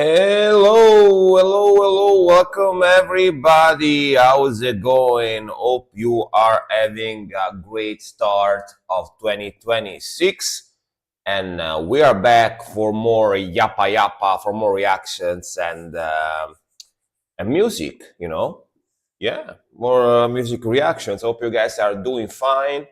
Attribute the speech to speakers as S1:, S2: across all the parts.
S1: Hello. Welcome everybody. How's it going? Hope you are having a great start of 2026. And we are back for more yappa yappa, for more reactions and music, Yeah, more music reactions. Hope you guys are doing fine.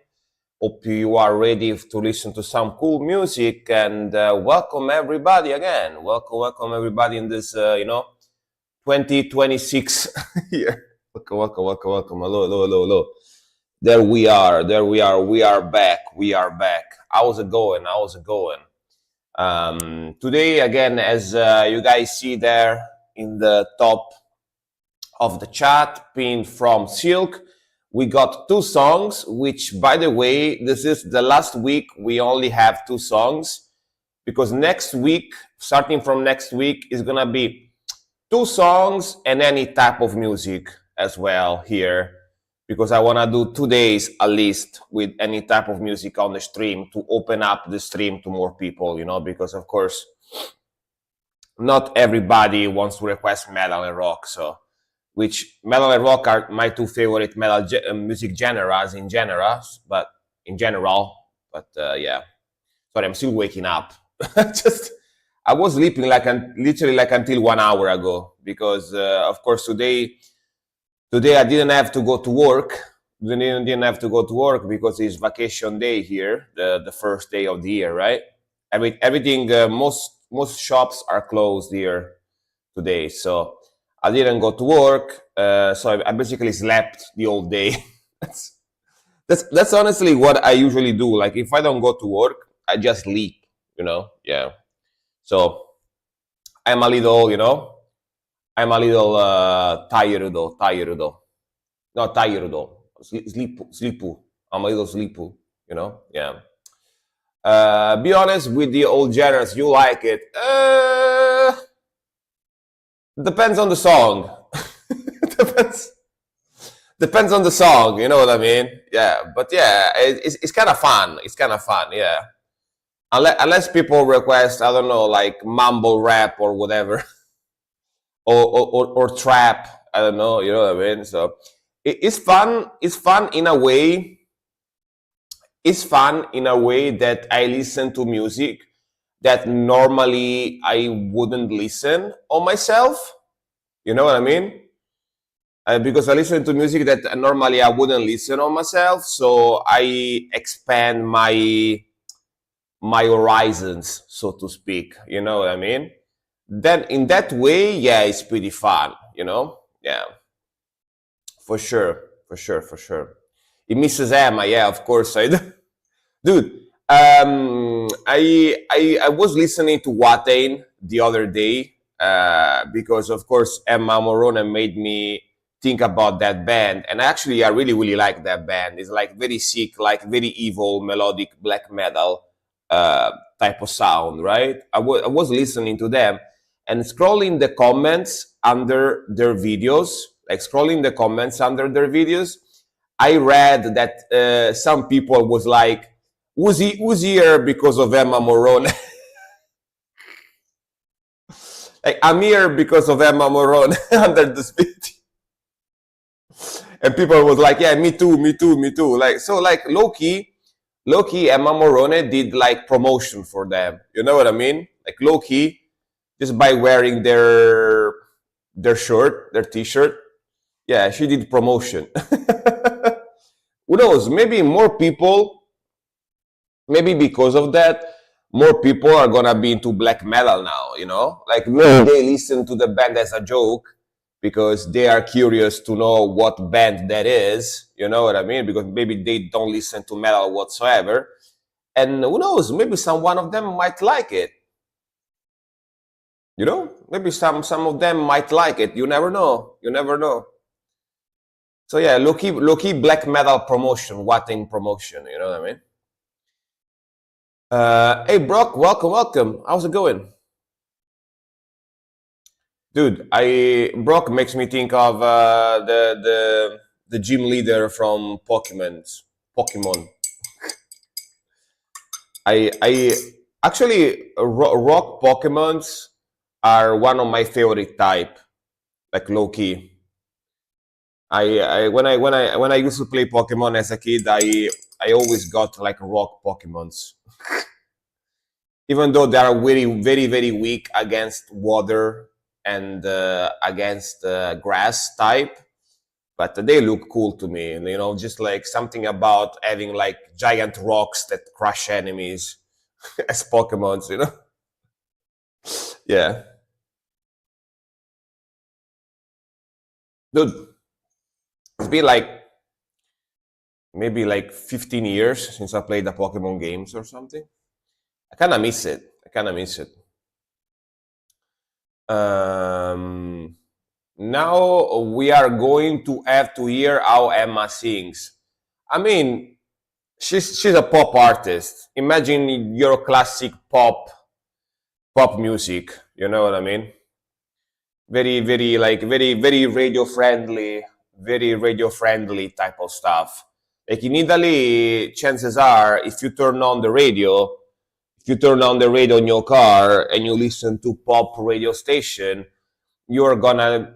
S1: Hope you are ready to listen to some cool music and welcome everybody again. Welcome everybody in this, 2026 year. Welcome. Hello. There we are. We are back. How's it going? Today, again, as you guys see there in the top of the chat, pinned from Silk, we got two songs, which, by the way, this is the last week we only have two songs, because next week, starting from next week, is gonna be two songs and any type of music as well here, because I wanna do 2 days at least with any type of music on the stream to open up the stream to more people, because of course, not everybody wants to request metal and rock, so which metal and rock are my two favorite music genres in general. But yeah. Sorry, I'm still waking up. I was sleeping literally until 1 hour ago, because of course today I didn't have to go to work. Didn't have to go to work because it's vacation day here, the first day of the year, right? Everything, most shops are closed here today, so I didn't go to work, so I basically slept the whole day. that's honestly what I usually do. Like, if I don't go to work, I just sleep. Yeah. So I'm a little, tired though. Not tired though. Sleepu. I'm a little sleepu. Yeah. Be honest with the old genres. You like it? Depends on the song. depends on the song. You know what I mean? Yeah, but yeah, it's kind of fun. Yeah. Unless people request, I don't know, like mumble rap or whatever, or trap. I don't know. You know what I mean? So it's fun. It's fun in a way. It's fun in a way that I listen to music that normally I wouldn't listen on myself. You know what I mean? Because I listen to music that normally I wouldn't listen on myself, so I expand my horizons, so to speak. You know what I mean? Then in that way, yeah, it's pretty fun. Yeah, for sure. It misses Emma, yeah, of course I do. Dude. I was listening to Watain the other day, because of course Emma Morone made me think about that band, and actually I really like that band. It's like very sick, like very evil melodic black metal type of sound, right? I was listening to them and scrolling the comments under their videos, I read that some people was like, who's here because of Emma Morone? Like, I'm here because of Emma Morone under this video. And people was like, yeah, me too. Like, so like low-key, Emma Morone did like promotion for them. You know what I mean? Like, low-key, just by wearing their shirt, their t-shirt. Yeah, she did promotion. Who knows? Maybe more people, maybe because of that, more people are gonna be into black metal now, like maybe they listen to the band as a joke because they are curious to know what band that is, you know what I mean? Because maybe they don't listen to metal whatsoever, and who knows, maybe one of them might like it. Maybe some of them might like it. You never know. So yeah, low-key black metal promotion, what in promotion, you know what I mean? Hey Brock, welcome. How's it going? Dude, Brock makes me think of the gym leader from Pokemon. I actually rock Pokemons are one of my favorite type, like low key. When I used to play Pokemon as a kid, I always got like rock Pokemons, even though they are very weak against water and against grass type. But they look cool to me, and just like something about having like giant rocks that crush enemies as Pokemons. Yeah, dude, it's been like maybe like 15 years since I played the Pokemon games or something. I kind of miss it. I kind of miss it. Um, Now we are going to have to hear how Emma sings. I mean, she's a pop artist. Imagine your classic pop music. You know what I mean? Very like very radio friendly type of stuff. Like in Italy, chances are, if you turn on the radio in your car and you listen to pop radio station, you're gonna,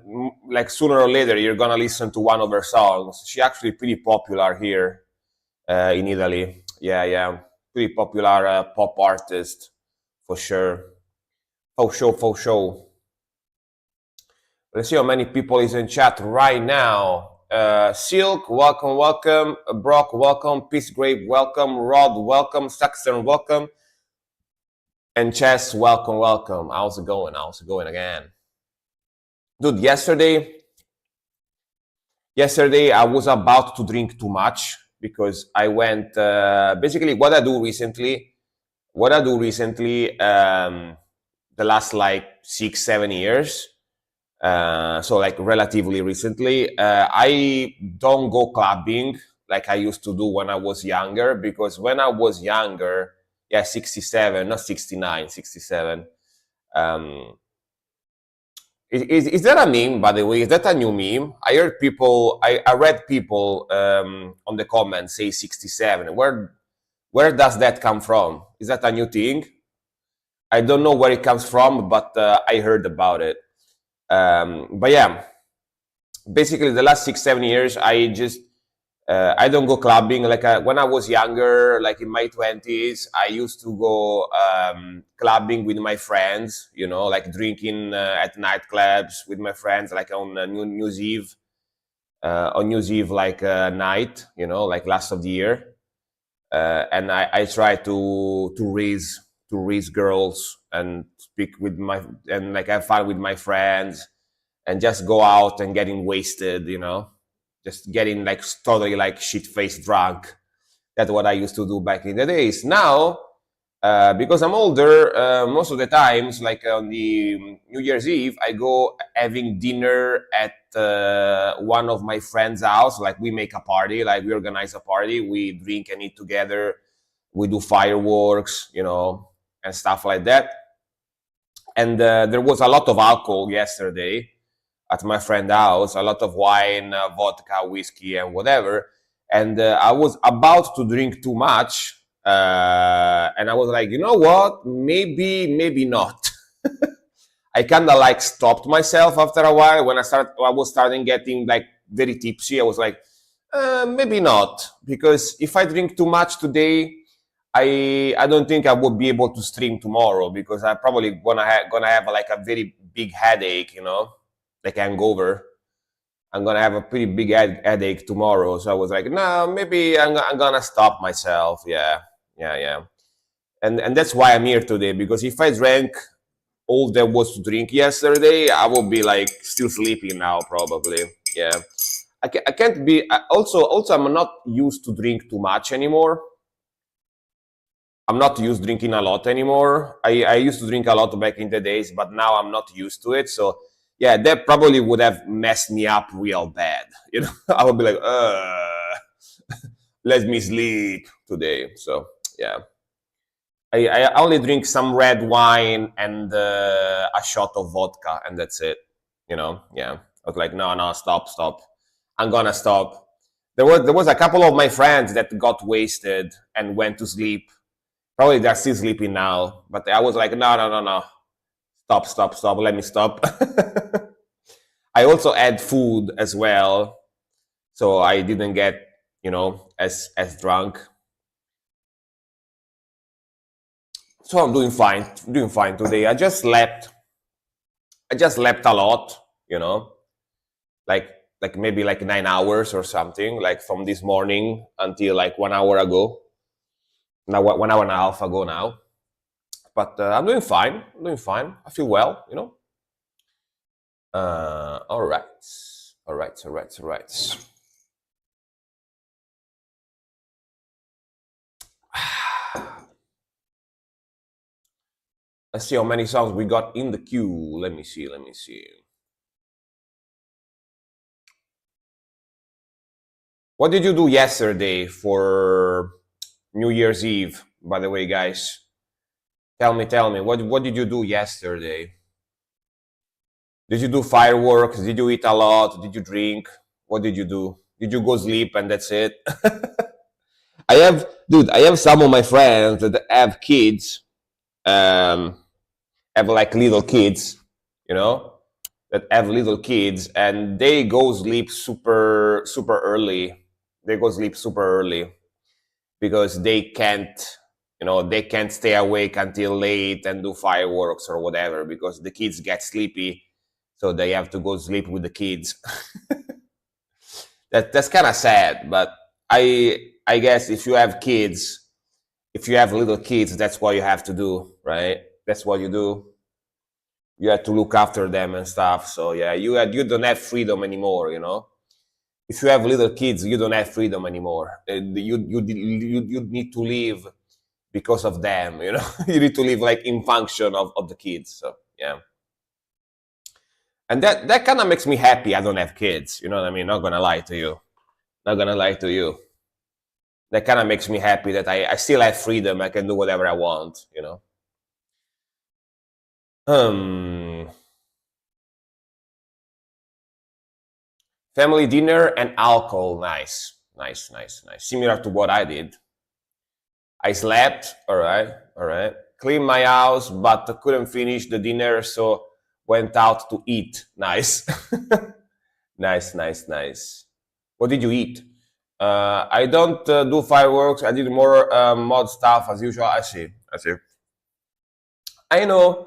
S1: like, sooner or later you're gonna listen to one of her songs. She's actually pretty popular here in Italy. Yeah, yeah, pretty popular pop artist for sure. For sure. Let's see how many people is in chat right now. Silk, welcome. Brock, welcome. Peace Grape, welcome. Rod, welcome. Saxon, welcome. And Chess, welcome. How's it going? How's it going again? Dude, yesterday I was about to drink too much because I went, basically what I do recently, the last like 6-7 years, so like relatively recently, I don't go clubbing like I used to do when I was younger, because when I was younger, yeah, 67, not 69, 67. Um, is that a meme, by the way? Is that a new meme? I read people on the comments say 67. Where does that come from? Is that a new thing? I don't know where it comes from, but I heard about it. But yeah, basically the last 6-7 years, I don't go clubbing. Like when I was younger, like in my 20s, I used to go clubbing with my friends, like drinking at nightclubs with my friends, like on New Year's Eve, like night, like last of the year. And I try to raise girls and speak with and like have fun with my friends and just go out and getting wasted, just getting like totally like shit faced drunk. That's what I used to do back in the days. Now, because I'm older, most of the times, like on the New Year's Eve, I go having dinner at one of my friends' house. Like we make a party, like we organize a party, we drink and eat together, we do fireworks, and stuff like that. And there was a lot of alcohol yesterday at my friend's house, a lot of wine, vodka, whiskey, and whatever. And I was about to drink too much, and I was like, you know what? Maybe not. I kind of like stopped myself after a while when I was starting getting like very tipsy. I was like, maybe not, because if I drink too much today, I don't think I would be able to stream tomorrow, because I probably gonna have like a very big headache, like hangover. I'm gonna have a pretty big headache tomorrow. So I was like, no, maybe I'm gonna stop myself. Yeah, yeah, yeah. And that's why I'm here today, because if I drank all there was to drink yesterday, I would be like still sleeping now probably. Yeah. I can't be. Also, I'm not used to drink too much anymore. I'm not used drinking a lot anymore. I used to drink a lot back in the days, but now I'm not used to it. So yeah, that probably would have messed me up real bad. I would be like, let me sleep today. So yeah, I only drink some red wine and a shot of vodka, and that's it. Yeah. I was like, no, stop. I'm gonna stop. There was a couple of my friends that got wasted and went to sleep. Probably they're still sleeping now, but I was like, no. Stop. Let me stop. I also had food as well, so I didn't get, as drunk. So I'm doing fine today. I just slept a lot, you know, like maybe like 9 hours or something, like from this morning until like 1 hour ago. Now 1 hour and a half ago now. But I'm doing fine. I'm doing fine. I feel well, you know. All right, all right, all right, all right. Let's see how many songs we got in the queue. Let me see. Let me see. What did you do yesterday for New Year's Eve? By the way, guys, tell me. What did you do yesterday? Did you do fireworks? Did you eat a lot? Did you drink? What did you do? Did you go sleep and that's it? I have some of my friends that have kids, have like little kids, you know, that have little kids, and they go sleep super early. They go sleep super early because they can't stay awake until late and do fireworks or whatever because the kids get sleepy, so they have to go sleep with the kids. That's kind of sad, but I guess if you have little kids, that's what you have to do, right? That's what you do. You have to look after them and stuff. So yeah, you don't have freedom anymore, you know. If you have little kids, you don't have freedom anymore. You need to live because of them, you know. You need to live like in function of the kids. So yeah, and that kind of makes me happy. I don't have kids, you know what I mean. Not gonna lie to you. Not gonna lie to you. That kind of makes me happy that I still have freedom. I can do whatever I want, you know. Um, Family dinner and alcohol. Nice, nice, nice, nice. Similar to what I did. I slept. All right, all right. Cleaned my house, but couldn't finish the dinner, so went out to eat. Nice, nice, nice, nice. What did you eat? I don't do fireworks. I did more mod stuff as usual. I see. I see. I know.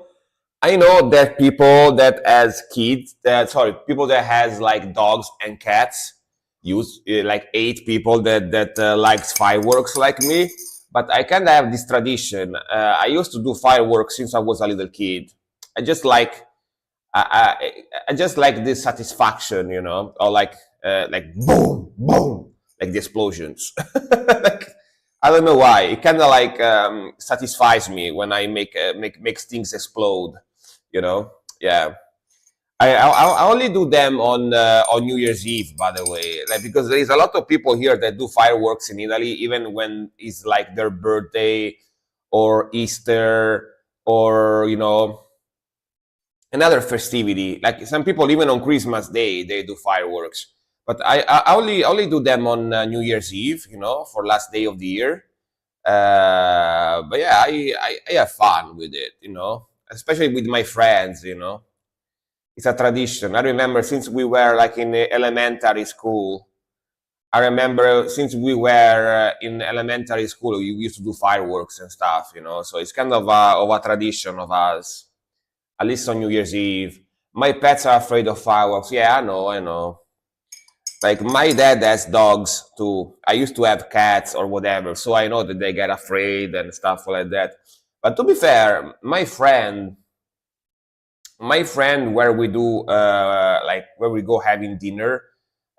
S1: I know that people that has kids, that sorry, people that has like dogs and cats, use like 8 people that likes fireworks like me. But I kind of have this tradition. I used to do fireworks since I was a little kid. I just like I just like this satisfaction, you know, or like boom, boom, like the explosions. Like, I don't know why. It kind of like satisfies me when I makes things explode, you know. Yeah. I only do them on New Year's Eve, by the way, like because there is a lot of people here that do fireworks in Italy, even when it's like their birthday or Easter or another festivity. Like some people, even on Christmas Day, they do fireworks. But I only do them on New Year's Eve, you know, for last day of the year. But yeah, I have fun with it, you know, especially with my friends, you know. It's a tradition. I remember since we were like in elementary school. I remember since we were in elementary school, we used to do fireworks and stuff, you know. So it's kind of a tradition of us, at least on New Year's Eve. My pets are afraid of fireworks. Yeah, I know, I know. Like my dad has dogs too. I used to have cats or whatever, so I know that they get afraid and stuff like that. But to be fair, my friend, where we do like where we go having dinner,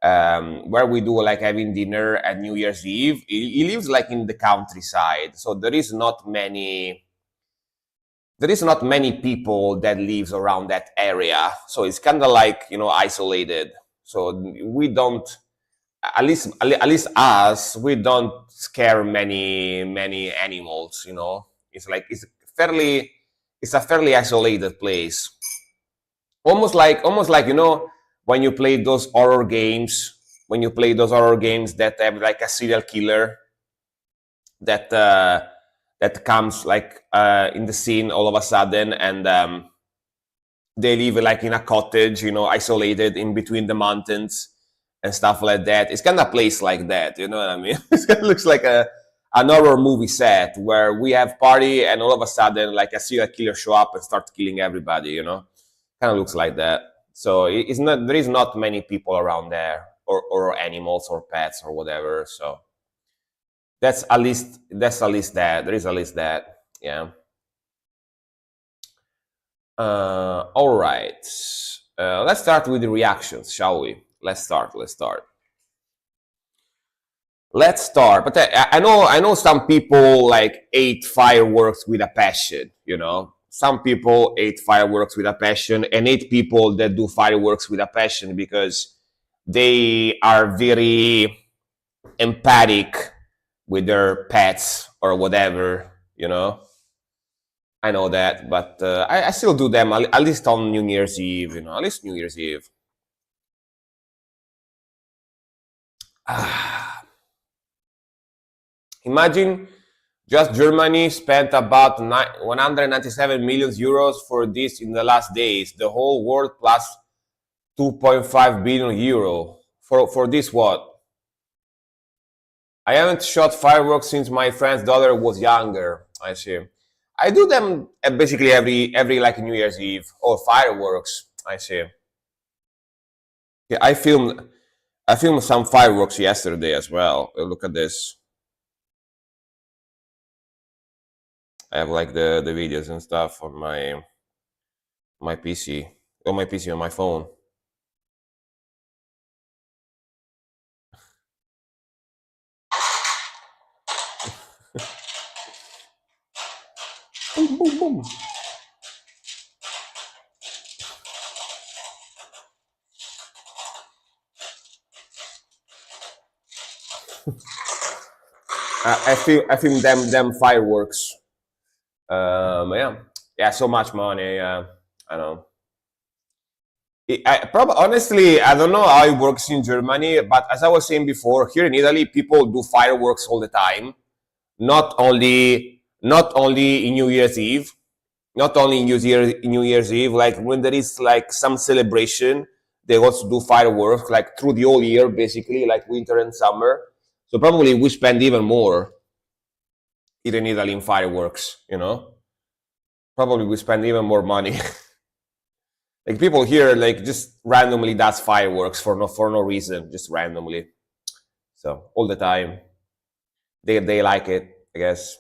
S1: where we do like having dinner at New Year's Eve. He lives like in the countryside, so there is not many people that lives around that area. So it's kind of like isolated. So we don't, at least us, we don't scare many animals. It's like it's a fairly isolated place, almost like when you play those horror games, that have like a serial killer that comes like in the scene all of a sudden, and they live like in a cottage, you know, isolated in between the mountains and stuff like that. It's kind of a place like that, you know what I mean? It looks like an horror movie set where we have party and all of a sudden like a serial killer show up and start killing everybody, you know? Kind of looks like that. So it's not, there is not many people around there, or animals or pets or whatever. So that's at least that. There is at least that. Yeah. All right. Let's start with the reactions, shall we? Let's start. But I know some people like hate fireworks with a passion. You know, some people hate fireworks with a passion, and hate people that do fireworks with a passion because they are very empathic with their pets or whatever. You know, I know that, but I still do them at least on New Year's Eve. You know, at least New Year's Eve. Imagine just Germany spent about 197 million euros for this in the last days. The whole world plus 2.5 billion euro for this what? I haven't shot fireworks since my friend's daughter was younger. I see. I do them basically every like New Year's Eve or fireworks. I see. Yeah, I filmed some fireworks yesterday as well. Look at this. I have like the videos and stuff on my PC, on my phone. Boom, boom, boom. I film them fireworks. Yeah, yeah, so much money. I know. Probably honestly, I don't know how it works in Germany, but as I was saying before, here in Italy, people do fireworks all the time. Not only in New Year's Eve, not only in New Year's Eve. Like when there is like some celebration, they also do fireworks like through the whole year, basically, like winter and summer. So probably we spend even more here in Italy in fireworks. You know, probably we spend even more money. Like people here, like just randomly does fireworks for no reason, just randomly. So all the time, they like it, I guess.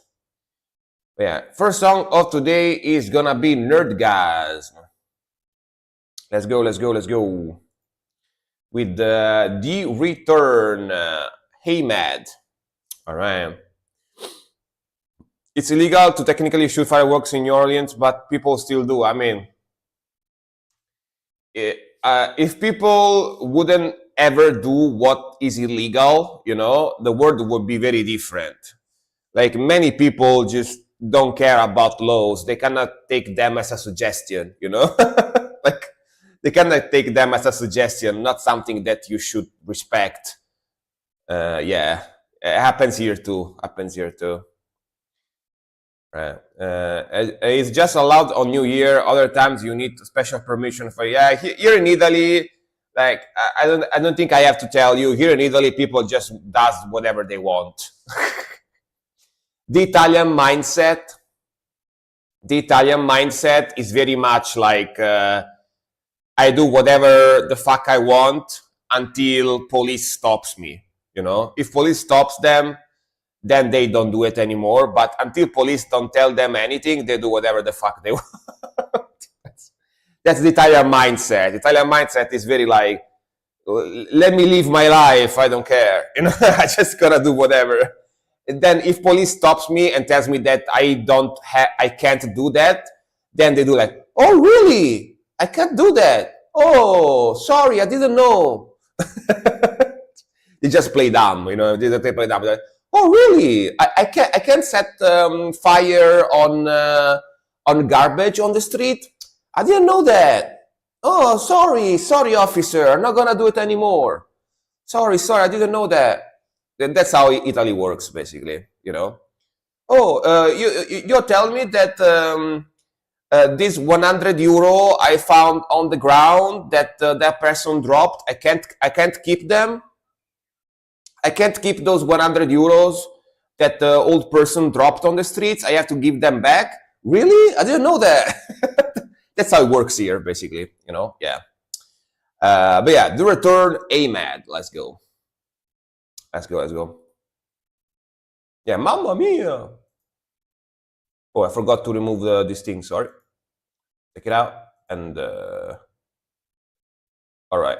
S1: Yeah. First song of today is gonna be Nerdgasm. Let's go. With the return, Hey Mad. All right. It's illegal to technically shoot fireworks in New Orleans, but people still do. I mean, if people wouldn't ever do what is illegal, you know, the world would be very different. Like many people just don't care about laws. They cannot take them as a suggestion, you know? Like they cannot take them as a suggestion, not something that you should respect. Yeah, it happens here too. Right. It's just allowed on New Year. Other times you need special permission for. Yeah, here in Italy, like I don't think I have to tell you. Here in Italy, people just does whatever they want. The Italian mindset. The Italian mindset is very much like I do whatever the fuck I want until police stops me. You know, if police stops them, then they don't do it anymore. But until police don't tell them anything, they do whatever the fuck they want. That's the Italian mindset. The Italian mindset is very like, let me live my life. I don't care. You know, I just gotta do whatever. And then if police stops me and tells me that I can't do that, then they do like, oh really? I can't do that. Oh, sorry, I didn't know. They just play dumb, you know. They play dumb. Like, oh really? I can't set fire on garbage on the street. I didn't know that. Oh, sorry, officer. I'm not gonna do it anymore. Sorry, I didn't know that. That's how Italy works, basically. You know. Oh, you're telling me that this 100 euro I found on the ground that that person dropped. I can't keep them. I can't keep those 100 euros that the old person dropped on the streets. I have to give them back. Really? I didn't know that. That's how it works here, basically. You know? Yeah. But yeah, the return AMAD. Let's go. Let's go. Let's go. Yeah, mamma mia. Oh, I forgot to remove this thing. Sorry. Check it out. And all right,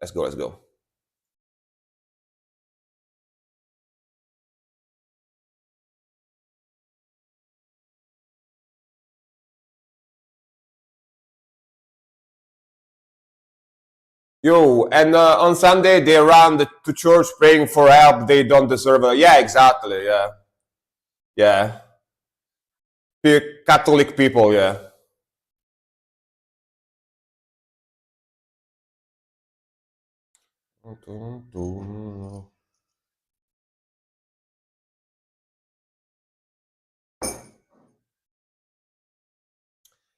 S1: let's go. Let's go. Yo, and on Sunday they run to church praying for help. They don't deserve it. Yeah, exactly. Yeah, yeah. Catholic people. Yeah.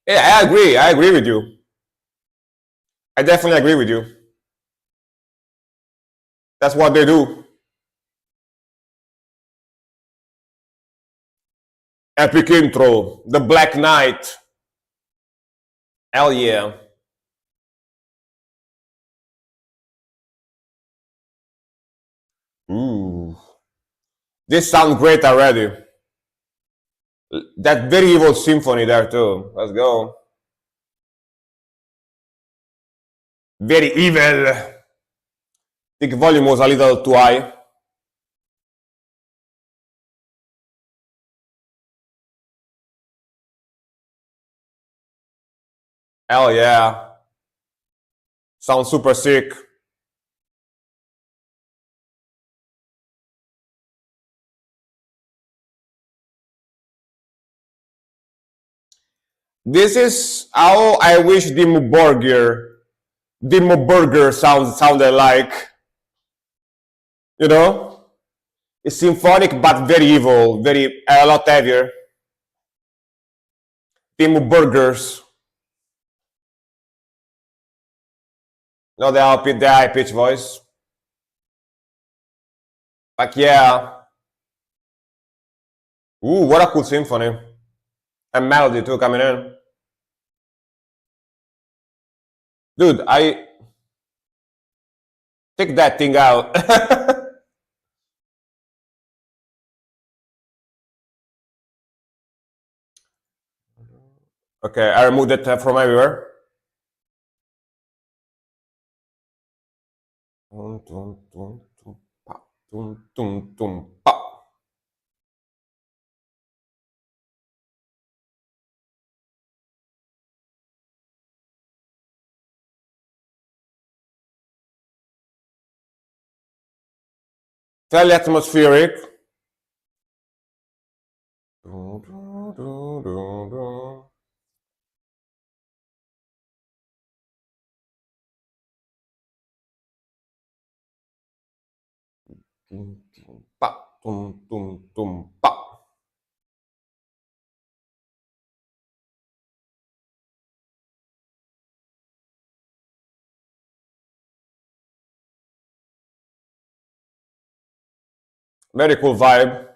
S1: Yeah, I agree. I agree with you. I definitely agree with you. That's what they do. Epic intro. The Black Knight. Hell yeah. Ooh. This sounds great already. That very evil symphony there too. Let's go. Very evil. I think volume was a little too high. Hell yeah. Sounds super sick. This is how I wish Dimmu Borgir sounded like. You know? It's symphonic but very evil, very a lot heavier. Dimmu Borgers. No, the high pitch voice. Like yeah. Ooh, what a cool symphony. And melody too coming in. Dude, I take that thing out. Okay, I removed it from everywhere. Fairly atmospheric. Very cool vibe.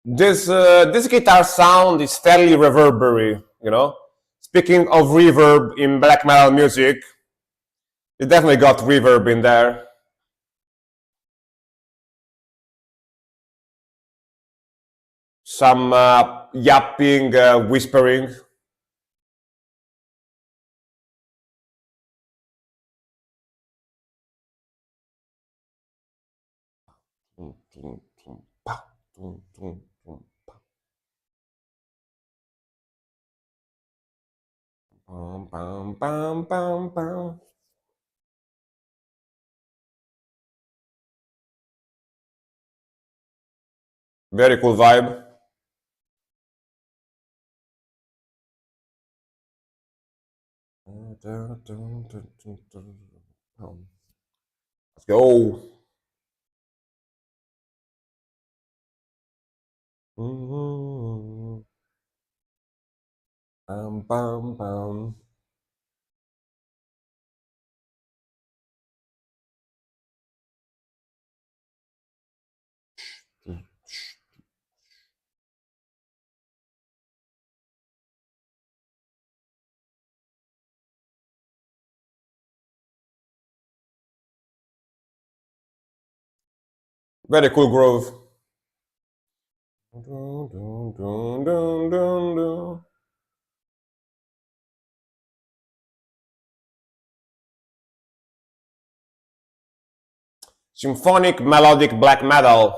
S1: This guitar sound is fairly reverberary, you know. Speaking of reverb in black metal music, it definitely got reverb in there. Some yapping, whispering. Very cool vibe. Let's go. Bum, bum, bum. Very cool groove. Symphonic melodic black metal.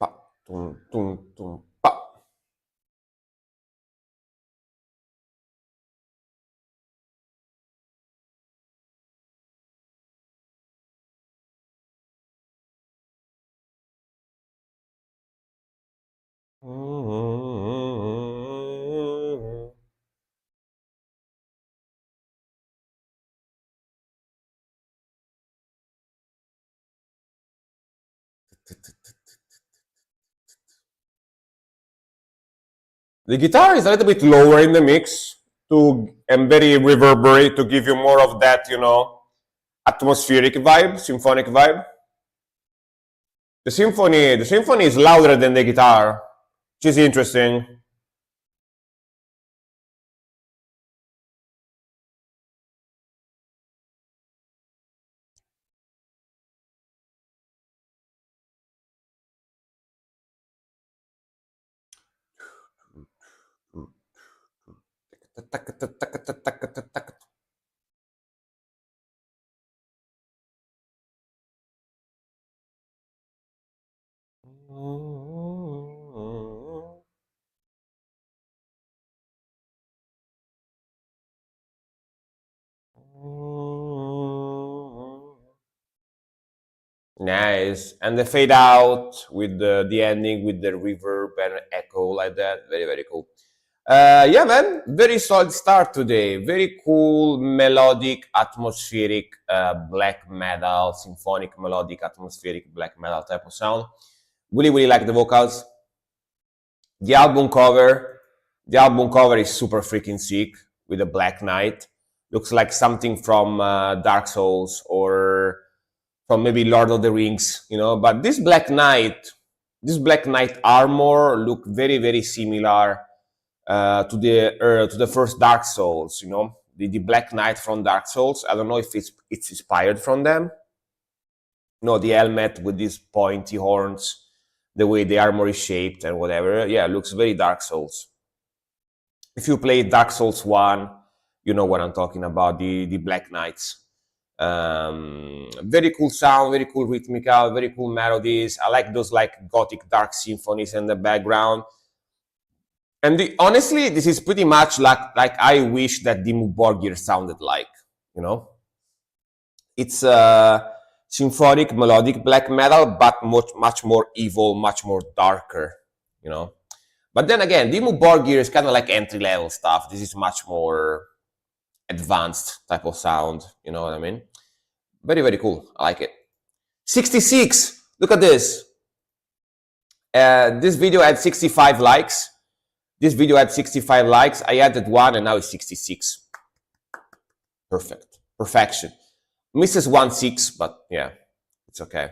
S1: Pa, tum, tum, tum, pa. The guitar is a little bit lower in the mix and very reverberate to give you more of that, atmospheric vibe, symphonic vibe. The symphony is louder than the guitar, which is interesting. Nice. And the fade out with the ending with the reverb and echo like that. Very, very cool. Yeah, man. Very solid start today. Very cool, melodic, atmospheric black metal, symphonic, melodic, atmospheric black metal type of sound. Really, really like the vocals. The album cover, is super freaking sick with a Black Knight. Looks like something from Dark Souls or from maybe Lord of the Rings, But this Black Knight armor look very, very similar to the first Dark Souls, the Black Knight from Dark Souls. I don't know if it's inspired from them. No, the helmet with these pointy horns, the way the armor is shaped and whatever. Yeah, it looks very Dark Souls. If you play Dark Souls 1, you know what I'm talking about, the Black Knights. Very cool sound, very cool rhythmical, very cool melodies. I like those gothic dark symphonies in the background. And honestly, this is pretty much like I wish that Dimmu Borgir sounded like, It's symphonic, melodic black metal, but much more evil, much more darker, But then again, Dimmu Borgir is kind of like entry-level stuff. This is much more advanced type of sound, you know what I mean? Very, very cool. I like it. 66. Look at this. This video had 65 likes. I added one and now it's 66. Perfect. Perfection. Misses 1.6, but yeah, it's okay.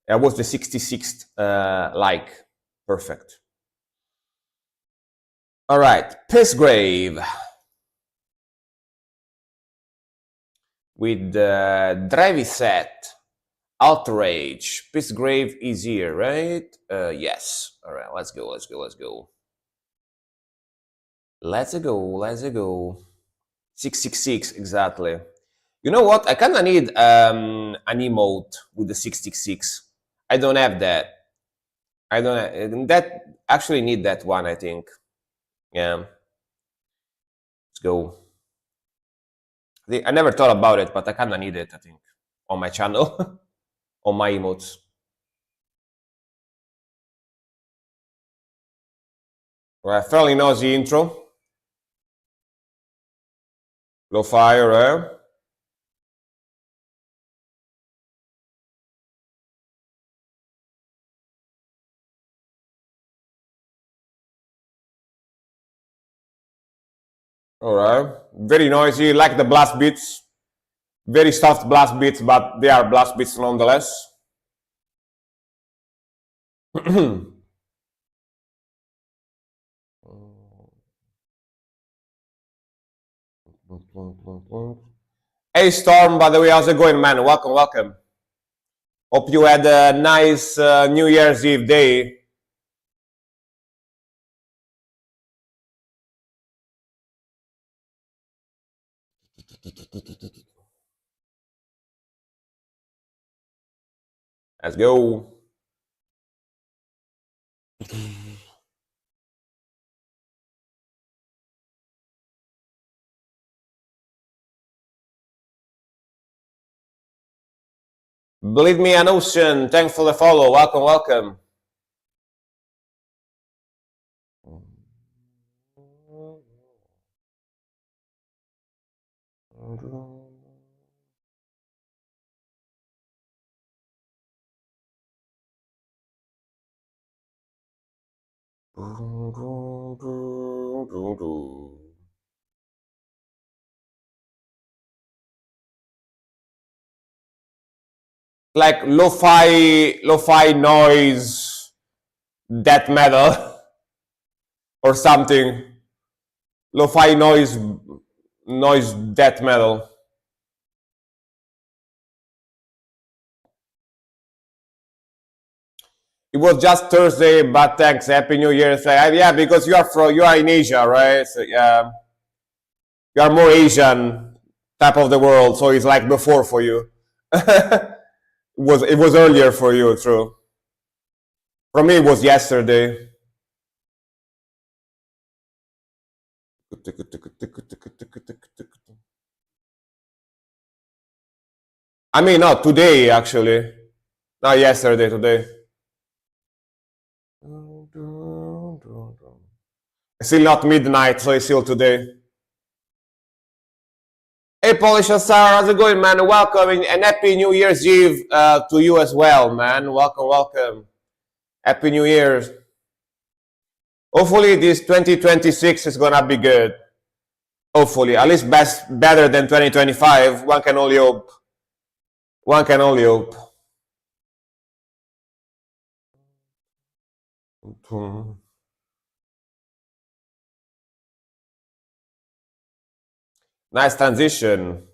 S1: That was the 66th like. Perfect. All right. Pissgrave. With Dreviset. Outrage. Pissgrave is here, right? Yes. All right, let's go. Let's go. 666, exactly. You know what? I kind of need an emote with the 666. I don't have that. I don't have, that actually need that one, I think. Yeah. Let's go. I never thought about it, but I kind of need it, I think, on my channel, on my emotes. Fairly noisy intro. Low fire, eh? All right. Very noisy, like the blast beats. Very soft blast beats, but they are blast beats nonetheless. Hey Storm, by the way, how's it going, man? Welcome, welcome. Hope you had a nice New Year's Eve day. Let's go. Believe me, an ocean. Thanks for the follow. Welcome, welcome. Like lo-fi noise, death metal, or something. Lo-fi noise death metal. It was just Thursday, but thanks. Happy New Year. Yeah, because you are in Asia, right? So, yeah, you are more Asian type of the world, so it's like before for you. It was earlier for you, true. For me, it was yesterday. I mean, not today, actually. Not yesterday, today. It's still not midnight, so it's still today. Hey, Polish Assar, how's it going, man? Welcome and Happy New Year's Eve to you as well, man. Welcome, welcome. Happy New Year's. Hopefully, this 2026 is gonna be good. Hopefully, at least better than 2025. One can only hope. One can only hope. Nice transition.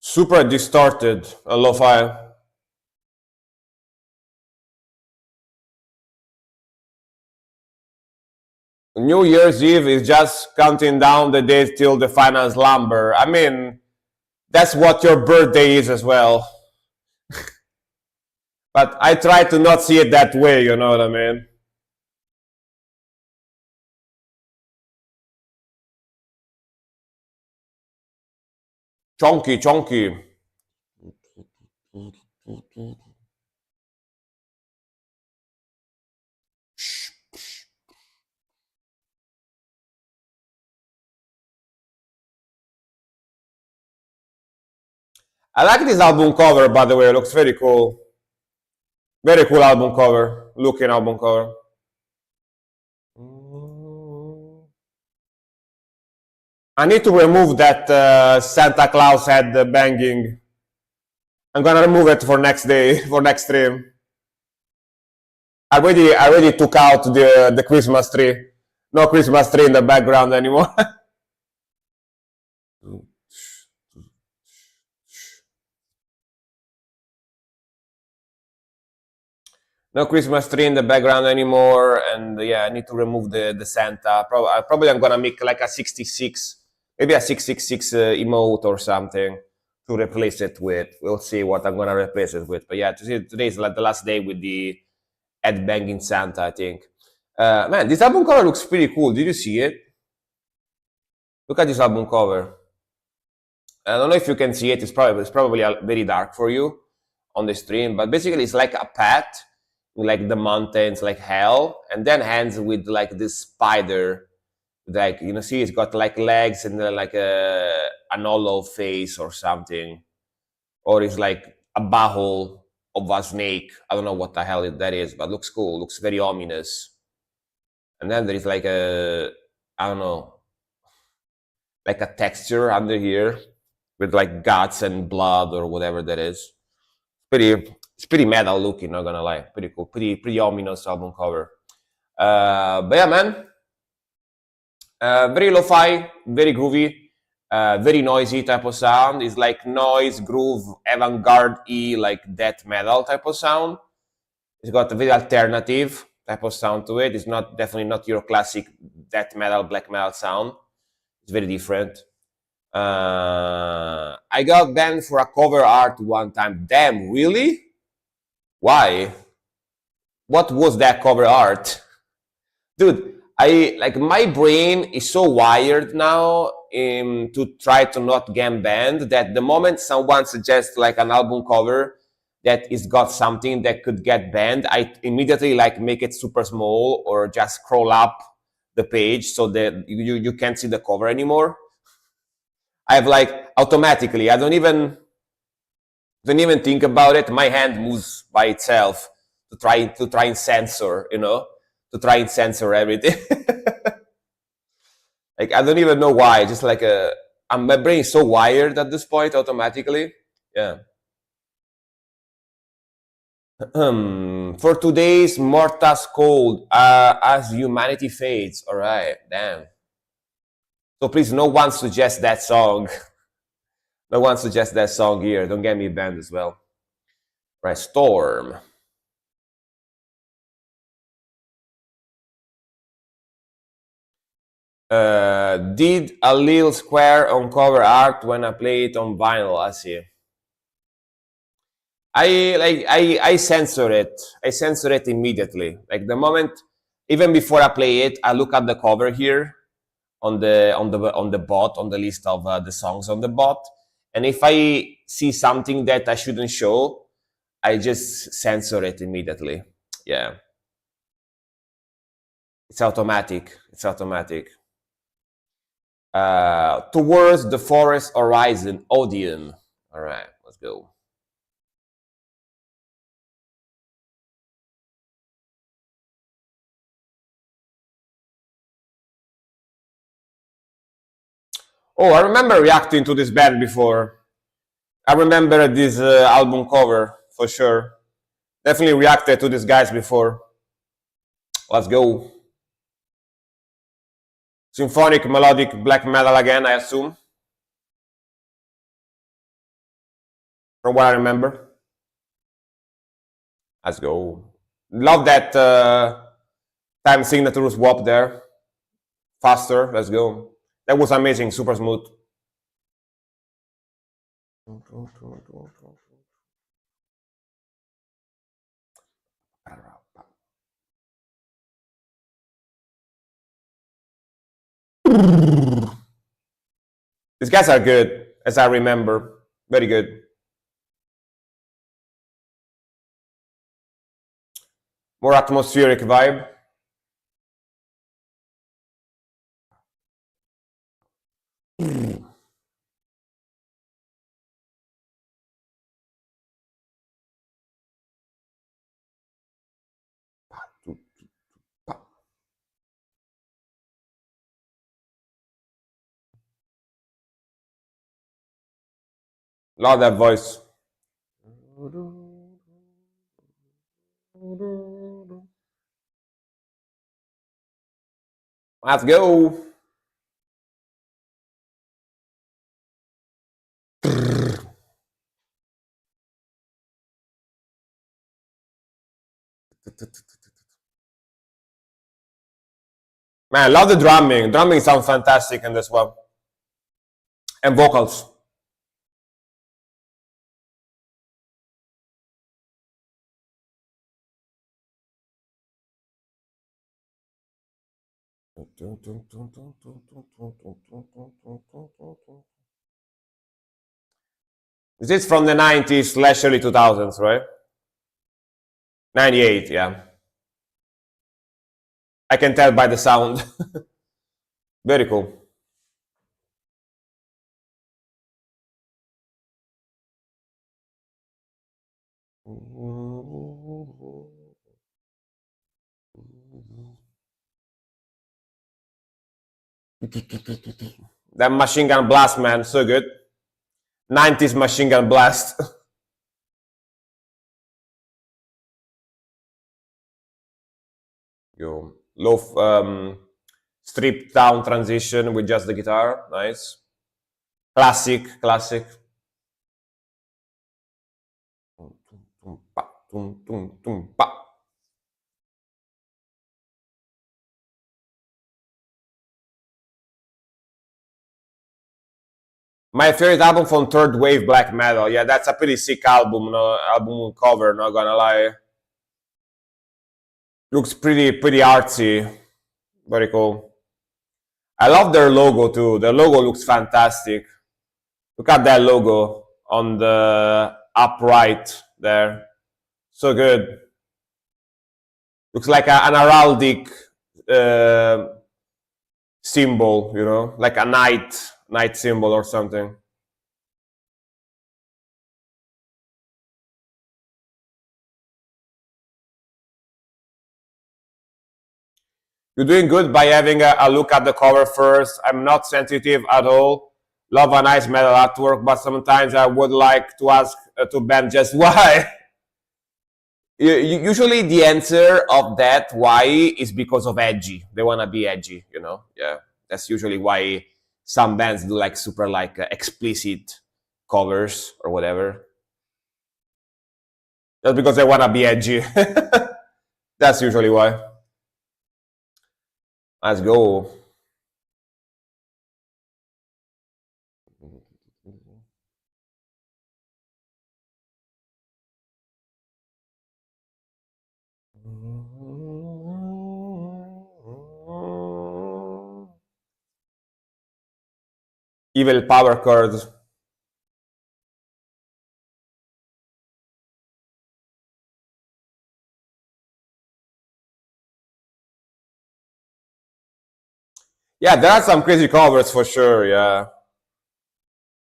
S1: Super distorted, lo-fi. New Year's Eve is just counting down the days till the final slumber. I mean, that's what your birthday is as well. But I try to not see it that way, you know what I mean? Chonky, chonky. I like this album cover, by the way. It looks very cool. Very cool album cover. Looking album cover. I need to remove that Santa Claus head banging. I'm gonna remove it for next day, for next stream. I already took out the Christmas tree. No Christmas tree in the background anymore. No Christmas tree in the background anymore, and yeah, I need to remove the Santa. Probably I'm gonna make like a 66, maybe a 666 emote or something to replace it with. We'll see what I'm gonna replace it with. But yeah, today is like the last day with the headbanging Santa, I think. Man, this album cover looks pretty cool. Did you see it? Look at this album cover. I don't know if you can see it. It's probably very dark for you on the stream, but basically it's like a path, like the mountains, like hell, and then ends with like this spider, like see, it's got like legs and like an hollow face or something, or it's like a butthole of a snake. I don't know what the hell that is, but looks cool. Looks very ominous. And then there is like I don't know, like a texture under here with like guts and blood or whatever that is. It's pretty metal looking, not gonna lie. Pretty cool, pretty ominous album cover. But yeah, man, very lo-fi, very groovy, very noisy type of sound. It's like noise, groove, avant-garde-y, like death metal type of sound. It's got a very alternative type of sound to it. It's definitely not your classic death metal, black metal sound. It's very different. I got banned for a cover art one time. Damn, really? Why? What was that cover art? Dude, my brain is so wired now to try to not get banned that the moment someone suggests like an album cover that is got something that could get banned, I immediately like make it super small or just scroll up the page so that you can't see the cover anymore. I have like automatically, I don't even think about it. My hand moves by itself to try and censor, to try and censor everything. Like I don't even know why. Just like my brain is so wired at this point automatically. Yeah. For today's Morta's Cold, as humanity fades. All right, damn. So please, no one suggest that song. No one suggest that song here. Don't get me banned as well. Right, Storm. Did a little square on cover art when I play it on vinyl. I see. I censor it. I censor it immediately. Like the moment, even before I play it, I look at the cover here on the bot, on the list of the songs on the bot, and if I see something that I shouldn't show, I just censor it immediately. Yeah, it's automatic. It's automatic. Towards the forest horizon, Odeon. All right, let's go. Oh, I remember reacting to this band before. I remember this album cover for sure. Definitely reacted to these guys before. Let's go. Symphonic melodic black metal again, I assume. From what I remember. Let's go. Love that time signature swap there. Faster. Let's go. That was amazing. Super smooth. These guys are good, as I remember. Very good. More atmospheric vibe. Love that voice. Let's go. Man, I love the drumming. Drumming sounds fantastic in this one. And vocals. This is from the 90s / early 2000s, right? 98, yeah. I can tell by the sound. Very cool. That Machine Gun Blast, man, so good. 90s Machine Gun Blast. Yo, low stripped down transition with just the guitar, nice. Classic. My favorite album from third wave black metal. Yeah, that's a pretty sick album. No, album cover. Not gonna lie. Looks pretty artsy. Very cool. I love their logo too. Their logo looks fantastic. Look at that logo on the upright there. So good. Looks like an heraldic symbol, you know, like a knight symbol or something. You're doing good by having a look at the cover first. I'm not sensitive at all. Love a nice metal artwork, but sometimes I would like to ask to Ben just why. Usually the answer of that why is because of edgy. They want to be edgy, you know. Yeah, that's usually why some bands do like super like explicit covers or whatever. That's because they want to be edgy. That's usually why. Let's go. Evil power chords. Yeah, there are some crazy covers for sure. Yeah,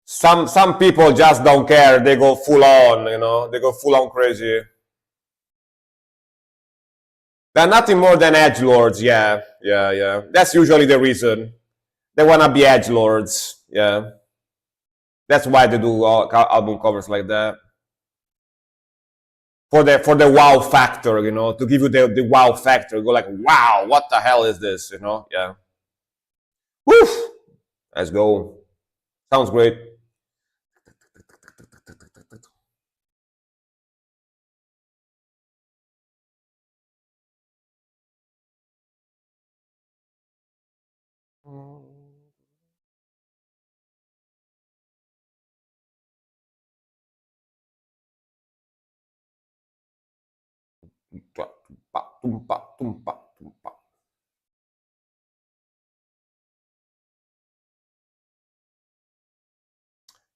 S1: some people just don't care. They go full on. You know, they go full on crazy. They're nothing more than edgelords. Yeah. That's usually the reason. They wanna be edgelords. Yeah. That's why they do album covers like that. For the wow factor, you know, to give you the wow factor. Go like, wow, what the hell is this? You know, yeah. Woo! Let's go. Sounds great.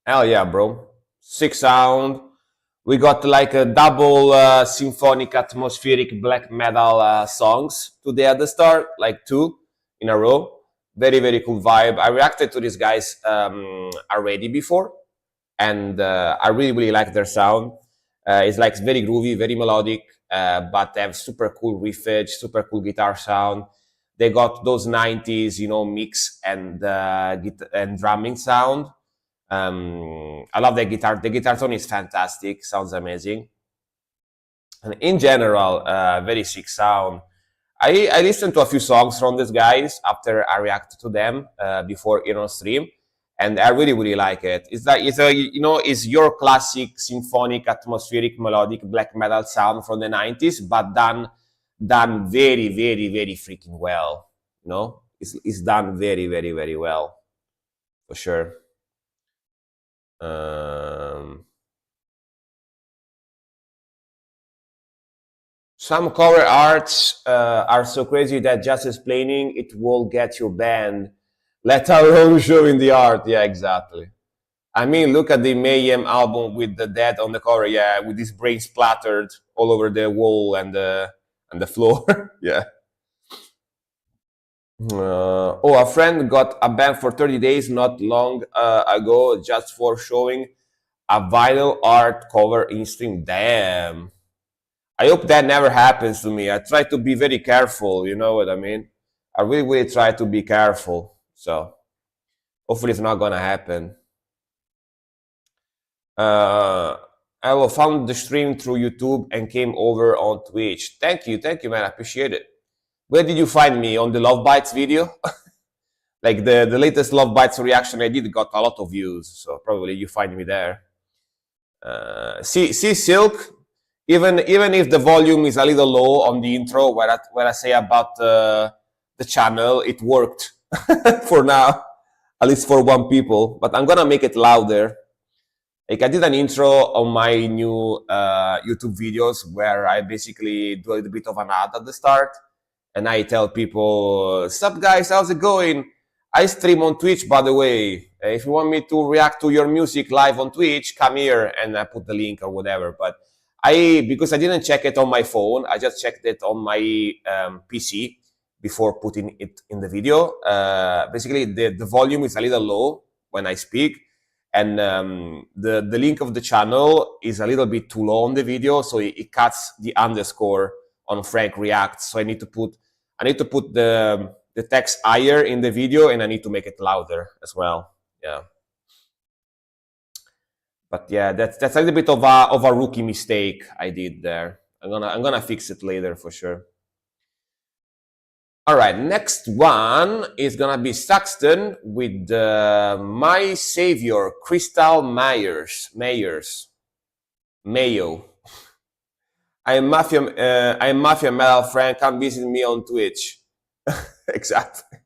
S1: Hell yeah, bro. Sick sound. We got like a double symphonic atmospheric black metal songs today at the start, like 2 in a row. Very cool vibe. I reacted to these guys already before, and I really like their sound. It's like very groovy, very melodic, but they have super cool riffage, super cool guitar sound. They got those 90s, you know, mix and drumming sound. I love the guitar. The guitar tone is fantastic. Sounds amazing. And in general, very sick sound. I listened to a few songs from these guys after I reacted to them before on stream, and I really like it. It's like it's your classic symphonic, atmospheric, melodic black metal sound from the 90s, but done very freaking well. It's done very well for sure. Some cover arts are so crazy that just explaining it will get you banned, let alone showing the art. Yeah, exactly. I mean, look at the Mayhem album with the dead on the cover. Yeah, with his brain splattered all over the wall and the floor. Yeah. A friend got a ban for 30 days not long ago just for showing a vinyl art cover in stream. Damn. I hope that never happens to me. I try to be very careful, you know what I mean? I really try to be careful. So hopefully it's not gonna happen. I found the stream through YouTube and came over on Twitch. Thank you, man. I appreciate it. Where did you find me? On the Love Bites video? Like the latest Love Bites reaction I did got a lot of views, so probably you find me there. See Silk, even if the volume is a little low on the intro where I say about the channel, it worked for now, at least for one people, but I'm gonna make it louder. Like I did an intro on my new YouTube videos where I basically do a little bit of an ad at the start, and I tell people, "Sup guys, how's it going? I stream on Twitch, by the way. If you want me to react to your music live on Twitch, come here," and I put the link or whatever. But because I didn't check it on my phone, I just checked it on my PC before putting it in the video. Basically, the volume is a little low when I speak, and the link of the channel is a little bit too low on the video, so it cuts the underscore on Frank Reacts. So I need to put the text higher in the video, and I need to make it louder as well. Yeah. But yeah, that's a little bit of a rookie mistake I did there. I'm gonna fix it later for sure. All right, next one is gonna be Saxton with My Savior, Crystal Mayo. I'm Mafia Metal Frank. Come visit me on Twitch. Exactly.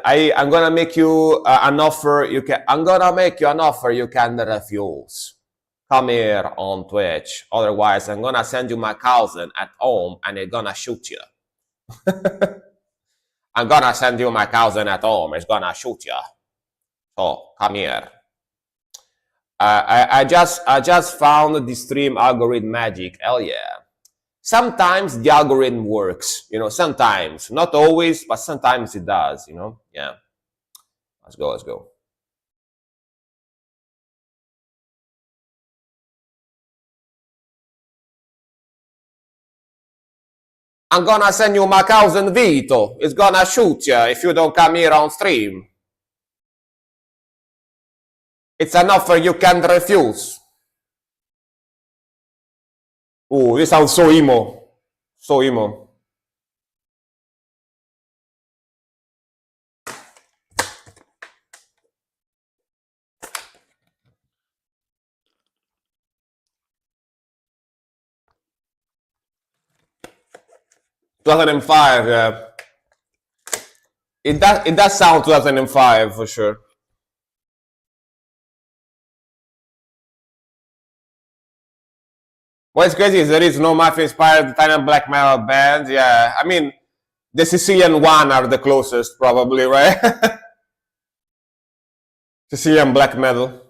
S1: I'm gonna make you an offer. I'm gonna make you an offer you can refuse. Come here on Twitch. Otherwise, I'm gonna send you my cousin at home, and he's gonna shoot you. I'm gonna send you my cousin at home. He's gonna shoot you. So come here. I just found the stream algorithm magic. Hell yeah. Sometimes the algorithm works, sometimes, not always, but sometimes it does, yeah. Let's go. I'm gonna send you my cousin Vito. He's gonna shoot you if you don't come here on stream. It's an offer you can refuse. Oh, this sounds so emo. So emo. "2005, yeah. It does sound 2005 for sure. What's crazy is there is no Mafia-inspired Italian black metal band. Yeah, I mean, the Sicilian one are the closest, probably, right? Sicilian black metal.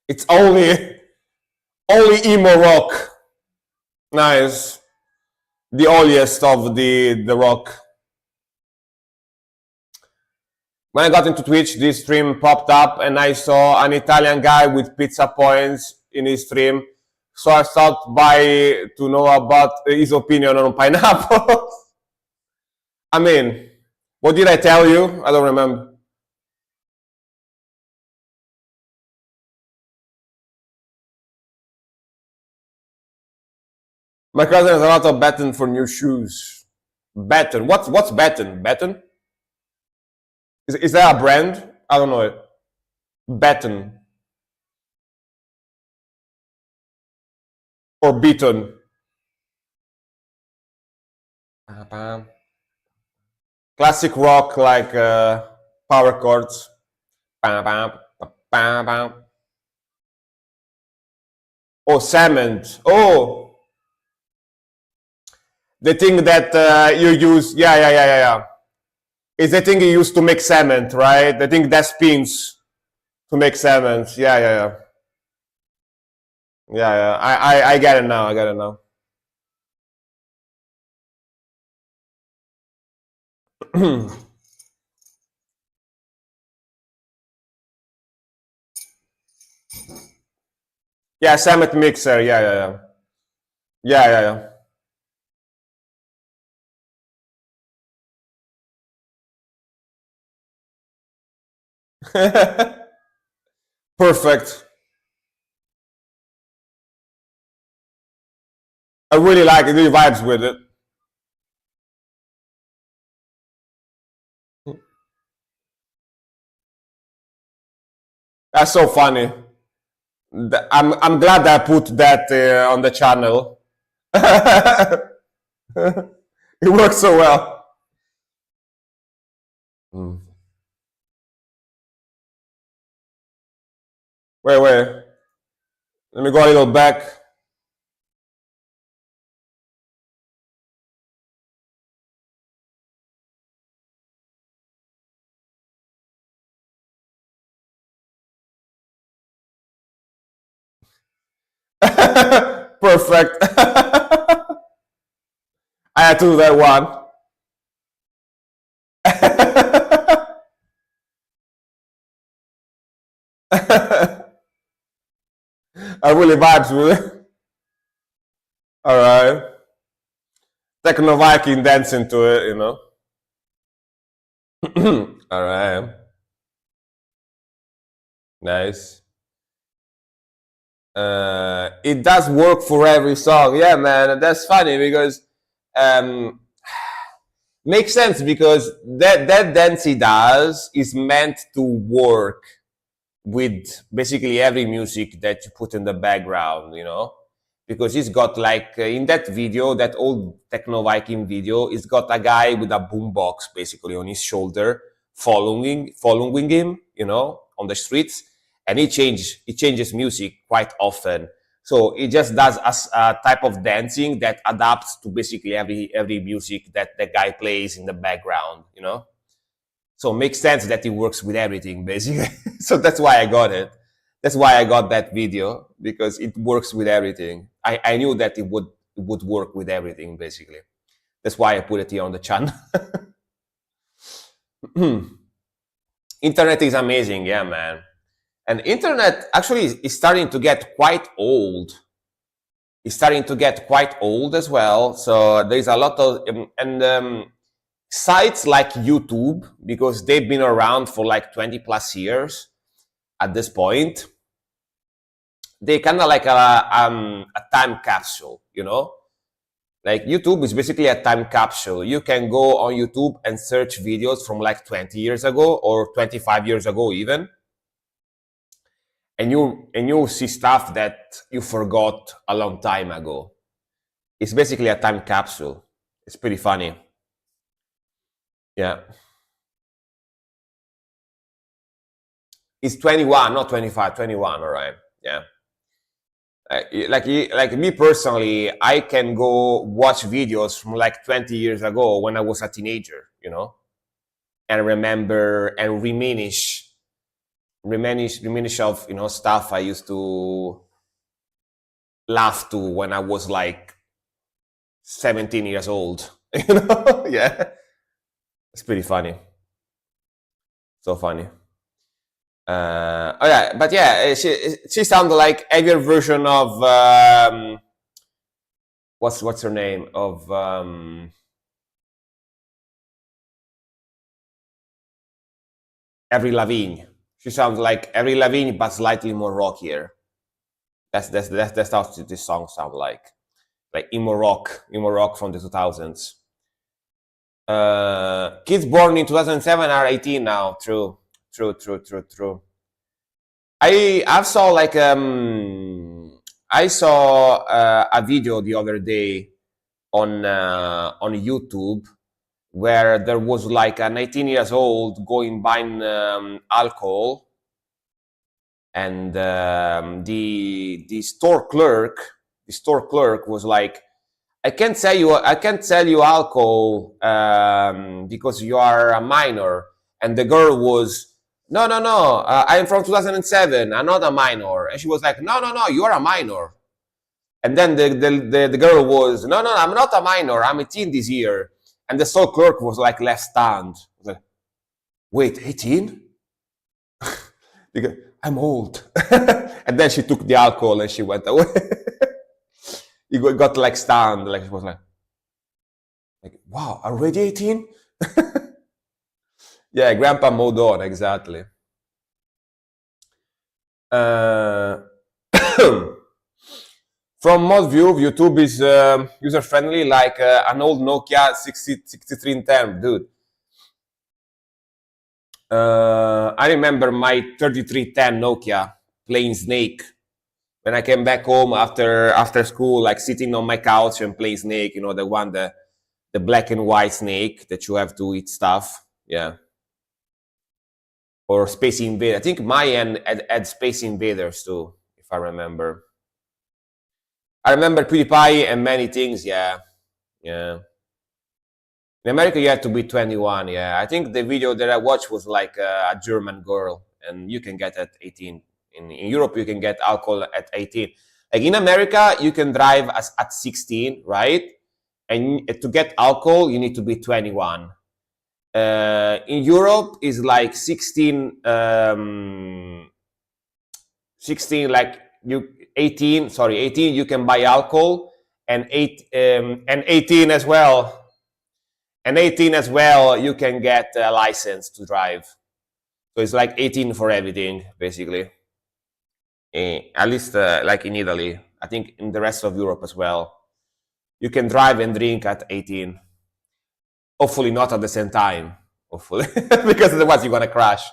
S1: It's only emo rock. Nice. The oldest of the rock. When I got into Twitch, this stream popped up and I saw an Italian guy with pizza points in his stream. So I stopped by to know about his opinion on pineapples. I mean, what did I tell you? I don't remember. My cousin has a lot of baton for new shoes. Baton. What's baton? Baton? Is that a brand? I don't know it. Baton or Beaton. Classic rock like power chords. Oh, cement. Oh, the thing that you use. Yeah, yeah, yeah, yeah, yeah. It's the thing you use to make cement, right? The thing that spins to make cement. Yeah, yeah, yeah. Yeah, yeah. I get it now. I get it now. Yeah, cement mixer. Yeah, yeah, yeah. Yeah, yeah, yeah. Perfect. I really like it. Really vibes with it. That's so funny. I'm glad I put that on the channel. It works so well. Mm. Wait, wait. Let me go a little back. Perfect. I had to do that one. I really vibes with it. All right. Techno Viking dancing to it, you know. All right. Nice. It does work for every song. Yeah, man. That's funny because um, makes sense because that dance he does is meant to work with basically every music that you put in the background, you know, because he's got like in that video, that old Techno Viking video, he's got a guy with a boombox basically on his shoulder, following him, you know, on the streets, and he changes music quite often. So he just does a type of dancing that adapts to basically every music that the guy plays in the background, you know. So it makes sense that it works with everything, basically. So that's why I got it. That's why I got that video because it works with everything. I knew that it would work with everything, basically. That's why I put it here on the channel. Internet is amazing, yeah, man. And internet actually is starting to get quite old. It's starting to get quite old as well. So there's a lot of sites like YouTube, because they've been around for like 20 plus years at this point. They kind of like a time capsule, you know? Like YouTube is basically a time capsule. You can go on YouTube and search videos from like 20 years ago or 25 years ago even. And you'll see stuff that you forgot a long time ago. It's basically a time capsule. It's pretty funny. Yeah. It's 21, not 25, 21, all right. Yeah. Like me personally, I can go watch videos from like 20 years ago when I was a teenager, you know, and remember and reminisce of, you know, stuff I used to laugh to when I was like 17 years old. You know? Yeah. It's pretty funny. So funny. Oh yeah, but yeah, she sounded like heavier version of what's her name of Avril Lavigne. She sounds like Avril Lavigne, but slightly more rockier. That's how this song sounds like emo rock from the 2000s. Kids born in 2007 are 18 now. True. I saw a video the other day on YouTube where there was like a 19 years old going buying alcohol, and the store clerk was like, I can't sell you alcohol because you are a minor. And the girl was, no, I'm from 2007, I'm not a minor. And she was like, no, you are a minor. And then the girl was, no, I'm not a minor, I'm 18 this year. And the store clerk was like left stunned. Was like, wait, 18? Because I'm old. And then she took the alcohol and she went away. He got like stunned, like she was like, wow, already 18? Yeah, Grandpa mowed on, exactly. From mod view, YouTube is user-friendly, like an old Nokia 6310, dude. I remember my 3310 Nokia playing Snake. When I came back home after school, like sitting on my couch and playing Snake, the black and white Snake that you have to eat stuff, yeah. Or Space Invaders. I think my end had Space Invaders too, if I remember. I remember PewDiePie and many things, yeah. In America, you have to be 21, yeah. I think the video that I watched was like a German girl, and you can get at 18. In Europe, you can get alcohol at 18. Like in America, you can drive at 16, right? And to get alcohol, you need to be 21. In Europe, is like 16, 16, like 18, you can buy alcohol, and 18 as well. And 18 as well, you can get a license to drive. So it's like 18 for everything, basically. At least like in Italy. I think in the rest of Europe as well. You can drive and drink at 18. Hopefully not at the same time. Hopefully, because otherwise you're going to crash.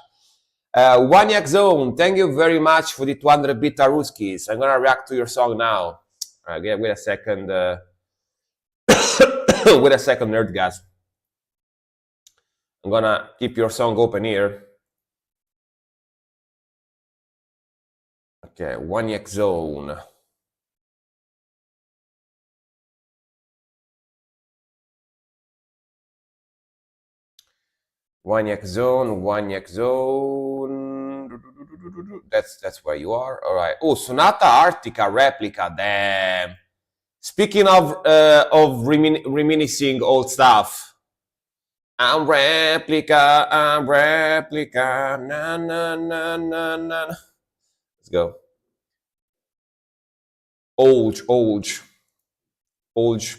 S1: Waniak Zone, thank you very much for the 200 bit Ruskis. I'm going to react to your song now. Wait a second. Wait a second, Nerdgasm. I'm going to keep your song open here. Okay, Waniak Zone. Waniak Zone. That's where you are. All right. Oh, Sonata Arctica replica. Damn. Speaking of reminiscing old stuff. I'm replica. Na na na na na. Let's go. Old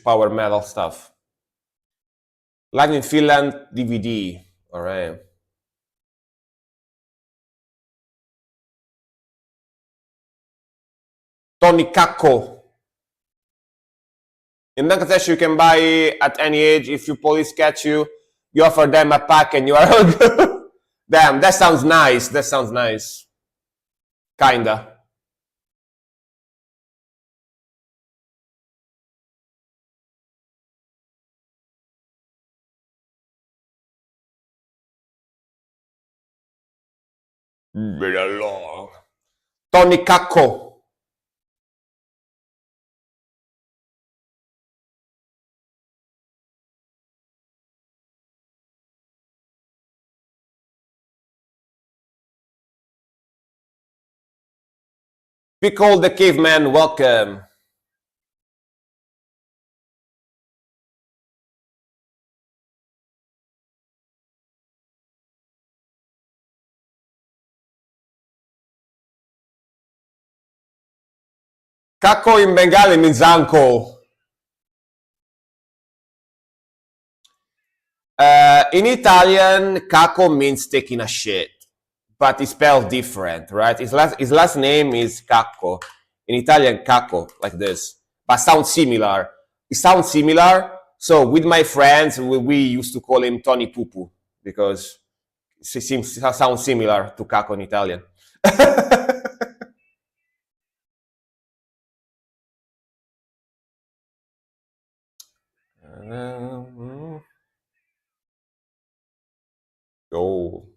S1: power metal stuff. Live in Finland DVD. All right. Tony Kakko. In Bangladesh, you can buy at any age. If you police catch you, you offer them a pack and you are all good. Damn, that sounds nice. Kinda. Very long. Tony Kakko. Pickle the Caveman, welcome. Kakko in Bengali means uncle. In Italian, Kakko means taking a shit. but it's spelled different, right? His last name is Cacco. In Italian, Cacco, like this, but sounds similar. It sounds similar. So with my friends, we used to call him Tony Pupu because it sounds similar to Cacco in Italian. Go.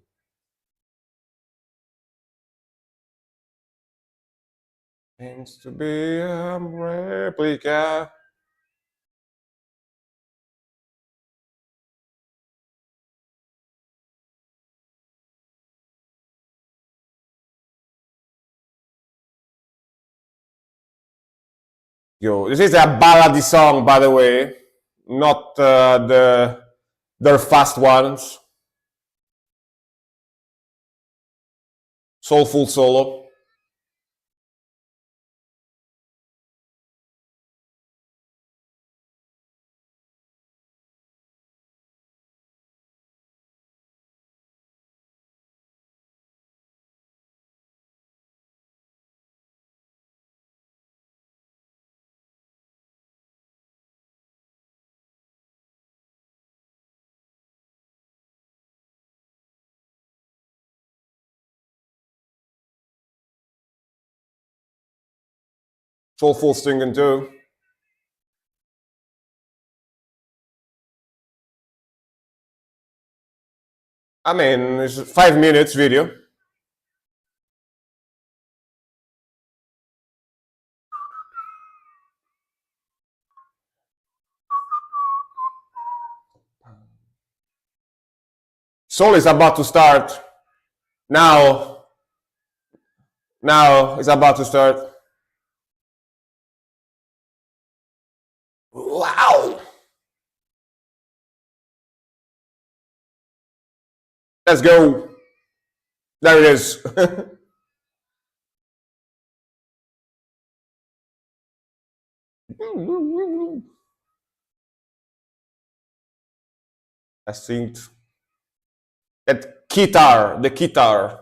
S1: Seems to be a replica. Yo, this is a ballady song, by the way, not their fast ones. Soulful solo. Soulful singing too. I mean, it's a 5 minutes video. Soul is about to start. Now it's about to start. Wow. Let's go. There it is. I think that guitar, the guitar.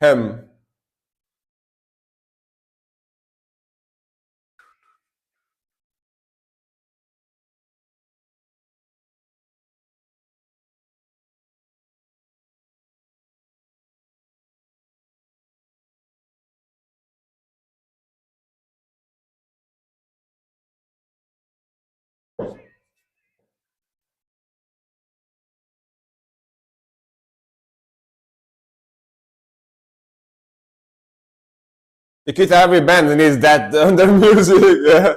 S1: Him. The guitar, every band needs that on their music. Yeah.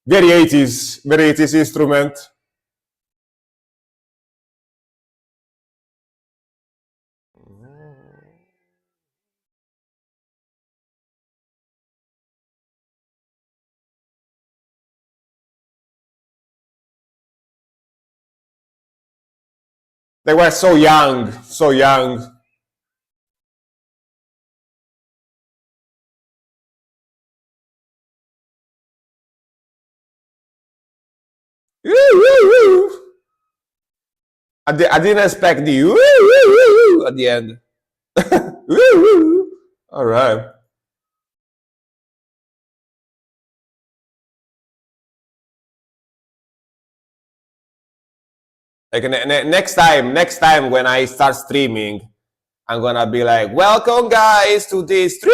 S1: Very 80s instrument. They were so young, so young. I didn't expect the at the end. All right. Like next time when I start streaming, I'm gonna be like, "Welcome, guys, to this stream."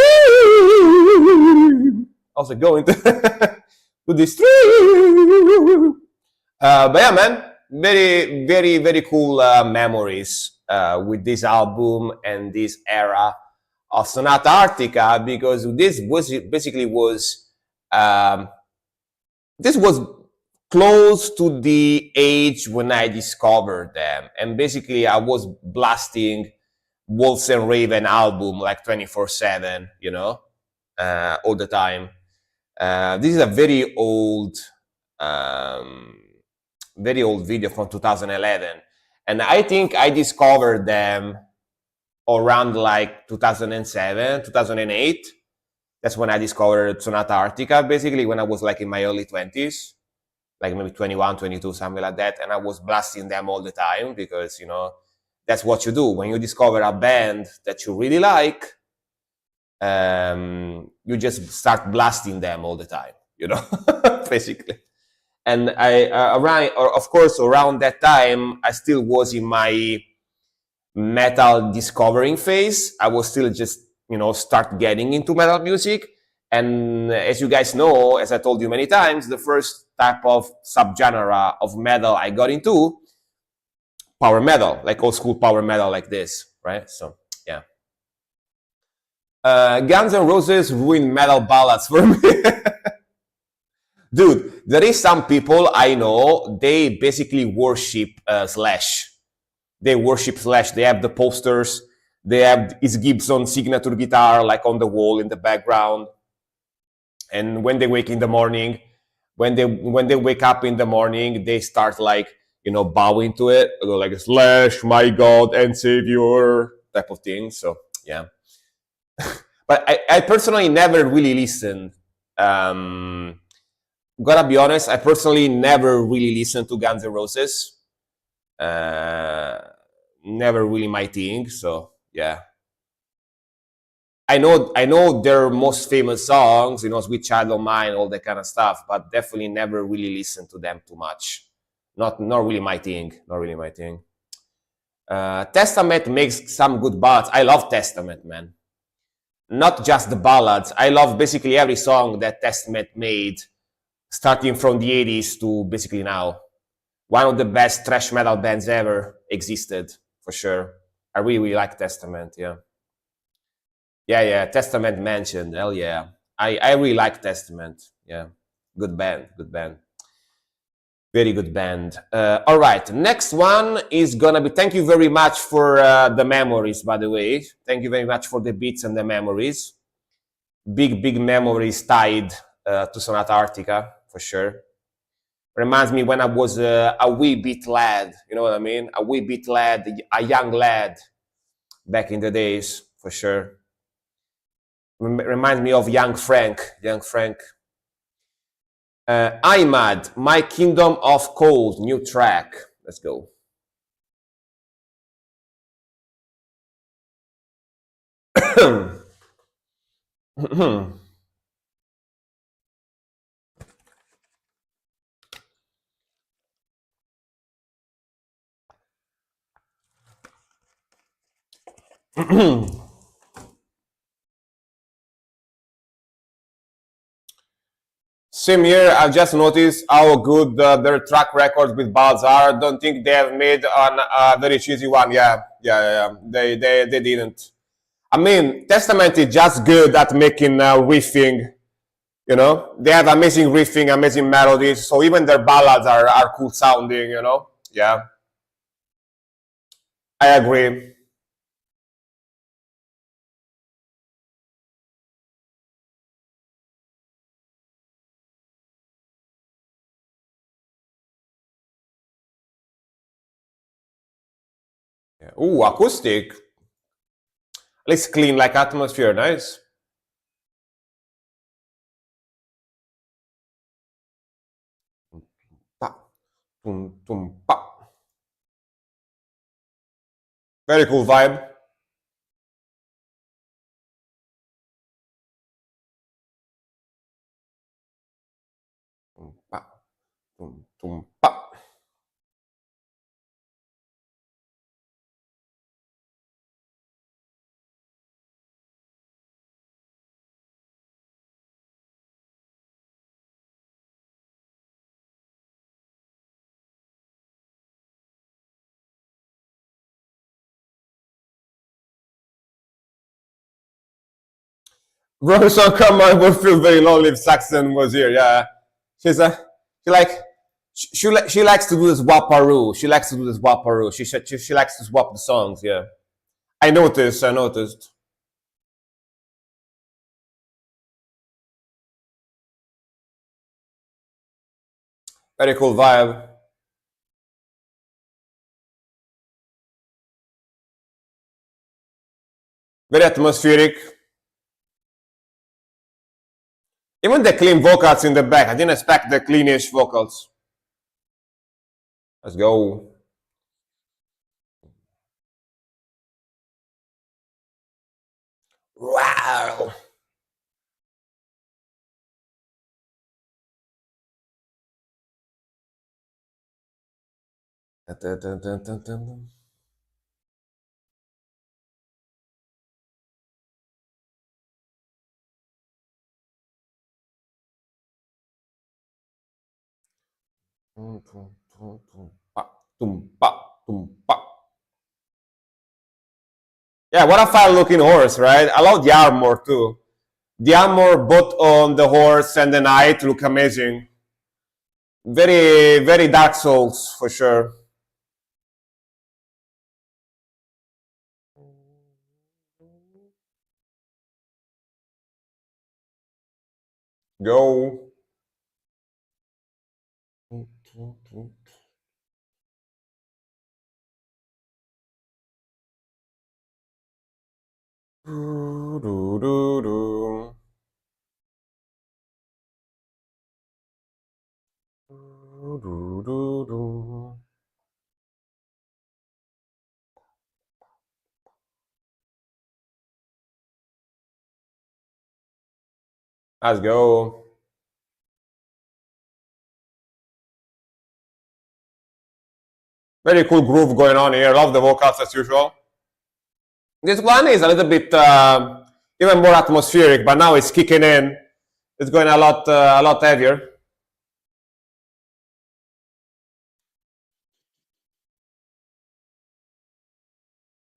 S1: Also going to this stream. But yeah, man, very cool memories with this album and this era of Sonata Arctica, because this was basically this was close to the age when I discovered them, and basically I was blasting Wolves and Raven album like 24/7, you know, all the time. This is a very old very old video from 2011, and I think I discovered them around like 2007, 2008. That's when I discovered Sonata Arctica, basically when I was like in my early 20s, like maybe 21, 22, something like that. And I was blasting them all the time because, you know, that's what you do. When you discover a band that you really like, you just start blasting them all the time, you know, basically. And of course, around that time, I still was in my metal discovering phase. I was still just, you know, start getting into metal music. And as you guys know, as I told you many times, the first type of subgenre of metal I got into, power metal, like old school power metal like this, right? So, yeah. Guns N' Roses ruined metal ballads for me. Dude, there is some people I know, they basically worship Slash. They worship Slash. They have the posters. They have his Gibson signature guitar like on the wall in the background. And when they wake in the morning, when they wake up in the morning, they start like, you know, bowing to it, like Slash, my God and Savior type of thing. So yeah. But I personally never really listened. Gotta be honest, I personally never really listened to Guns N' Roses. Never really my thing. So yeah. I know their most famous songs, you know, Sweet Child of Mine, all that kind of stuff, but definitely never really listened to them too much. Not really my thing. Not really my thing. Testament makes some good ballads. I love Testament, man. Not just the ballads. I love basically every song that Testament made, starting from the 80s to basically now. One of the best thrash metal bands ever existed, for sure. I really like Testament, yeah. Yeah, Testament mentioned. Hell yeah. I really like Testament. Yeah. Good band. Very good band. All right. Next one is gonna be. Thank you very much for the memories, by the way. Thank you very much for the beats and the memories. Big memories tied to Sonata Arctica, for sure. Reminds me when I was a wee bit lad. You know what I mean? A wee bit lad, a young lad back in the days, for sure. Reminds me of Young Frank. Imad, My Kingdom of Cold, new track. Let's go. Same here. I've just noticed how good their track records with balls are. I don't think they have made a very cheesy one. Yeah. They didn't. I mean, Testament is just good at making riffing. You know, they have amazing riffing, amazing melodies. So even their ballads are cool sounding. You know. Yeah. I agree. Yeah. Ooh, acoustic. Let's clean like atmosphere. Nice. Pa, tum, tum, pa. Very cool vibe. Tum, pa, tum, pa. Robinson Cromwell would feel very lonely if Saxon was here. Yeah, she's a she like she likes to do this waparoo. She likes to do this waparoo. She likes to swap the songs. Yeah, I noticed. I noticed. Very cool vibe. Very atmospheric. Even the clean vocals in the back. I didn't expect the cleanish vocals. Let's go. Wow. Dun, dun, dun, dun, dun. Tum, tum, tum, tum, pa, tum, pa, tum, pa. Yeah, what a fine looking horse, right? I love the armor too. The armor both on the horse and the knight look amazing. Very, very Dark Souls for sure. Go. Do, do, do, do. Do, do, do, do. Let's go. Very cool groove going on here. Love the vocals as usual. This one is a little bit even more atmospheric, but now it's kicking in. It's going a lot heavier.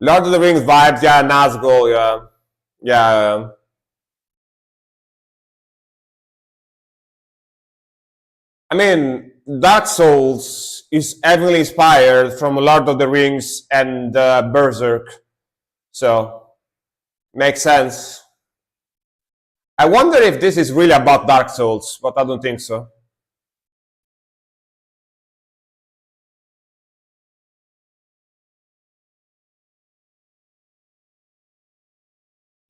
S1: Lord of the Rings vibes, yeah, Nazgul, yeah, yeah. I mean, Dark Souls is heavily inspired from Lord of the Rings and Berserk, so makes sense. I wonder if this is really about Dark Souls, but I don't think so.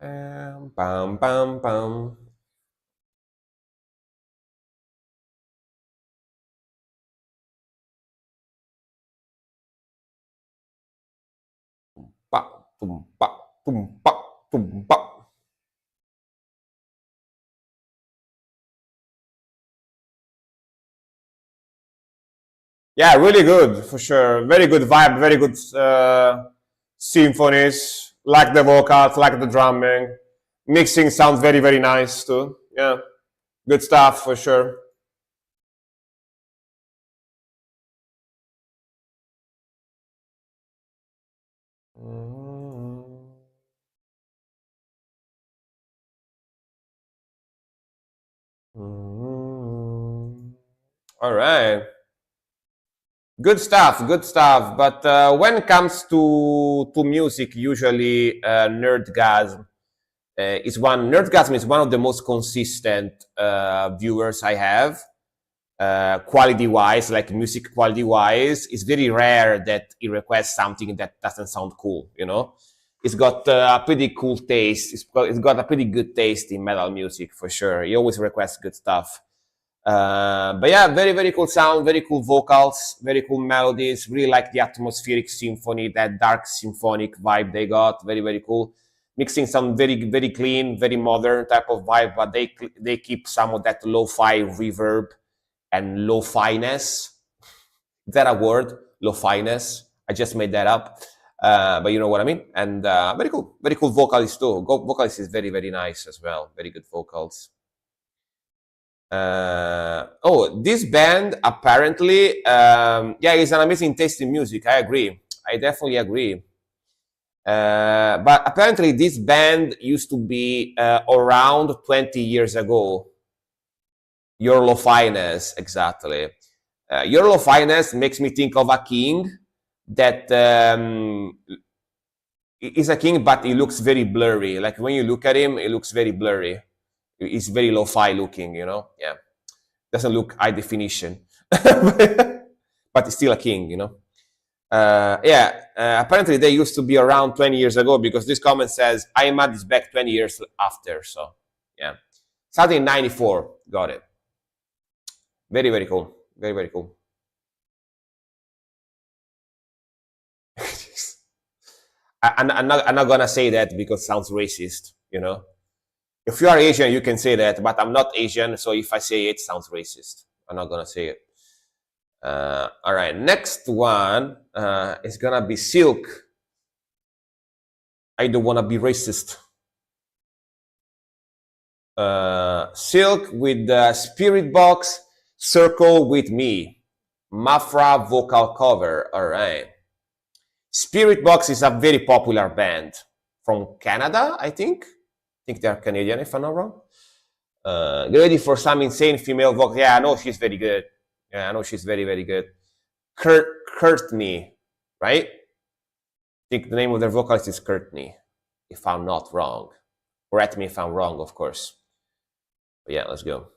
S1: Bam, bam, bam. Pa, tum, pa, tum, pa, tum, pa. Yeah, really good for sure. Very good vibe, very good symphonies. Like the vocals, like the drumming. Mixing sounds very, very nice too. Yeah, good stuff for sure. All right. Good stuff, good stuff. But when it comes to music, usually Nerdgasm is one of the most consistent viewers I have. Quality wise, like music quality wise, it's very rare that he requests something that doesn't sound cool. You know, it's got a pretty cool taste. It's got a pretty good taste in metal music for sure. He always requests good stuff. But yeah, very, very cool sound, very cool vocals, very cool melodies. Really like the atmospheric symphony, that dark symphonic vibe they got. Very, very cool. Mixing some very, very clean, very modern type of vibe, but they keep some of that lo-fi reverb and lo-finess. Is that a word? Lo-finess. I just made that up. But you know what I mean. And very cool vocalist too. Vocalist is very, very nice as well. Very good vocals. This band apparently, yeah, it's an amazing taste in music. I agree. I definitely agree. But apparently, this band used to be around 20 years ago. Your Lo-Finess, exactly. Your Lo-Finess makes me think of a king that is a king, but he looks very blurry. Like when you look at him, it looks very blurry. It's very lo-fi looking, you know? Yeah. Doesn't look high definition. But it's still a king, you know? Yeah, apparently they used to be around 20 years ago because this comment says iMad is back 20 years after. So, yeah. Started in 94. Got it. Very, very cool. Very, very cool. I'm not gonna say that because it sounds racist, you know. If you are Asian, you can say that, but I'm not Asian, so if I say it, it sounds racist. I'm not gonna say it. All right, next one is gonna be Silk. I don't wanna be racist. Silk with the Spirit Box, Circle with Me, Mafra vocal cover. All right. Spirit Box is a very popular band from Canada, I think. I think they're Canadian, if I'm not wrong. Get ready for some insane female vocal. Yeah, I know she's very good. Yeah, I know she's very, very good. Courtney, right? I think the name of their vocalist is Courtney, if I'm not wrong. Correct me if I'm wrong, of course. But yeah, let's go.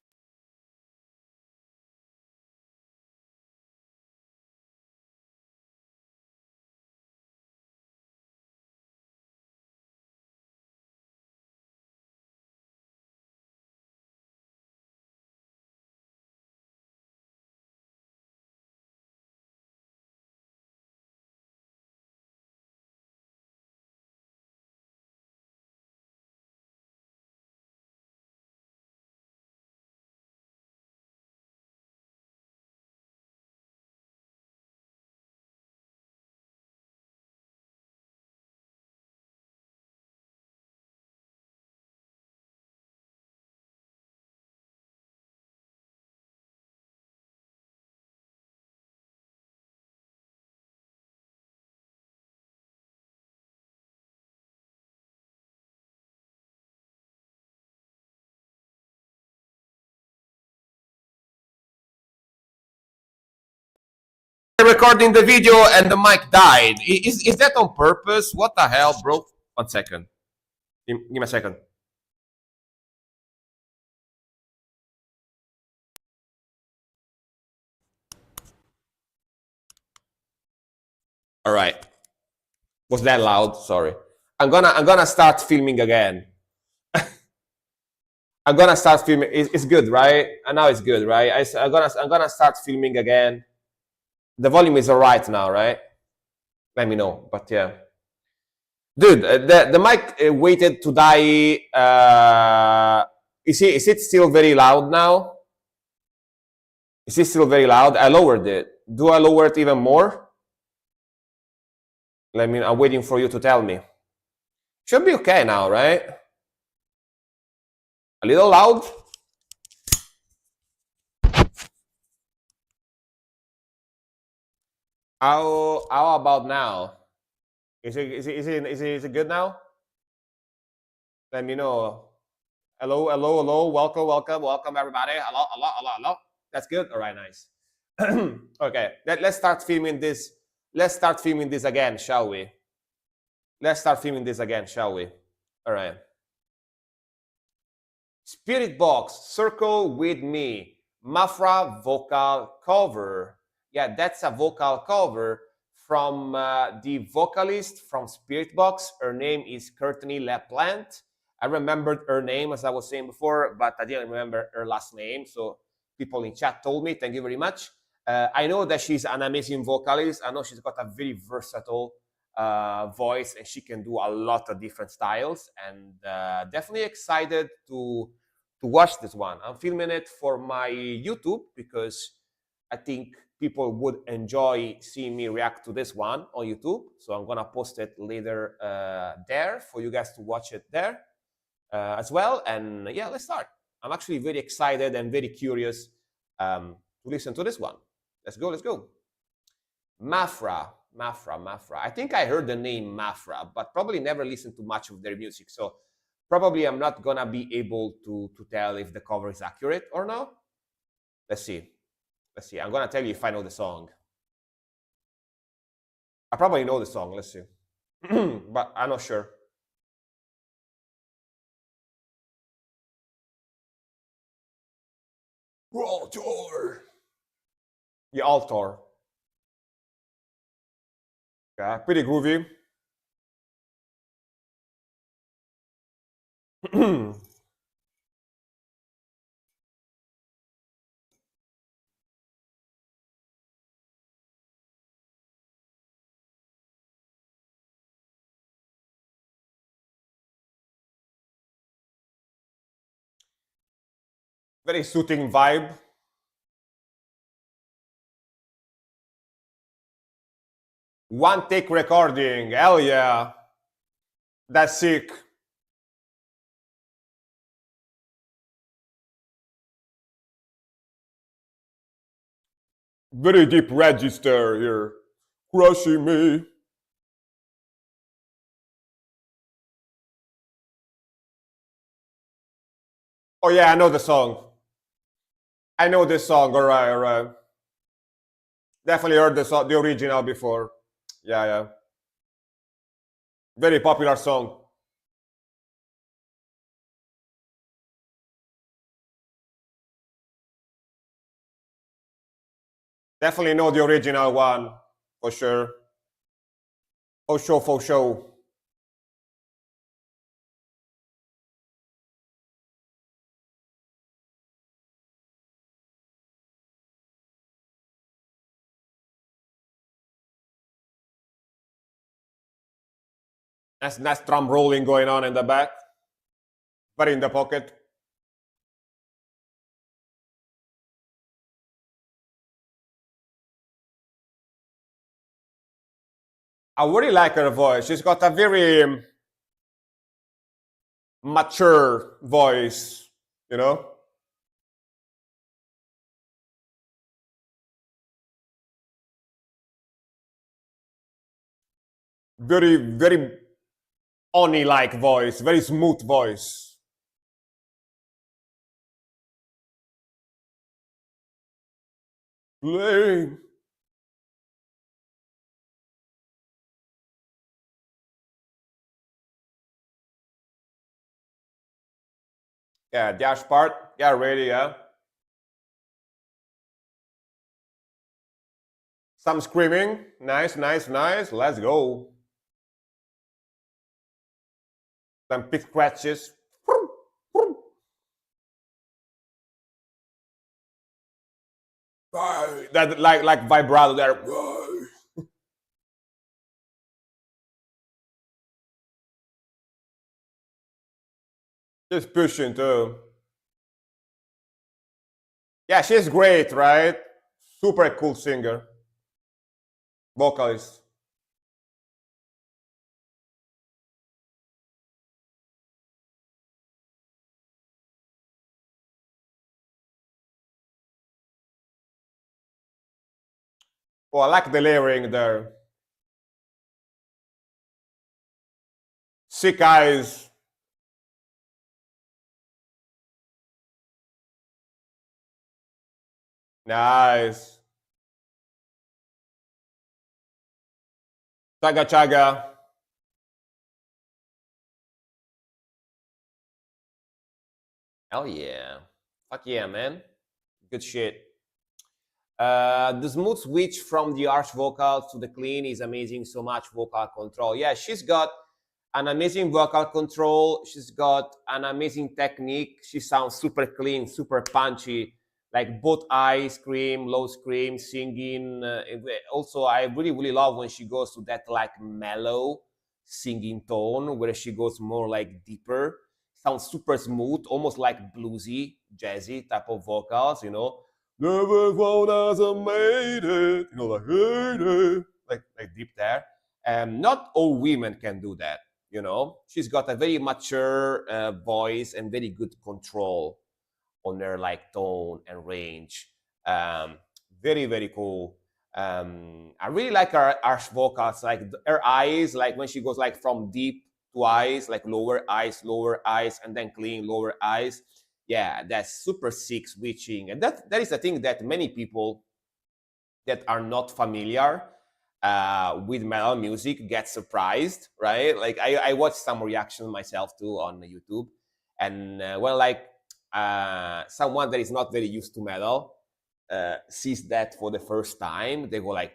S1: Recording the video and the mic died. Is that on purpose? What the hell, bro? 1 second. Give me a second. All right. Was that loud? Sorry. I'm gonna start filming again. I'm gonna start filming. It's good, right? And now it's good, right? I'm gonna start filming again. The volume is alright now, right? Let me know. But yeah, dude, the mic waited to die. Is it still very loud now? Is it still very loud? I lowered it. Do I lower it even more? Let me. I'm waiting for you to tell me. Should be okay now, right? A little loud. How about now? Is it good now? Let me know. Hello, hello, hello. Welcome, welcome, welcome, everybody. Hello, hello, hello, hello. That's good. All right, nice. Okay, let's start filming this. Let's start filming this again, shall we? Let's start filming this again, shall we? All right. Spirit Box, Circle with Me, Mafra vocal cover. Yeah, that's a vocal cover from the vocalist from Spirit Box. Her name is Courtney LaPlante. I remembered her name as I was saying before, but I didn't remember her last name. So people in chat told me. Thank you very much. I know that she's an amazing vocalist. I know she's got a very versatile voice and she can do a lot of different styles. And definitely excited to watch this one. I'm filming it for my YouTube because I think people would enjoy seeing me react to this one on YouTube. So I'm gonna post it later there for you guys to watch it there as well. And yeah, let's start. I'm actually very excited and very curious to listen to this one. Let's go, let's go. Mafra. I think I heard the name Mafra, but probably never listened to much of their music. So probably I'm not gonna be able to tell if the cover is accurate or not. Let's see. Let's see. I'm gonna tell you if I know the song. I probably know the song. Let's see. But I'm not sure. Altor. The Altor. Yeah, pretty groovy. Very soothing vibe. One take recording. Hell yeah. That's sick. Very deep register here. Crushing me. Oh yeah, I know the song. I know this song. All right, all right. Definitely heard the song, the original before. Yeah, yeah. Very popular song. Definitely know the original one for sure. For sure, for sure. That's nice drum rolling going on in the back, but in the pocket. I really like her voice. She's got a very mature voice, you know? Very, very Oni like voice, very smooth voice. Play. Yeah, dash part. Get ready, yeah. Some screaming. Nice, nice, nice. Let's go. Some pick scratches. That like vibrato there. Just pushing too. Yeah, she's great, right? Super cool singer, vocalist. Oh, I like the layering there. Sick eyes. Nice. Chaga chaga. Hell yeah. Fuck yeah, man. Good shit. The smooth switch from the harsh vocals to the clean is amazing. So much vocal control. Yeah, she's got an amazing vocal control. She's got an amazing technique. She sounds super clean, super punchy. Like both high scream, low scream, singing. Also, I really, really love when she goes to that like mellow singing tone where she goes more like deeper. Sounds super smooth, almost like bluesy, jazzy type of vocals, you know. Never found as I made it, you know, like hate it, like deep there. Not all women can do that, you know. She's got a very mature voice and very good control on their like tone and range. Um, Very very cool. I really like her harsh vocals, like her eyes, like when she goes like from deep to eyes, like lower eyes, and then clean lower eyes. Yeah, that's super sick switching, and that is the thing that many people that are not familiar with metal music get surprised, right? Like I watched some reaction myself too on YouTube, and when like someone that is not very used to metal sees that for the first time, they go like,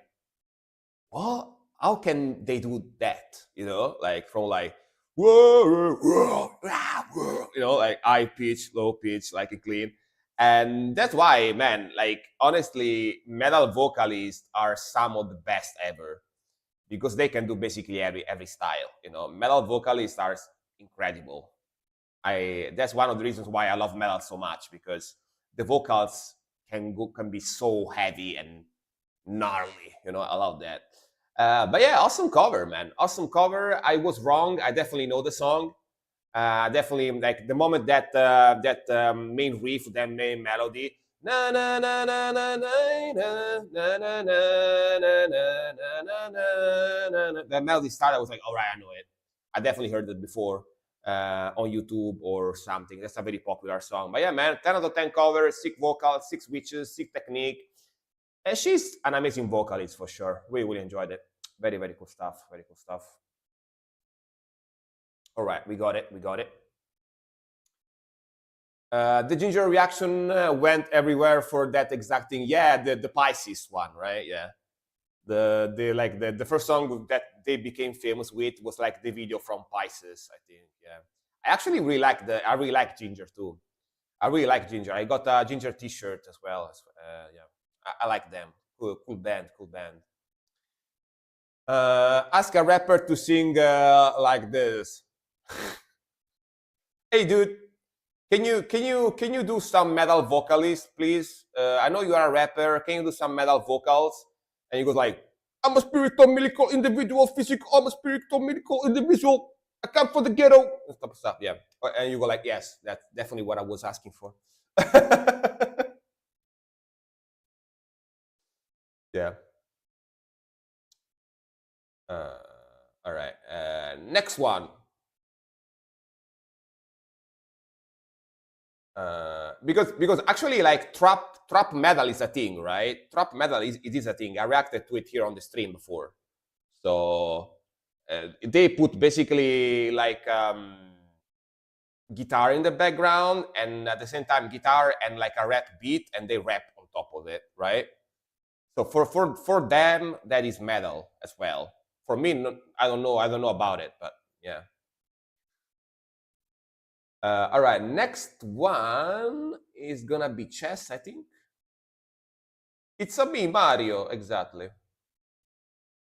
S1: "What? how can they do that? You know, like from like whoa, whoa, whoa, you know, like high pitch, low pitch, like a clean. And that's why, man, like honestly, metal vocalists are some of the best ever because they can do basically every style. You know, metal vocalists are incredible. I That's one of the reasons why I love metal so much because the vocals can be so heavy and gnarly. You know, I love that. But yeah, awesome cover, man. Awesome cover. I was wrong. I definitely know the song. Definitely, like the moment that main riff, that main melody, na na na na na na na na na na na na na na, that melody started. I was like, all right, I know it. I definitely heard it before on YouTube or something. That's a very popular song. But yeah, man, 10 out of 10 cover, sick vocal, six witches, sick technique. And she's an amazing vocalist for sure. We really enjoyed it. Very, very cool stuff. Very cool stuff. All right, we got it. We got it. The Ginger reaction went everywhere for that exact thing. Yeah, the Pisces one, right? Yeah. The first song that they became famous with was like the video from Pisces, I think. Yeah. I really like Ginger too. I really like Ginger. I got a Ginger T-shirt as well. Yeah, I like them. Cool band. Cool band. Ask a rapper to sing like this. Hey, dude, can you do some metal vocalist, please? I know you are a rapper. Can you do some metal vocals? And he goes like, "I'm a spiritual, medical individual, physical. I'm a spiritual, medical individual. I come from the ghetto." And stuff. Yeah. And you go like, "Yes, that's definitely what I was asking for." Yeah. Uh, all right. Next one. Because actually like trap metal is a thing, right? Trap metal is a thing. I reacted to it here on the stream before. So they put basically like guitar in the background and at the same time guitar and like a rap beat and they rap on top of it, right? So for them that is metal as well. For me, I don't know about it, but yeah. All right, next one is gonna be chess, I think. It's a me, Mario, exactly.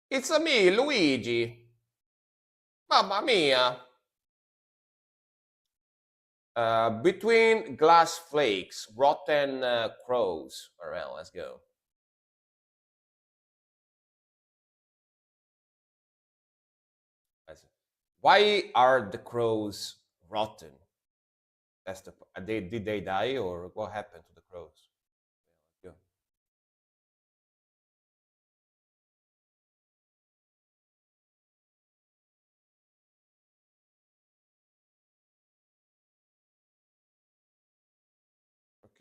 S1: It's a me, Luigi. Mamma mia. Between glass flakes, rotten crows. All right, let's go. Why are the crows rotten? That's the. Did they die or what happened to the crows? Yeah.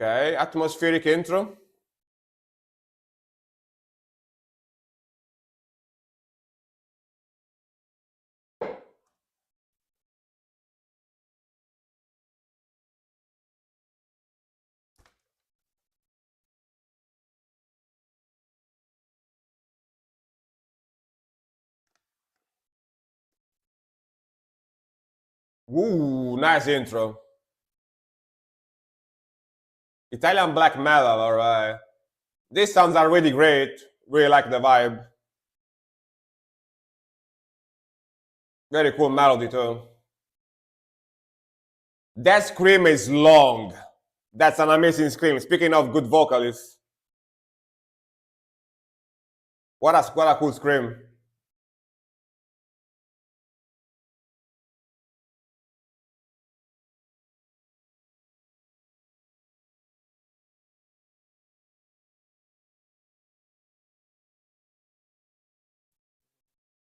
S1: Okay, atmospheric intro. Ooh, nice intro. Italian black metal, all right. These sounds are really great. Really like the vibe. Very cool melody too. That scream is long. That's an amazing scream. Speaking of good vocalists, what a cool scream.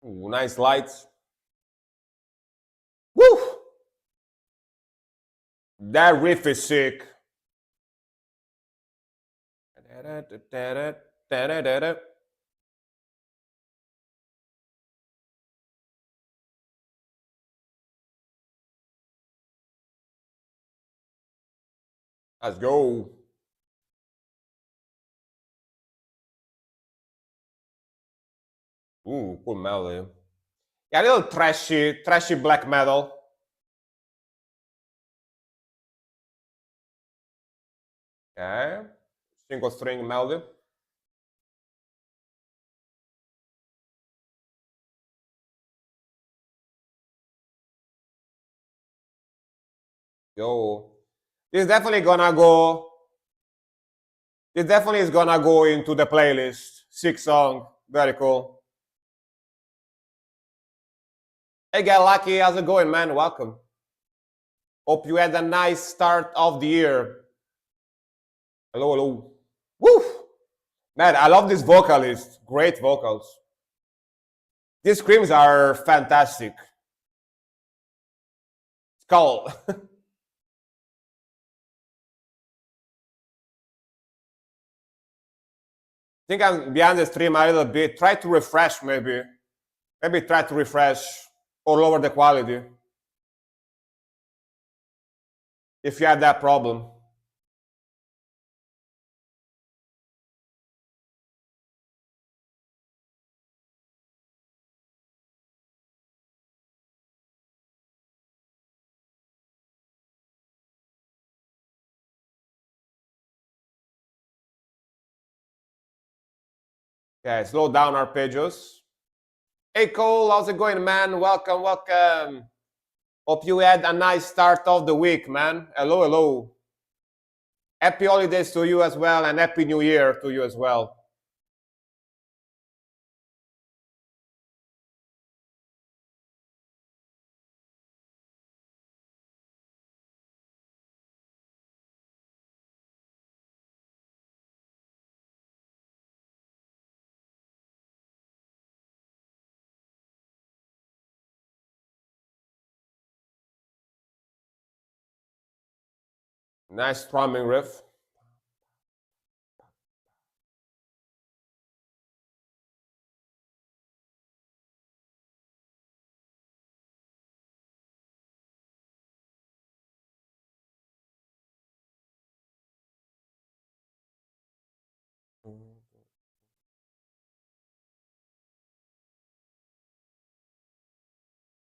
S1: Ooh, nice lights. Woo! That riff is sick. Let's go. Ooh, cool melody. Yeah, a little trashy black metal. Okay. Single string melody. Yo. This definitely gonna go. This definitely is gonna go into the playlist. 6 song. Very cool. Hey, Get Lucky, how's it going, man? Welcome. Hope you had a nice start of the year. Hello, hello. Woo! Man, I love this vocalist. Great vocals. These screams are fantastic. Skull. Think I'm behind the stream a little bit. Try to refresh, maybe. Maybe try to refresh or lower the quality if you have that problem. Okay, slow down arpeggios. Hey Cole, how's it going, man? Welcome, welcome. Hope you had a nice start of the week, man. Hello, hello. Happy holidays to you as well, and happy new year to you as well. Nice strumming riff.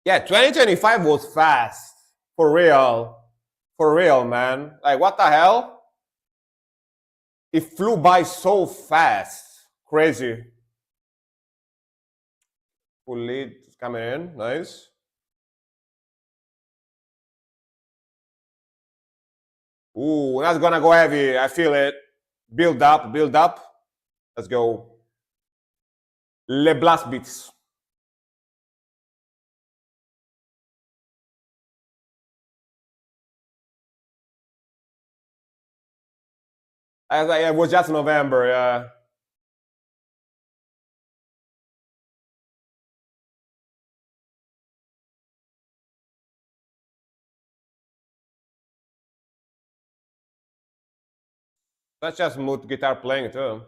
S1: Yeah, 2025 was fast. For real. For real, man. Like, what the hell? It flew by so fast. Crazy. Full lead is coming in. Nice. Ooh, that's gonna go heavy. I feel it. Build up, build up. Let's go. Le blast beats. It was just November, yeah. That's just smooth guitar playing too.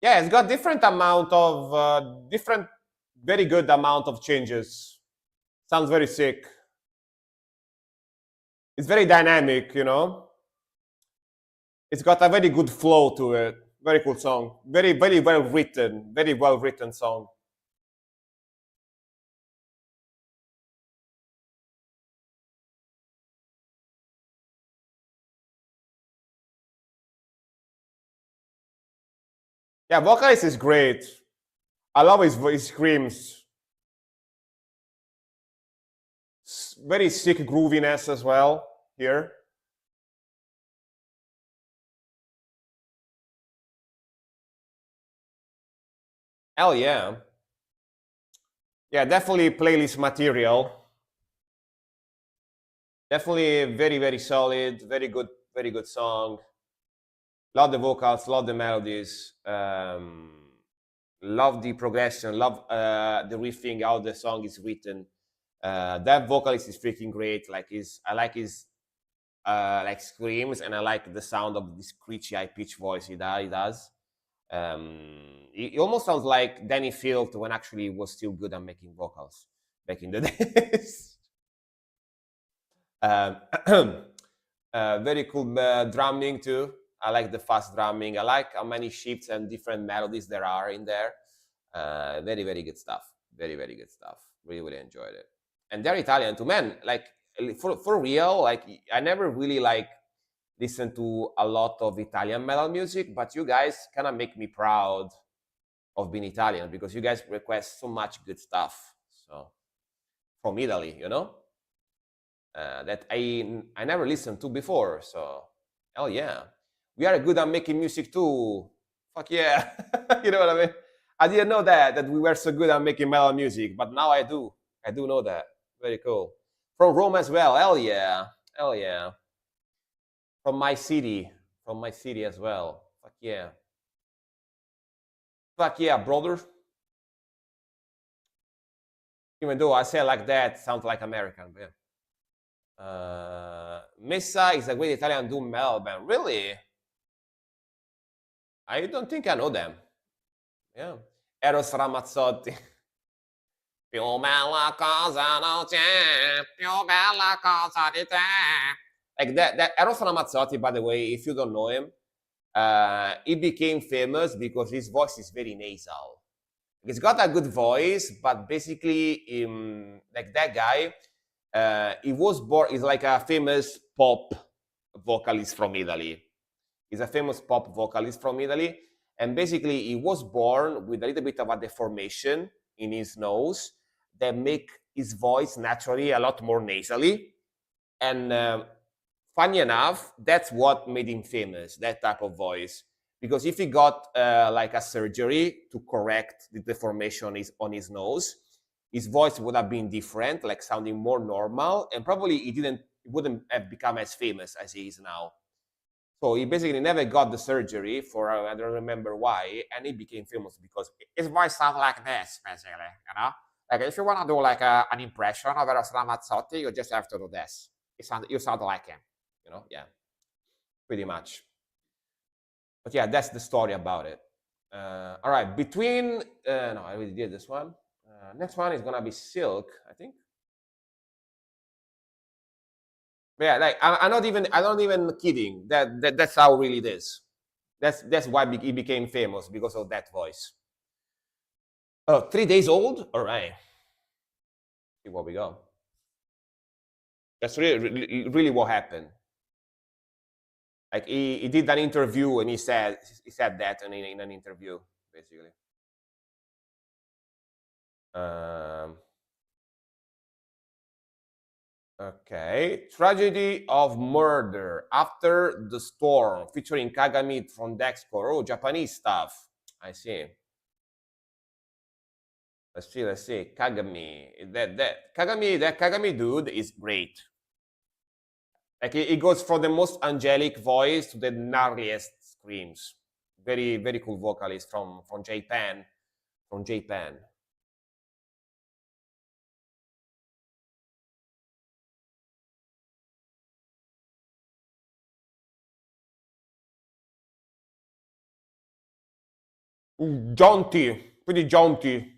S1: Yeah, it's got different, very good amount of changes. Sounds very sick. It's very dynamic, you know. It's got a very good flow to it. Very cool song. Very, very well written. Very well written song. Yeah, vocalist is great. I love his screams. Very sick grooviness as well here. Hell yeah. Yeah, definitely playlist material. Definitely very solid, very good song. Love the vocals, love the melodies, love the progression, love the riffing, how the song is written. That vocalist is freaking great. I like his like screams, and I like the sound of this screechy high pitch voice he does. He almost sounds like Danny Field when actually he was still good at making vocals back in the days. Um, very cool drumming too. I like the fast drumming. I like how many shifts and different melodies there are in there. Very good stuff. Very good stuff. Really enjoyed it. And they're Italian too, man. Like for real. Like I never really like listen to a lot of Italian metal music, but you guys kind of make me proud of being Italian because you guys request so much good stuff. So from Italy, you know, that I never listened to before. So hell yeah, we are good at making music too. Fuck yeah, you know what I mean? I didn't know that we were so good at making metal music, but now I do. I do know that. Very cool. From Rome as well. Hell yeah, hell yeah. From my city as well. Fuck yeah, brother. Even though I say it like that, sounds like American. But yeah. Messa is a great Italian doom metal band. Really? I don't think I know them. Yeah. Eros Ramazzotti. Più bella cosa non c'è, più bella cosa di te. Like that Eros Ramazzotti, by the way, if you don't know him, he became famous because his voice is very nasal. He's got a good voice, but basically, like that guy, he was born. He's like a famous pop vocalist from Italy. He's a famous pop vocalist from Italy, and basically, he was born with a little bit of a deformation in his nose that make his voice naturally a lot more nasally. And funny enough, that's what made him famous. That type of voice, because if he got like a surgery to correct the deformation on his nose, his voice would have been different, like sounding more normal, and probably he wouldn't have become as famous as he is now. So he basically never got the surgery for I don't remember why, and he became famous because his voice sounds like this, basically. You know, like if you want to do like an impression of Eros Ramazzotti, you just have to do this. You sound like him. You know, yeah, pretty much. But yeah, that's the story about it. All right, between no, I already did this one. Next one is gonna be Silk, I think. But yeah, like I'm not even kidding. That's how really it is. That's why he became famous because of that voice. Oh, 3 days old. All right, see where we go. That's really what happened. Like he did an interview and he said that in an interview basically. Um, okay, Tragedy of Murder After the Storm featuring Kagami from Dexcore. Oh, Japanese stuff. I see. Let's see. Kagami. That Kagami dude is great. Like it goes from the most angelic voice to the gnarliest screams. Very cool vocalist from Japan. From Japan. Jaunty, pretty jaunty.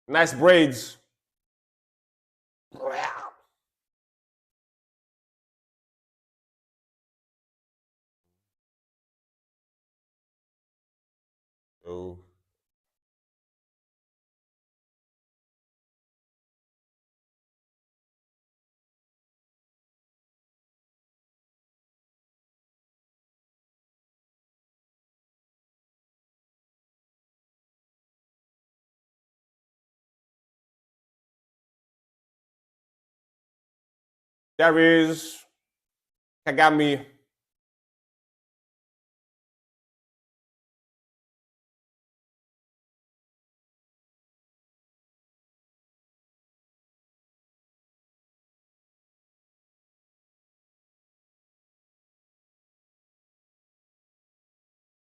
S1: Nice braids. Oh. There is Kagami.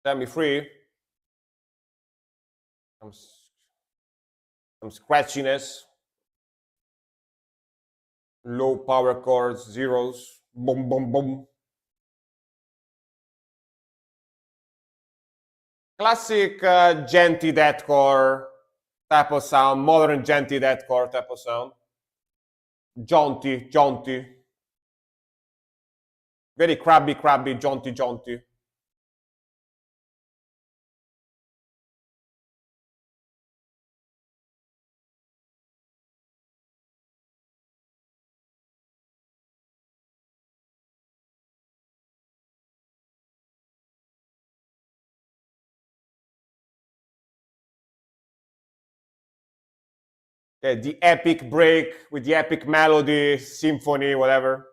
S1: semi-free, some scratchiness, low power chords, zeros, boom, boom, boom. Classic djenty deathcore type of sound, modern djenty deathcore type of sound. Jaunty, jaunty. Very crabby, crabby, jaunty, jaunty. Okay, the epic break with the epic melody, symphony, whatever.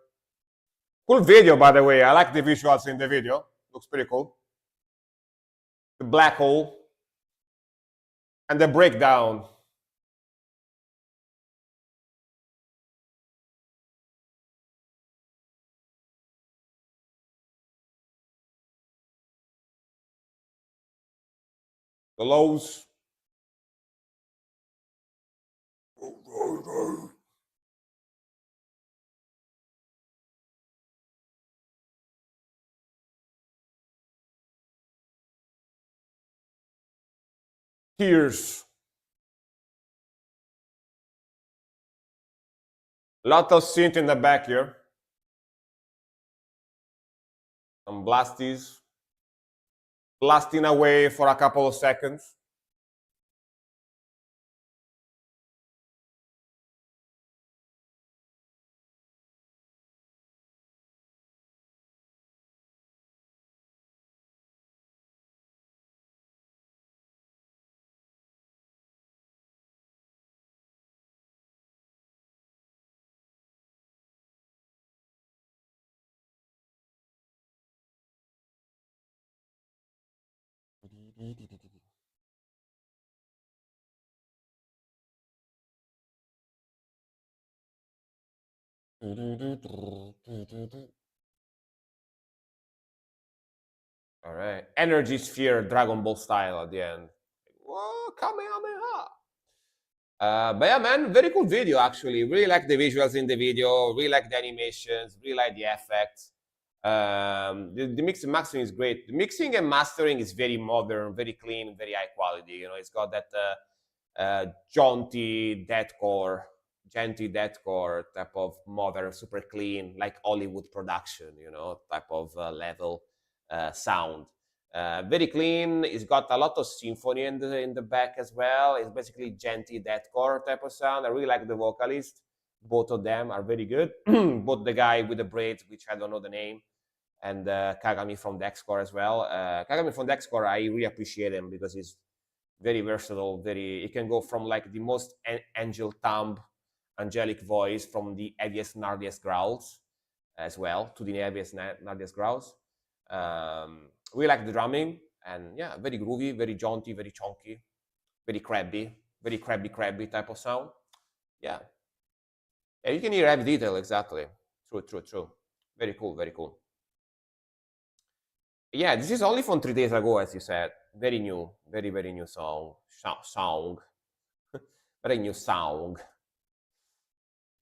S1: Cool video, by the way. I like the visuals in the video. Looks pretty cool. The black hole and the breakdown. The lows. Tears. Lot of synth in the back here. Some blasties. Blasting away for a couple of seconds. All right. Energy Sphere, Dragon Ball style at the end. Whoa, Kamehameha. But yeah, man, very cool video actually. Really like the visuals in the video. Really like the animations. Really like the effects. The mix and mastering is great. The mixing and mastering is very modern, very clean, very high quality. You know, it's got that jaunty deathcore, genty deathcore type of modern, super clean, like Hollywood production. You know, type of level sound. Very clean. It's got a lot of symphony in the back as well. It's basically genty deathcore type of sound. I really like the vocalist. Both of them are very good. Both the guy with the braids, which I don't know the name, and Kagami from Dexcore as well. Kagami from Dexcore, I really appreciate him because he's very versatile. He can go from like the most angel thumb, angelic voice from the heaviest, gnarliest growls as well to the heaviest, gnarliest growls. We like the drumming, and yeah, very groovy, very jaunty, very chunky, very crabby type of sound. Yeah. Yeah, you can hear heavy detail, exactly. True. Very cool, very cool. Yeah, this is only from 3 days ago, as you said. Very new, very new song. Very new song.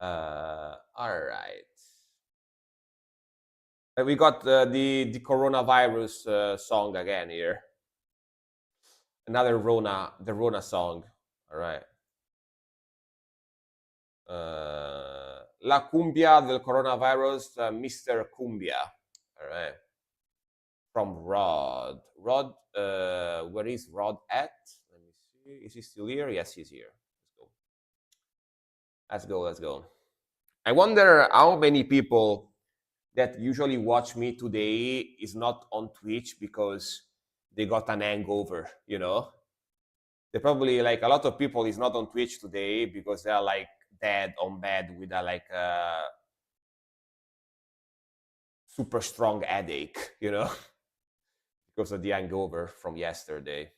S1: All right. We got the coronavirus song again here. Another the Rona song. All right. La cumbia del coronavirus, Mr. Cumbia. All right. From Rod. Rod, where is Rod at? Let me see. Is he still here? Yes, he's here. Let's go. I wonder how many people that usually watch me today is not on Twitch because they got an hangover, you know? They probably, like, a lot of people is not on Twitch today because they're like dead on bed with a like super strong headache, you know, because of the hangover from yesterday.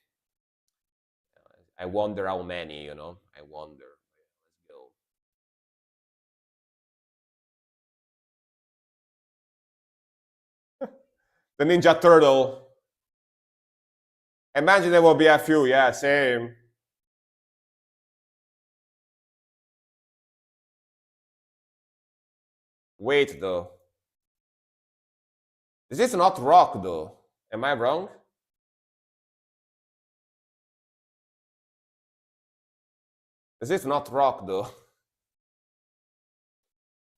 S1: I wonder how many, you know. I wonder. Let's go. The Ninja Turtle. Imagine there will be a few. Yeah, same. Wait, though. This is not rock, though. Am I wrong? This is not rock, though.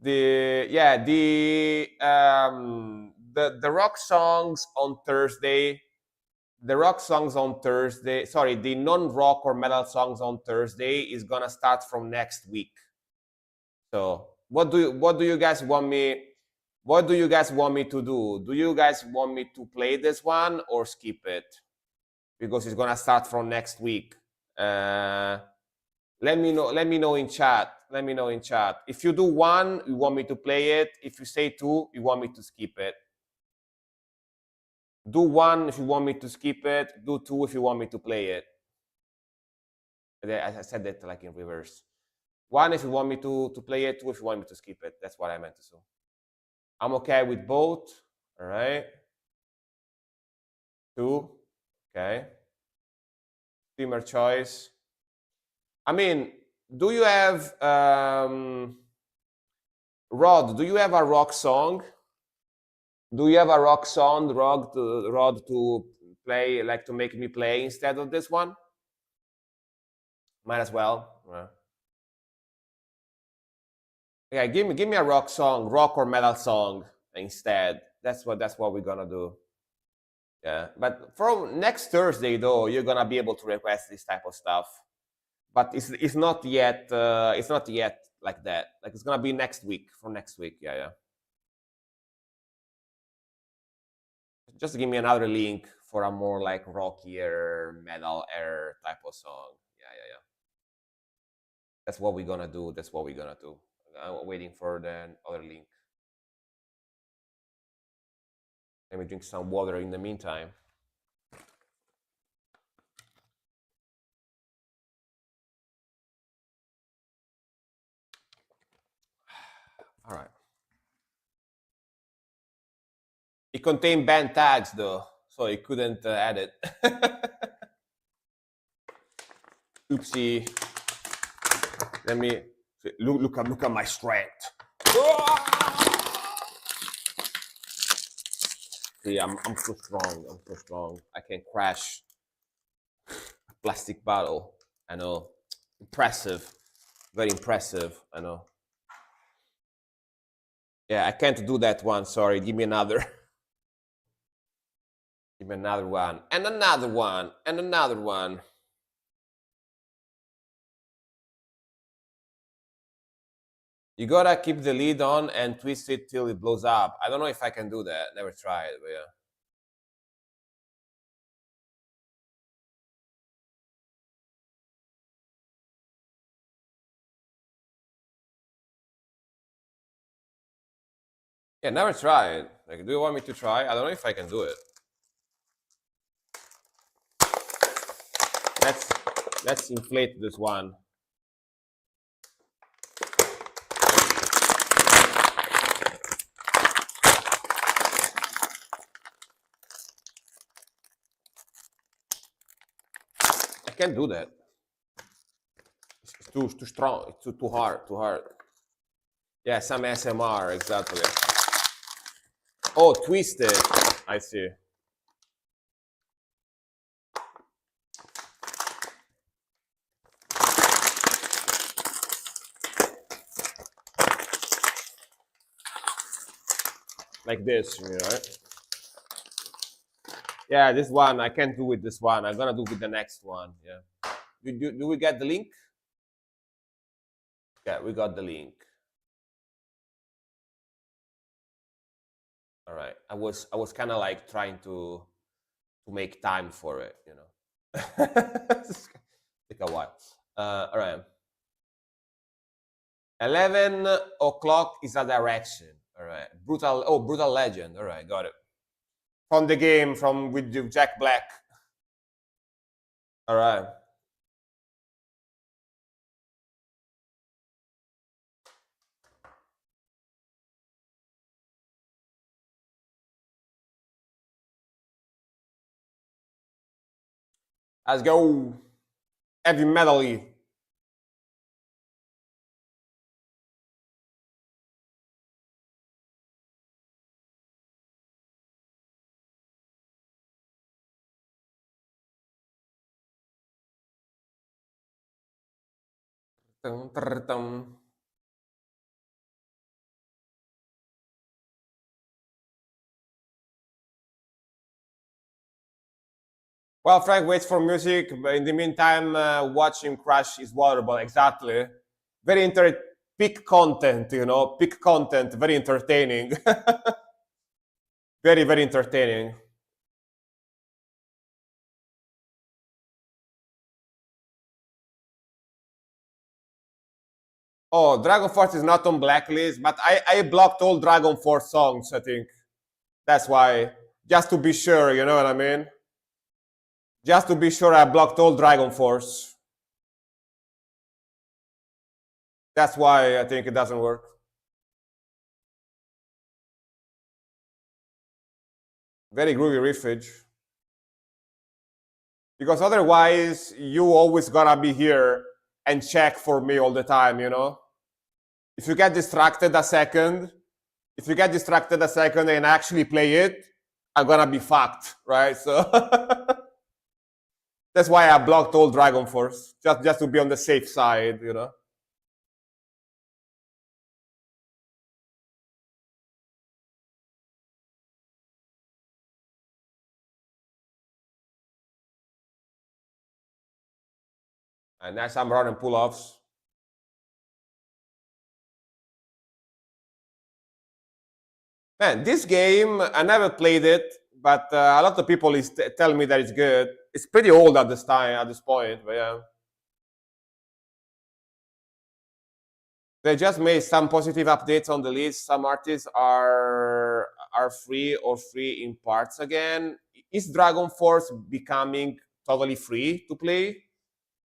S1: The rock songs on Thursday. The rock songs on Thursday. Sorry, the non-rock or metal songs on Thursday is gonna start from next week. So what do you guys want me? What do you guys want me to do? Do you guys want me to play this one or skip it? Because it's gonna start from next week. Let me know. Let me know in chat. Let me know in chat. If you do one, you want me to play it. If you say two, you want me to skip it. Do one if you want me to skip it. Do two if you want me to play it. I said that like in reverse. One if you want me to play it. Two if you want me to skip it. That's what I meant to say. I'm okay with both. All right. Two. Okay. Streamer choice. I mean, do you have Rod? Do you have a rock song? Do you have a rock song, Rod, to play, like to make me play instead of this one? Might as well. Yeah, give me a rock song, rock or metal song instead. That's what we're gonna do. Yeah, but from next Thursday though, you're gonna be able to request this type of stuff. But it's not yet like that. Like it's gonna be next week, from next week. Yeah. Just give me another link for a more like rockier metal air type of song. Yeah. That's what we're gonna do. That's what we're gonna do. I'm waiting for the other link. Let me drink some water in the meantime. All right. It contained band tags though, so it couldn't add it. Oopsie. Let me look at my strength. See, I'm so strong. I'm so strong. I can crash a plastic bottle. I know. Impressive. Very impressive. I know. Yeah, I can't do that one. Sorry. Give me another. Give me another one. And another one. And another one. You gotta keep the lid on and twist it till it blows up. I don't know if I can do that. Never tried, but yeah. Yeah, never tried. Like, do you want me to try? I don't know if I can do it. Let's inflate this one. I can't do that. It's too strong. It's too hard. Too hard. Yeah, some ASMR exactly. Oh, twisted. I see. Like this, right? Yeah, this one I can't do with this one. I'm gonna do with the next one. Yeah. Do we get the link? Yeah, we got the link. All right. I was kind of like trying to make time for it, you know. Take a while. All right. 11 o'clock is a direction. All right. Brutal Legend. All right, got it. From the game from with Jack Black. All right. Let's go. Heavy metal-y. Tum, trr, tum. Well, Frank waits for music, but in the meantime, watch him crash his water bottle. Exactly. Very peak content, peak content, very entertaining. Very, very entertaining. Oh, Dragon Force is not on blacklist, but I blocked all Dragon Force songs, I think. That's why. Just to be sure, you know what I mean? Just to be sure, I blocked all Dragon Force. That's why I think it doesn't work. Very groovy riffage. Because otherwise, you always gonna be here and check for me all the time, you know? If you get distracted a second, and actually play it, I'm gonna be fucked, right? So that's why I blocked all Dragon Force, just to be on the safe side, you know? And nice some run and pull-offs. Man, this game, I never played it, but a lot of people tell me that it's good. It's pretty old at this point, but yeah. They just made some positive updates on the list. Some artists are free or free in parts again. Is Dragon Force becoming totally free to play?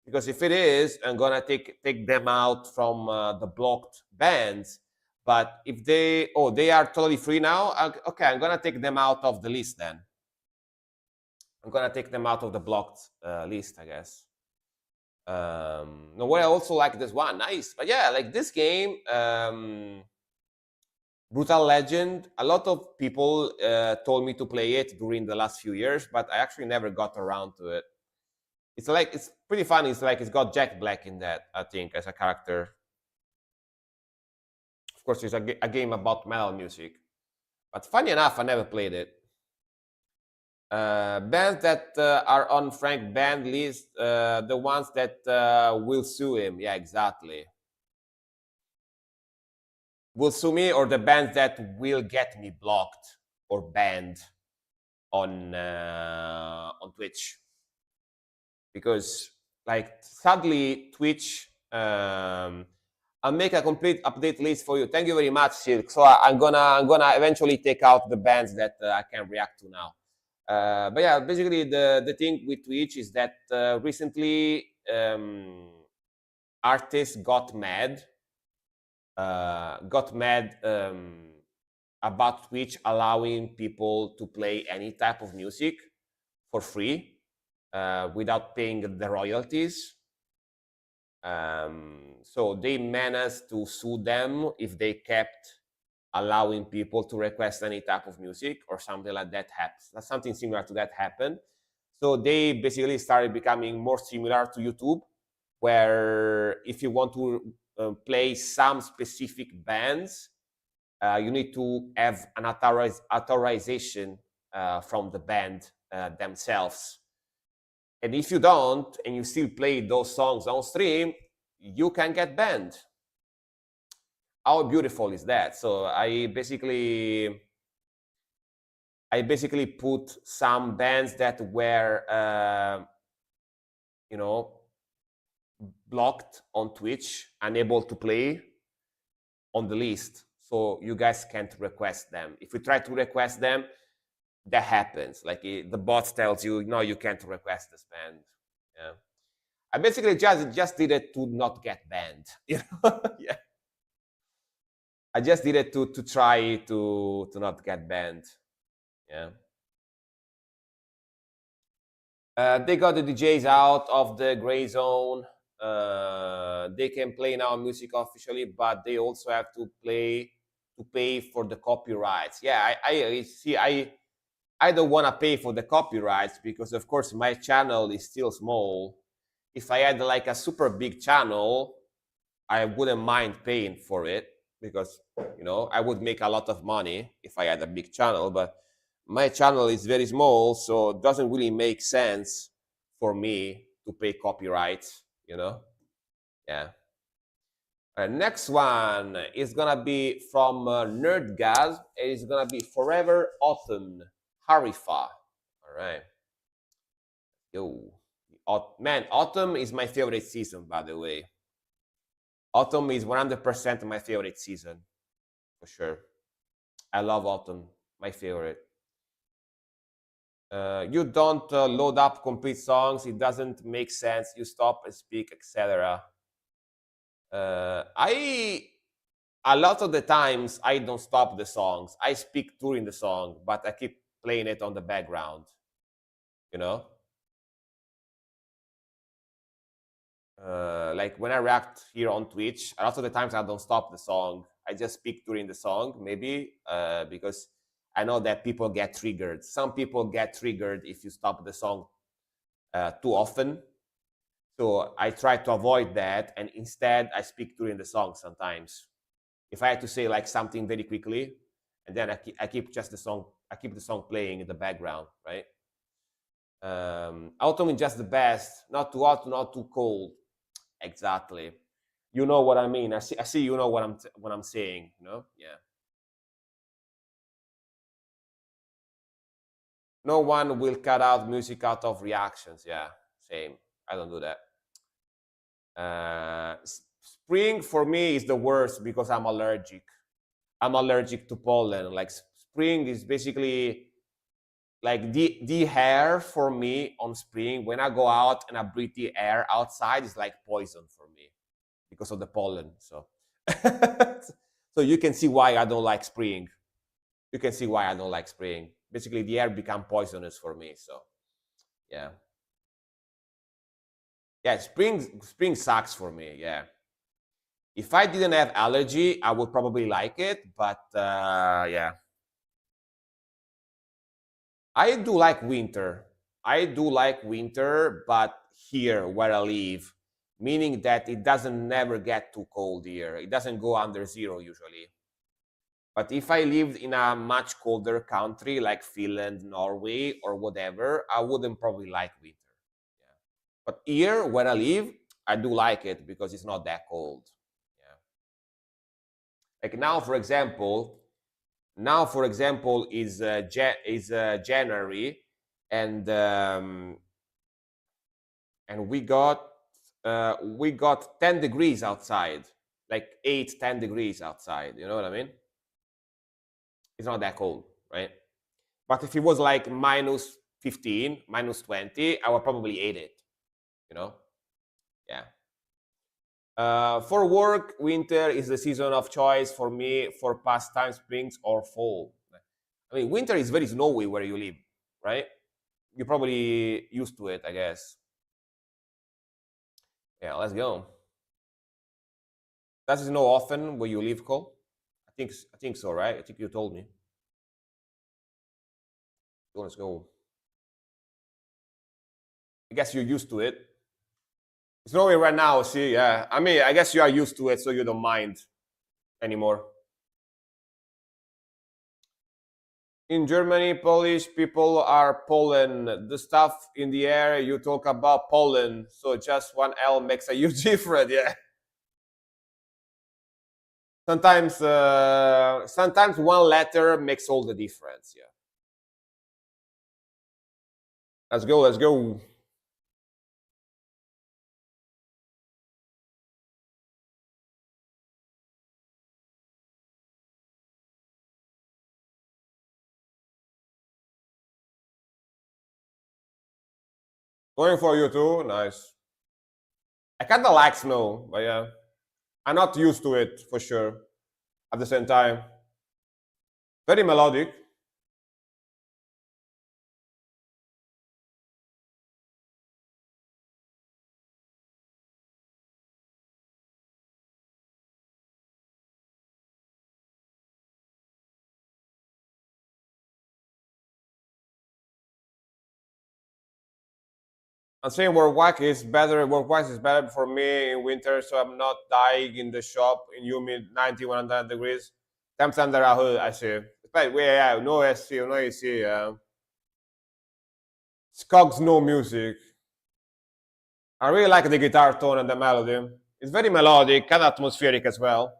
S1: Because if it is, I'm gonna take them out from the blocked bands. But if they are totally free now, okay, I'm gonna take them out of the list then. I'm gonna take them out of the blocked list, I guess. No, what I also like this one, nice, but yeah, like this game, Brutal Legend. A lot of people told me to play it during the last few years, but I actually never got around to it. It's pretty funny. It's got Jack Black in that, I think, as a character. Of course, it's a game about metal music, but funny enough, I never played it. Bands that are on Frank band list, the ones that will sue him. Yeah, exactly. Will sue me, or the bands that will get me blocked or banned on Twitch. Because like sadly, Twitch, I'll make a complete update list for you. Thank you very much, Silk. So I'm gonna eventually take out the bands that I can react to now. But yeah, basically the thing with Twitch is that recently artists got mad about Twitch allowing people to play any type of music for free without paying the royalties. So they managed to sue them if they kept allowing people to request any type of music or something like that happens. Something similar to that happened. So they basically started becoming more similar to YouTube, where if you want to play some specific bands, you need to have an authorization from the band themselves. And if you don't, and you still play those songs on stream, you can get banned. How beautiful is that? So I basically put some bands that were, blocked on Twitch, unable to play on the list. So you guys can't request them. If you try to request them, that happens. Like the bot tells you, no, you can't request this band. Yeah. I basically just did it to not get banned. You know? Yeah. I just did it to try to not get banned. Yeah. They got the DJs out of the gray zone. They can play now music officially, but they also have to pay for the copyrights. Yeah, I see. I don't want to pay for the copyrights because, of course, my channel is still small. If I had like a super big channel, I wouldn't mind paying for it because I would make a lot of money if I had a big channel. But my channel is very small, so it doesn't really make sense for me to pay copyrights. Yeah. Next one is gonna be from Nerdgaz. It's gonna be Forever Autumn, Harifa. All right. Yo, man, autumn is my favorite season, by the way. Autumn is 100% my favorite season, for sure. I love autumn, my favorite. You don't load up complete songs. It doesn't make sense. You stop and speak, etc. I a lot of the times I don't stop the songs. I speak during the song, but I keep playing it on the background. You know, like when I react here on Twitch, a lot of the times I don't stop the song. I just speak during the song, maybe because I know that people get triggered. Some people get triggered if you stop the song too often. So I try to avoid that, and instead I speak during the song sometimes. If I had to say like something very quickly, and then I keep just the song, I keep the song playing in the background, right? Autumn is just the best. Not too hot, not too cold. Exactly. You know what I mean. I see. You know what I'm saying. Yeah. No one will cut out music out of reactions. Yeah, same. I don't do that. Spring for me is the worst because I'm allergic. I'm allergic to pollen. Like spring is basically like the air for me on spring. When I go out and I breathe the air outside, is like poison for me because of the pollen. So, so you can see why I don't like spring. You can see why I don't like spring. Basically, the air become poisonous for me. So, yeah, yeah. Spring sucks for me. Yeah. If I didn't have allergy, I would probably like it. But yeah, I do like winter. I do like winter, but here where I live, meaning that it doesn't never get too cold here. It doesn't go under zero usually. But if I lived in a much colder country like Finland, Norway, or whatever, I wouldn't probably like winter. Yeah. But here where I live, I do like it because it's not that cold. Yeah. Like now for example is January, and we got 10 degrees outside, like 8-10 degrees outside. You know what I mean? It's not that cold, right? But if it was like minus 15, minus 20, I would probably hate it. You know? Yeah. For work, winter is the season of choice for me for pastime, springs or fall. I mean, winter is very snowy where you live, right? You're probably used to it, I guess. Yeah, let's go. Does it snow often where you live, Cole? I think so, right? I think you told me. So let's go. I guess you're used to it. It's snowing right now. See, yeah. I mean, I guess you are used to it, so you don't mind anymore. In Germany, Polish people are pollen. The stuff in the air, you talk about pollen. So just one L makes a huge difference. Yeah. Sometimes one letter makes all the difference. Yeah. Let's go. Let's go. Going for you too. Nice. I kind of like snow, but yeah, I'm not used to it for sure. At the same time, very melodic. I'm saying work is better. Work is better for me in winter, so I'm not dying in the shop in humid 90, 100 degrees. Temps under I see. But yeah, no AC, no AC. Skogs, no music. I really like the guitar tone and the melody. It's very melodic, kind of atmospheric as well.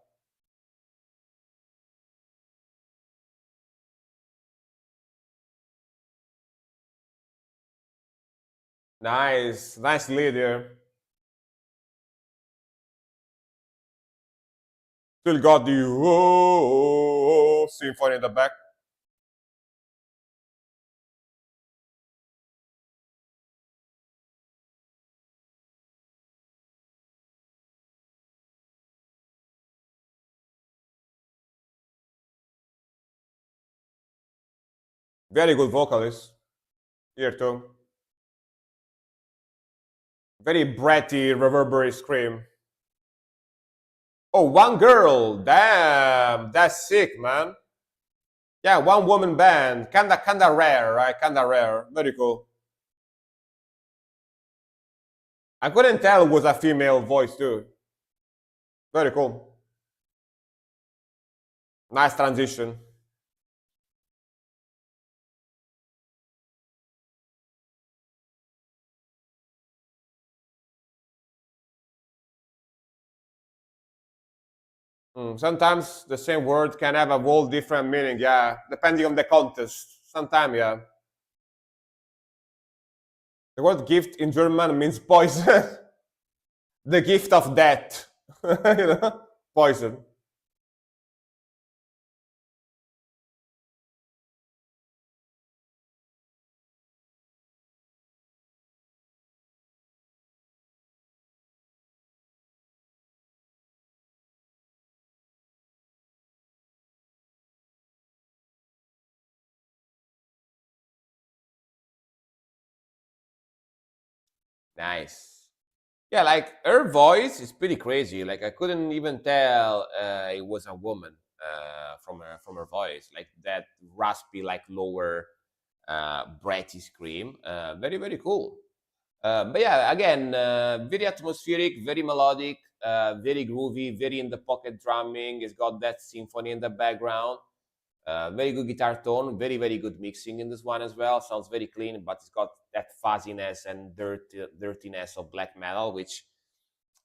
S1: Nice lead here. Still got the symphony in the back. Very good vocalist here too. Very bratty, reverberant scream. Oh, one girl. Damn, that's sick, man. Yeah, one woman band. Kinda rare, right? Kinda rare. Very cool. I couldn't tell it was a female voice too. Very cool. Nice transition. Sometimes the same word can have a whole different meaning, yeah, depending on the context. Sometimes, yeah. The word gift in German means poison. The gift of death. Poison. Nice. Yeah, like her voice is pretty crazy. Like I couldn't even tell it was a woman from her voice. Like that raspy, like lower, bratty scream. Very cool. But yeah, again, very atmospheric, very melodic, very groovy, very in the pocket drumming. It's got that symphony in the background. Very good guitar tone, very good mixing in this one as well. Sounds very clean, but it's got that fuzziness and dirtiness of black metal, which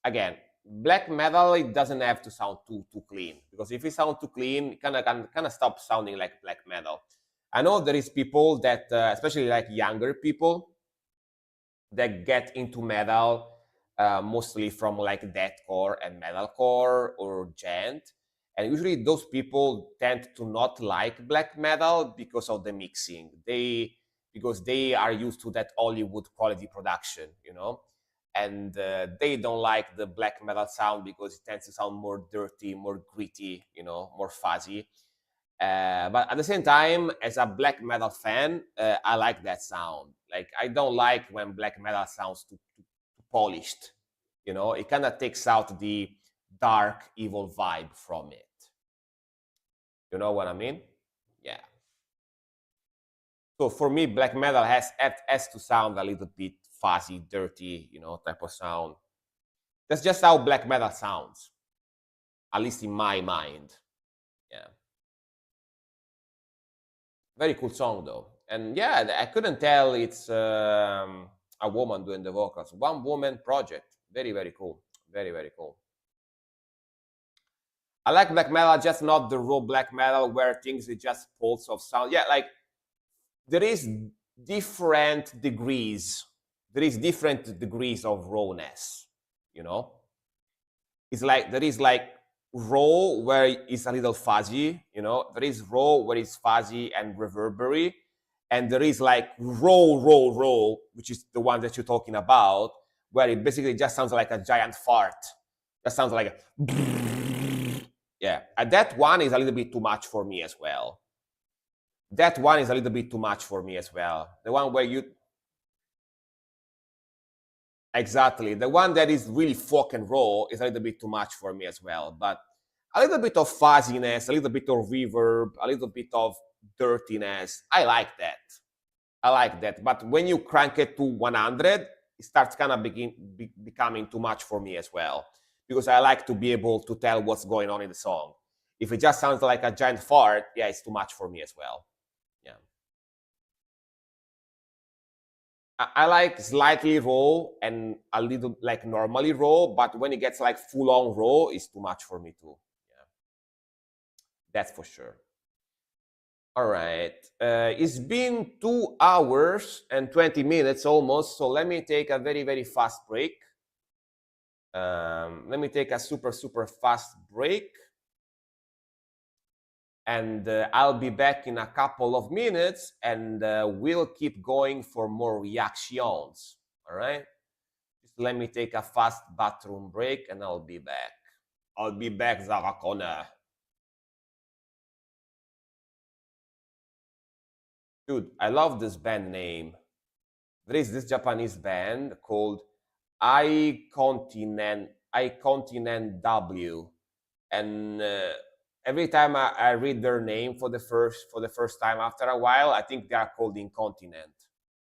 S1: again, black metal it doesn't have to sound too clean, because if it sounds too clean, it kind of stop sounding like black metal. I know there is people that, especially like younger people, that get into metal mostly from like deathcore and metalcore or gent, and usually those people tend to not like black metal because of the mixing. Because they are used to that Hollywood quality production, and they don't like the black metal sound because it tends to sound more dirty, more gritty, more fuzzy. But at the same time, as a black metal fan, I like that sound. Like I don't like when black metal sounds too polished. It kind of takes out the dark, evil vibe from it. You know what I mean? Yeah. So for me, black metal has to sound a little bit fuzzy, dirty, type of sound. That's just how black metal sounds, at least in my mind. Yeah. Very cool song though, and yeah, I couldn't tell it's a woman doing the vocals. One woman project. Very cool. Very cool. I like black metal, just not the raw black metal where things are just pulse of sound. Yeah, like there is different degrees. There is different degrees of rawness. It's like there is like raw where it's a little fuzzy. There is raw where it's fuzzy and reverberary, and there is like raw, which is the one that you're talking about, where it basically just sounds like a giant fart. That sounds like yeah. And that one is a little bit too much for me as well. That one is a little bit too much for me as well. The one where you exactly, the one that is really fucking raw is a little bit too much for me as well. But a little bit of fuzziness, a little bit of reverb, a little bit of dirtiness. I like that. But when you crank it to 100, it starts kind of becoming too much for me as well, because I like to be able to tell what's going on in the song. If it just sounds like a giant fart, yeah, it's too much for me as well. Yeah. I like slightly raw and a little like normally raw, but when it gets like full on raw, it's too much for me too. Yeah, that's for sure. All right. It's been 2 hours and 20 minutes almost. So let me take a very, very fast break. Let me take a super, super fast break. And I'll be back in a couple of minutes and we'll keep going for more reactions. All right. Just let me take a fast bathroom break and I'll be back. I'll be back, Zara Connor. Dude, I love this band name. There is this Japanese band called I Continent W, and every time I read their name for the first time after a while, I think they are called Incontinent.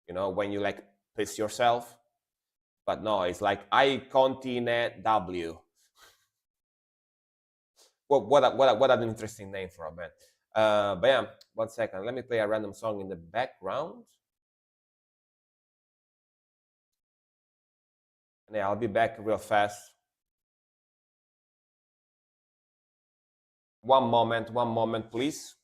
S1: You know, when you like piss yourself, but no, it's like I Continent W. What an interesting name for a band. But yeah, 1 second. Let me play a random song in the background. And yeah, I'll be back real fast. One moment, please.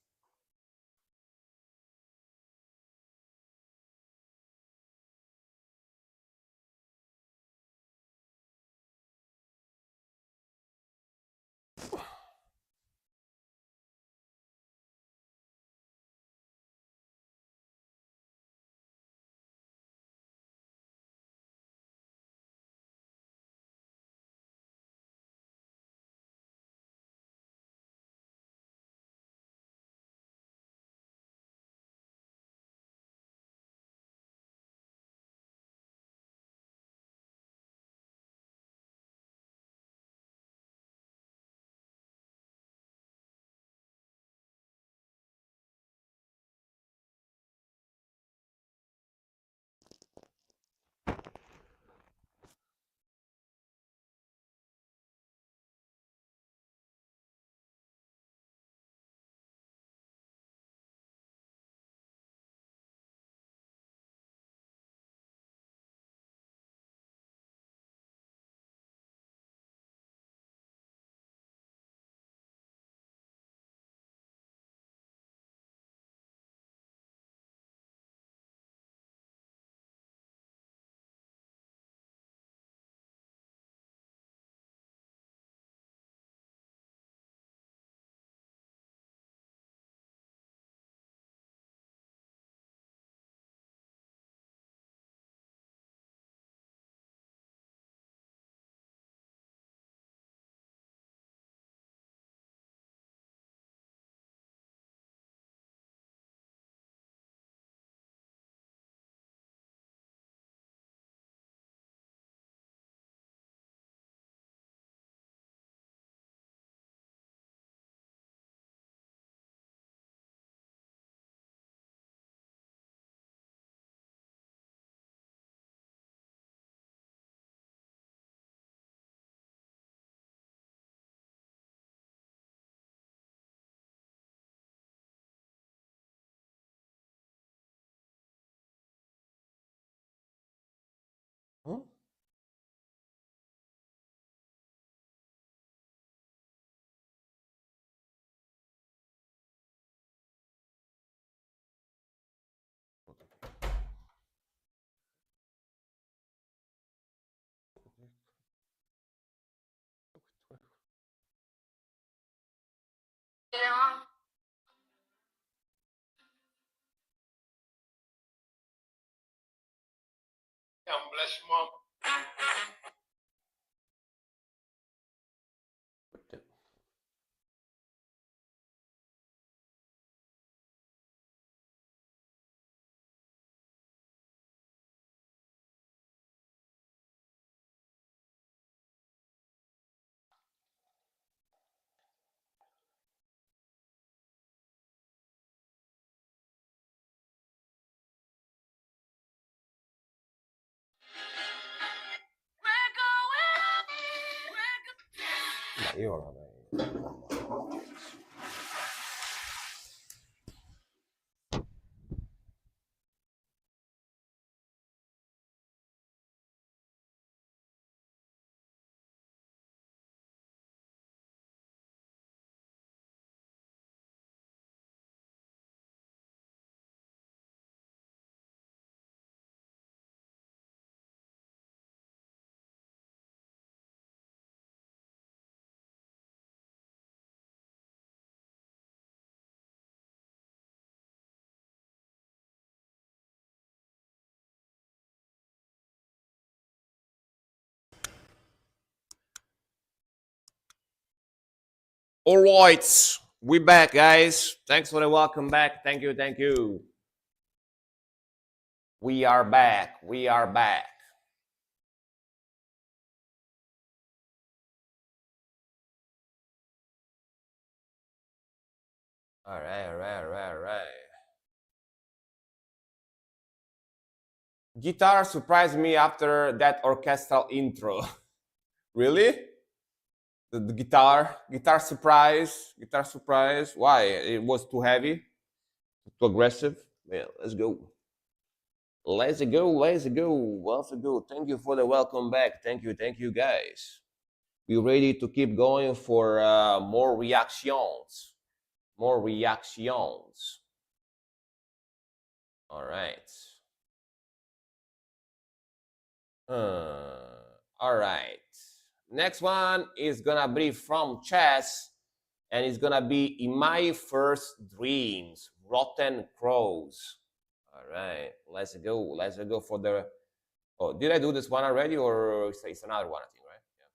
S1: Hmm? Ma io vabbè. All right, we back, guys. Thanks for the welcome back. Thank you, thank you. We are back. We are back. All right, all right, all right, all right. Guitar surprised me after that orchestral intro. Really? The guitar surprise. Why? It was too heavy, too aggressive. Yeah, let's go. Let's go, let's go, let's go. Thank you for the welcome back. Thank you, guys. We ready to keep going for more reactions. More reactions. All right. All right. Next one is gonna be from Chess, and it's gonna be In My First Dreams, Rotten Crows. All right, let's go. Let's go for the. Oh, did I do this one already, or it's another one? I think, right? Yeah,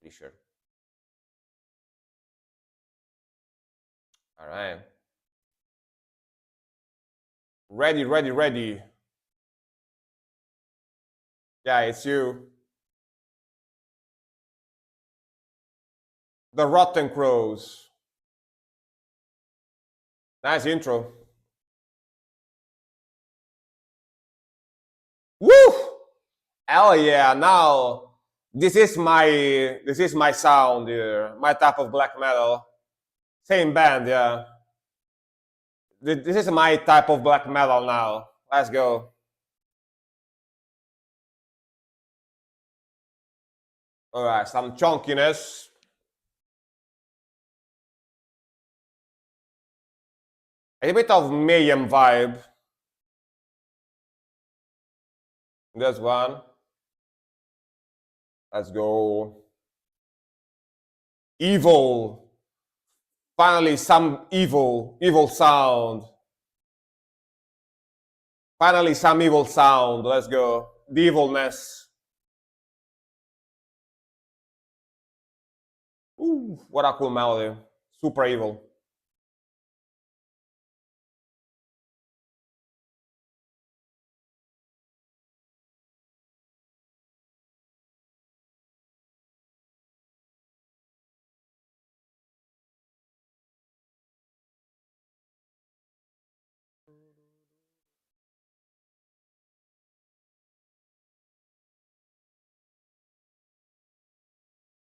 S1: pretty sure. All right. Ready, ready, ready. Yeah, it's you. The Rotten Crows. Nice intro. Woo! Hell yeah! Now this is my sound here. My type of black metal. Same band, yeah. This is my type of black metal now. Let's go. All right, some chunkiness. A bit of mayhem vibe. This one. Let's go. Evil. Finally, some evil sound. Finally, some evil sound. Let's go. The evilness. Ooh, what a cool melody. Super evil.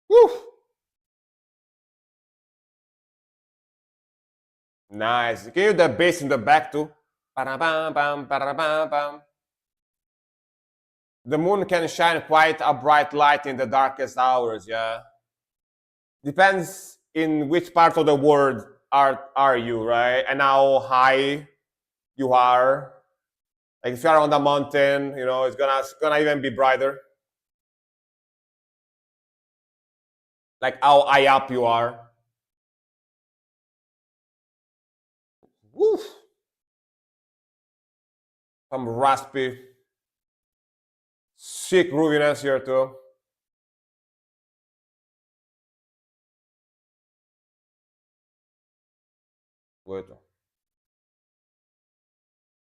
S1: Woo! Nice. Can you hear the bass in the back too? Ba-da-bam-bam. The moon can shine quite a bright light in the darkest hours, yeah. Depends in which part of the world are you, right? And how high you are. Like if you are on the mountain, it's gonna even be brighter. Like how high up you are. Woo! Some raspy, sick grooviness here too. Wait.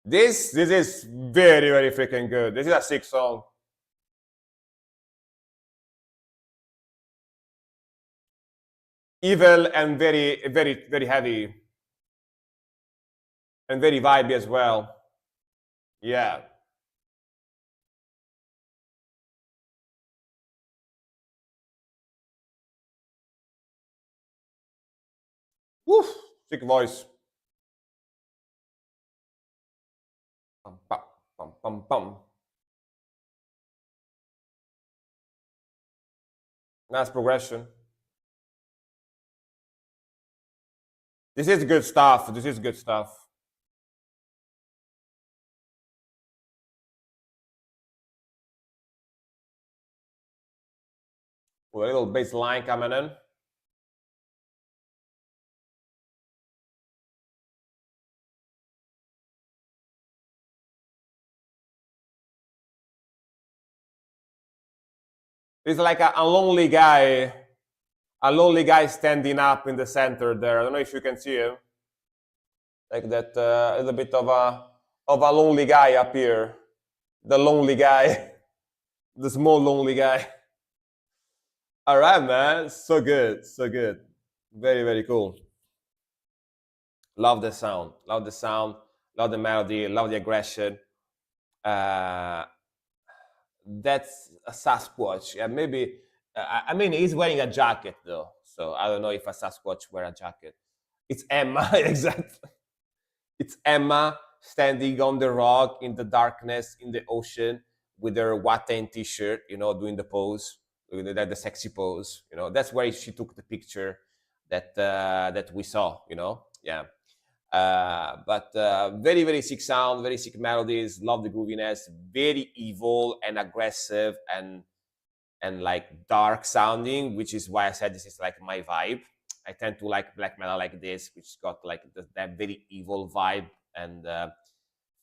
S1: This is very, very freaking good. This is a sick song. Evil and very, very, very heavy. And very vibey as well. Yeah. Woof, sick voice. Pum, pum, pum, pum, pum. Nice progression. This is good stuff. This is good stuff. With a little bass line coming in. It's like a lonely guy standing up in the center there. I don't know if you can see him. Like that, a little bit of a lonely guy up here. The lonely guy, the small lonely guy. All right, man. So good, so good. Very, very cool. Love the sound. Love the sound. Love the melody. Love the aggression. That's a Sasquatch. Yeah, maybe. I mean, he's wearing a jacket though, so I don't know if a Sasquatch wear a jacket. It's Emma, exactly. It's Emma standing on the rock in the darkness in the ocean with her Watain t-shirt, doing the pose, the sexy pose. That's where she took the picture that we saw. Yeah. But very, very sick sound, very sick melodies. Love the grooviness. Very evil and aggressive and like dark sounding, which is why I said this is like my vibe. I tend to like black metal like this, which got like that very evil vibe and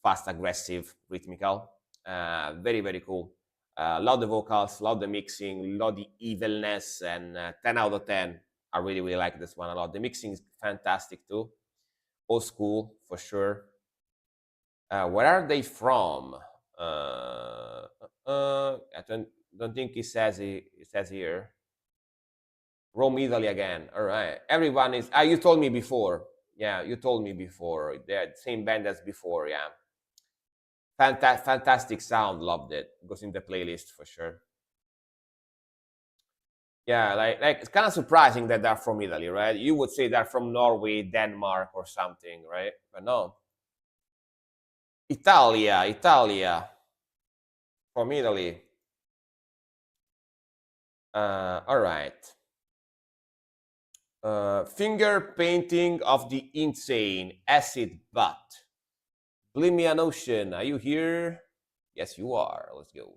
S1: fast, aggressive, rhythmical. Very, very cool. Love the vocals, love the mixing, love the evilness, and 10 out of 10. I really, really like this one a lot. The mixing is fantastic too. Old school for sure. Where are they from? I don't think it says here. Rome, Italy again. All right. Everyone is. You told me before. Yeah, you told me before. They're the same band as before. Yeah. Fantastic sound. Loved it. Goes in the playlist for sure. Yeah, like it's kind of surprising that they're from Italy, right? You would say they're from Norway, Denmark, or something, right? But no. Italia, from Italy. All right. Finger painting of the insane acid butt. Oblivion Ocean, are you here? Yes, you are. Let's go.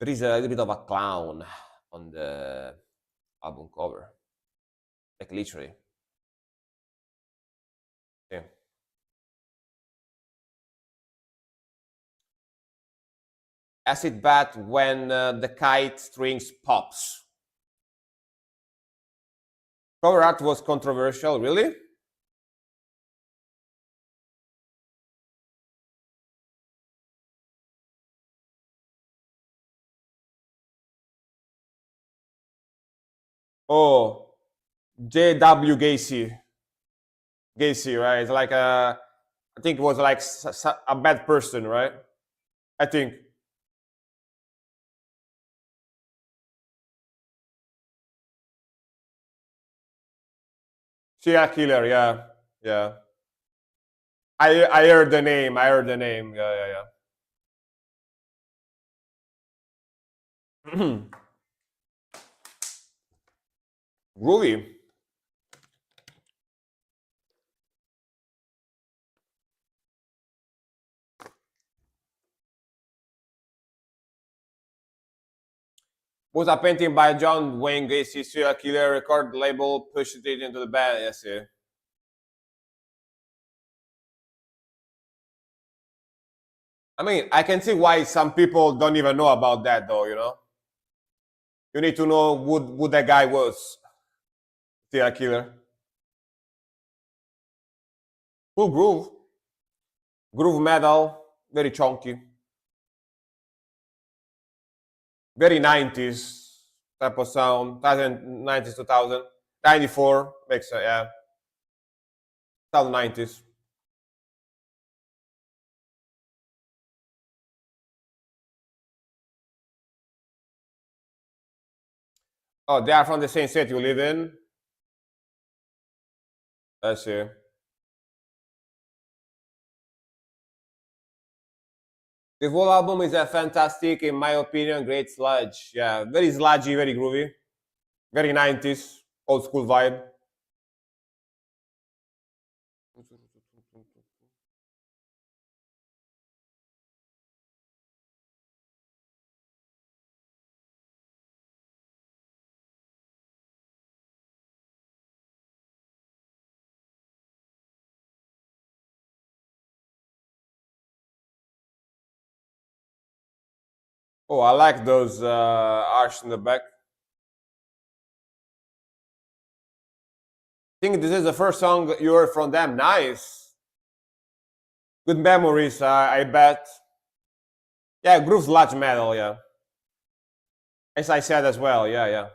S1: There is a little bit of a clown on the album cover, like literally. Yeah. Acid bat when the kite strings pops. Cover art was controversial, really? Oh, J.W. Gacy, right? It's like I think it was like a bad person, right? I think. Serial killer, yeah, yeah. I heard the name. I heard the name. Yeah, yeah. Groovy. Was a painting by John Wayne Gacy, serial killer, record label, pushed it into the band. Yes, yeah. I mean, I can see why some people don't even know about that, though. You need to know who that guy was. Serial killer. Cool groove metal, very chunky, very 90s type of sound. 90s, 2000, 94 makes yeah, 2090s. Oh, they are from the same state you live in. I see. The whole album is a fantastic, in my opinion, great sludge. Yeah, very sludgy, very groovy, very 90s, old school vibe. Oh, I like those arcs in the back. I think this is the first song you heard from them. Nice. Good memories, I bet. Yeah, groove sludge metal, yeah. As I said as well, yeah, yeah.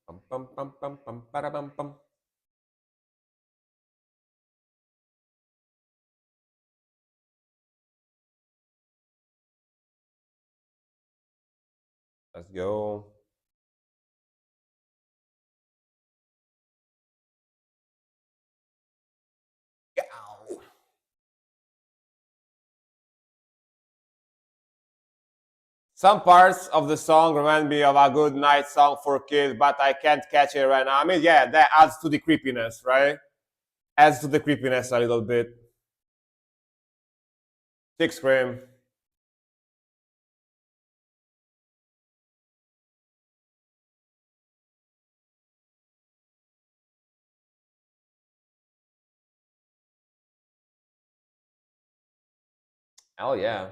S1: Pum, pum, pum, pum, pum, para-bum, pum. Let's go. Yow. Some parts of the song remind me of a good night song for kids, but I can't catch it right now. I mean, yeah, that adds to the creepiness, right? Adds to the creepiness a little bit. Six Scream. Hell yeah.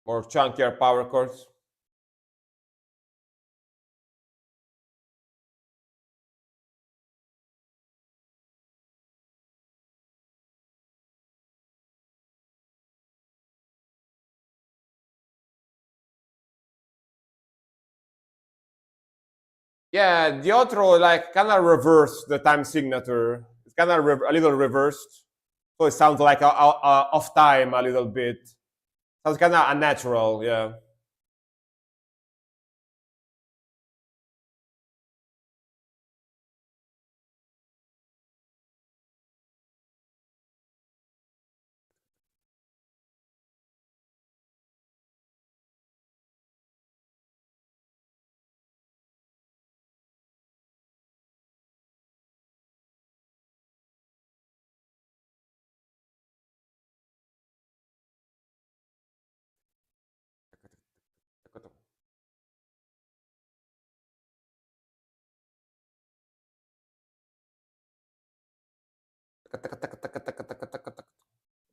S1: More chunkier power chords. Yeah, the outro like kind of reversed the time signature. It's kind of a little reversed, so it sounds like off time a little bit. Sounds kind of unnatural. Yeah.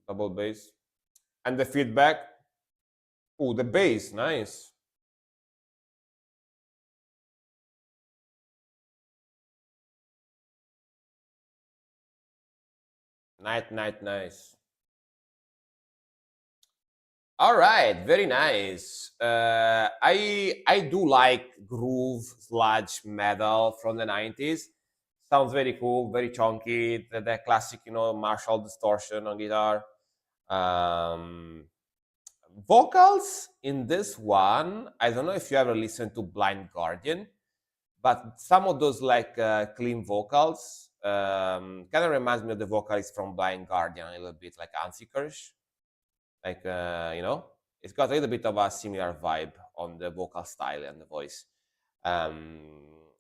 S1: Double bass and the feedback. Oh, the bass, nice. Nice. All right, very nice. I do like groove sludge metal from the 90s. Sounds very cool, very chunky. The classic, Marshall distortion on guitar. Um, Vocals in this one, I don't know if you ever listened to Blind Guardian, but some of those like clean vocals kind of reminds me of the vocalist from Blind Guardian a little bit, like Ansi Kirsch. Like it's got a little bit of a similar vibe on the vocal style and the voice. um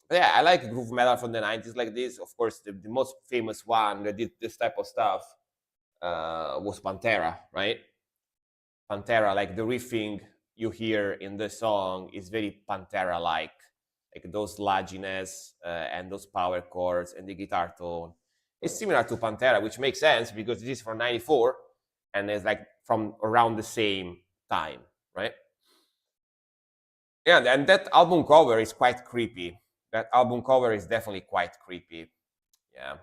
S1: but yeah, I like groove metal from the 90s like this. Of course, the most famous one that did this type of stuff was Pantera, right? Pantera, like the riffing you hear in the song is very Pantera like like those sludginess and those power chords and the guitar tone. It's similar to Pantera, which makes sense because this is from '94 and it's like from around the same time, right? Yeah, and that album cover is quite creepy. That album cover is definitely quite creepy. Yeah.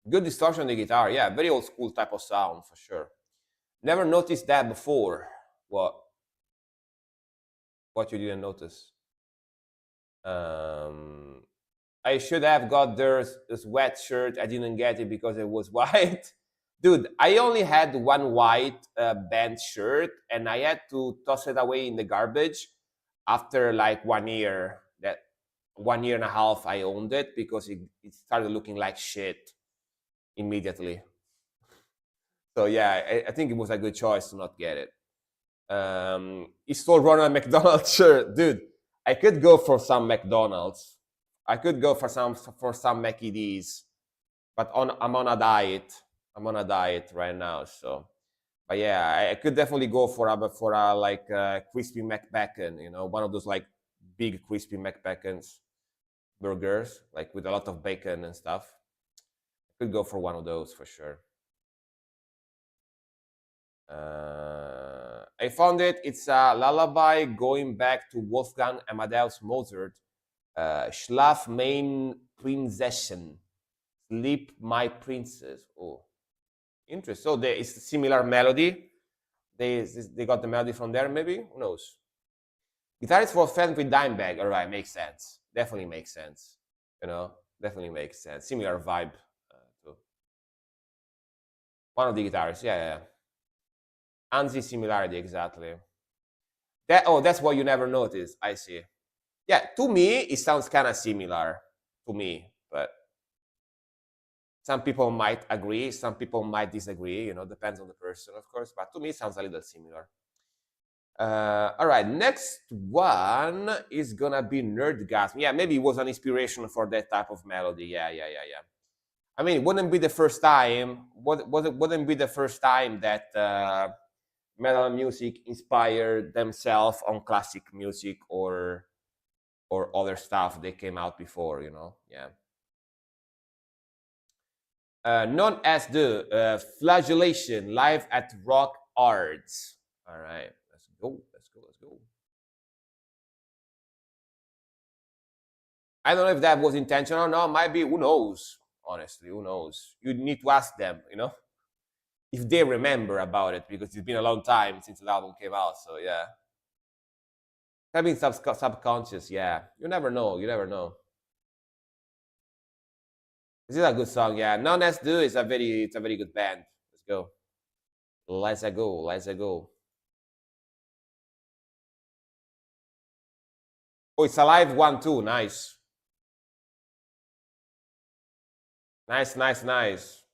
S1: Good distortion on the guitar. Yeah, very old school type of sound for sure. Never noticed that before. What? What you didn't notice? I should have got their sweatshirt. I didn't get it because it was white. Dude, I only had one white band shirt and I had to toss it away in the garbage after like 1 year. That 1 year and a half I owned it because it started looking like shit immediately. So yeah, I think it was a good choice to not get it. He stole Ronald McDonald shirt, dude. I could go for some McDonald's. I could go for some Mackie D's, but I'm on a diet. I'm on a diet right now, so. But yeah, I could definitely go for a like crispy McBacon, you know, one of those like big crispy McBacons burgers, like with a lot of bacon and stuff. I could go for one of those for sure. I found it. It's a lullaby going back to Wolfgang Amadeus Mozart. Schlaf mein Prinzesschen. Sleep my princess. Oh, interesting. So there is a similar melody. They got the melody from there, maybe? Who knows? Guitarist for friends with Dimebag. All right, makes sense. Definitely makes sense. You know, definitely makes sense. Similar vibe too. One of the guitarists. Yeah. Anzi similarity, exactly. That's what you never noticed. I see. Yeah, to me, it sounds kind of similar to me, but some people might agree, some people might disagree. You know, depends on the person, of course. But to me, it sounds a little similar. All right, next one is gonna be Nerdgasm. Yeah, maybe it was an inspiration for that type of melody. Yeah. I mean, it wouldn't be the first time. Wouldn't be the first time that metal music inspired themselves on classic music or other stuff that came out before, you know. Yeah. Known as the Flagellation live at Rock Arts. All right, let's go. I don't know if that was intentional or not. Might be. Who knows? Honestly, who knows? You need to ask them, you know, if they remember about it because it's been a long time since the album came out. So yeah. Having subconscious, yeah. You never know. This is a good song, yeah. Known as Do is it's a very good band. Let's go. Let's go. Oh, it's a live one too. Nice. Nice.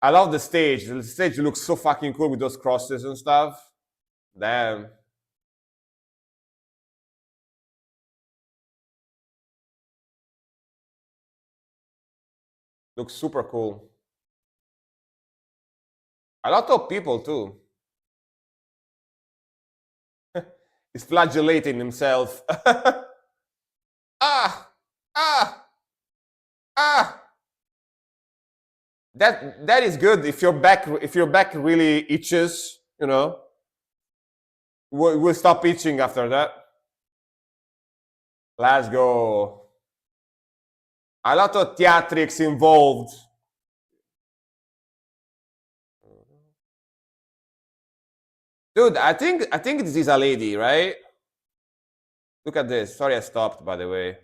S1: I love the stage. The stage looks so fucking cool with those crosses and stuff. Damn. Looks super cool. A lot of people too. He's flagellating himself. ah! Ah! Ah! That is good if your back really itches, you know. We'll stop itching after that. Let's go. A lot of theatrics involved. Dude, I think this is a lady, right? Look at this. Sorry, I stopped, by the way.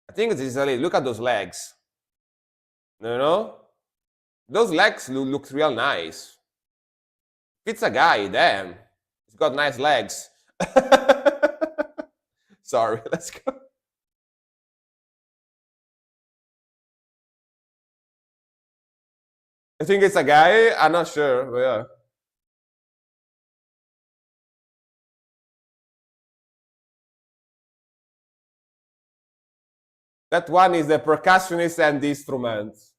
S1: I think this is a lady. Look at those legs. You know? Those legs look real nice. If it's a guy, damn. He's got nice legs. Sorry, let's go. I think it's a guy. I'm not sure, but yeah. That one is the percussionist and the instruments.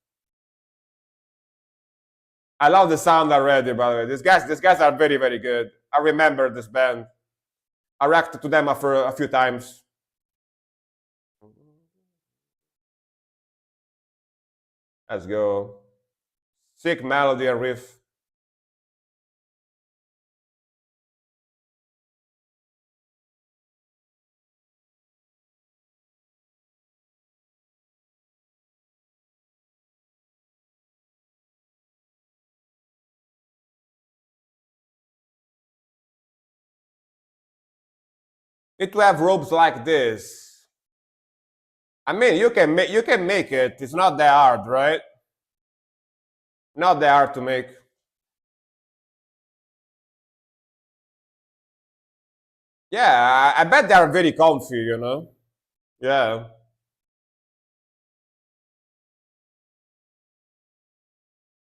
S1: I love the sound already, by the way. These guys are very, very good. I remember this band. I reacted to them for a few times. Let's go. Sick melody and riff. Need to have ropes like this. I mean, you can make it. It's not that hard, right? Not that hard to make. Yeah, I bet they are very comfy, you know? Yeah.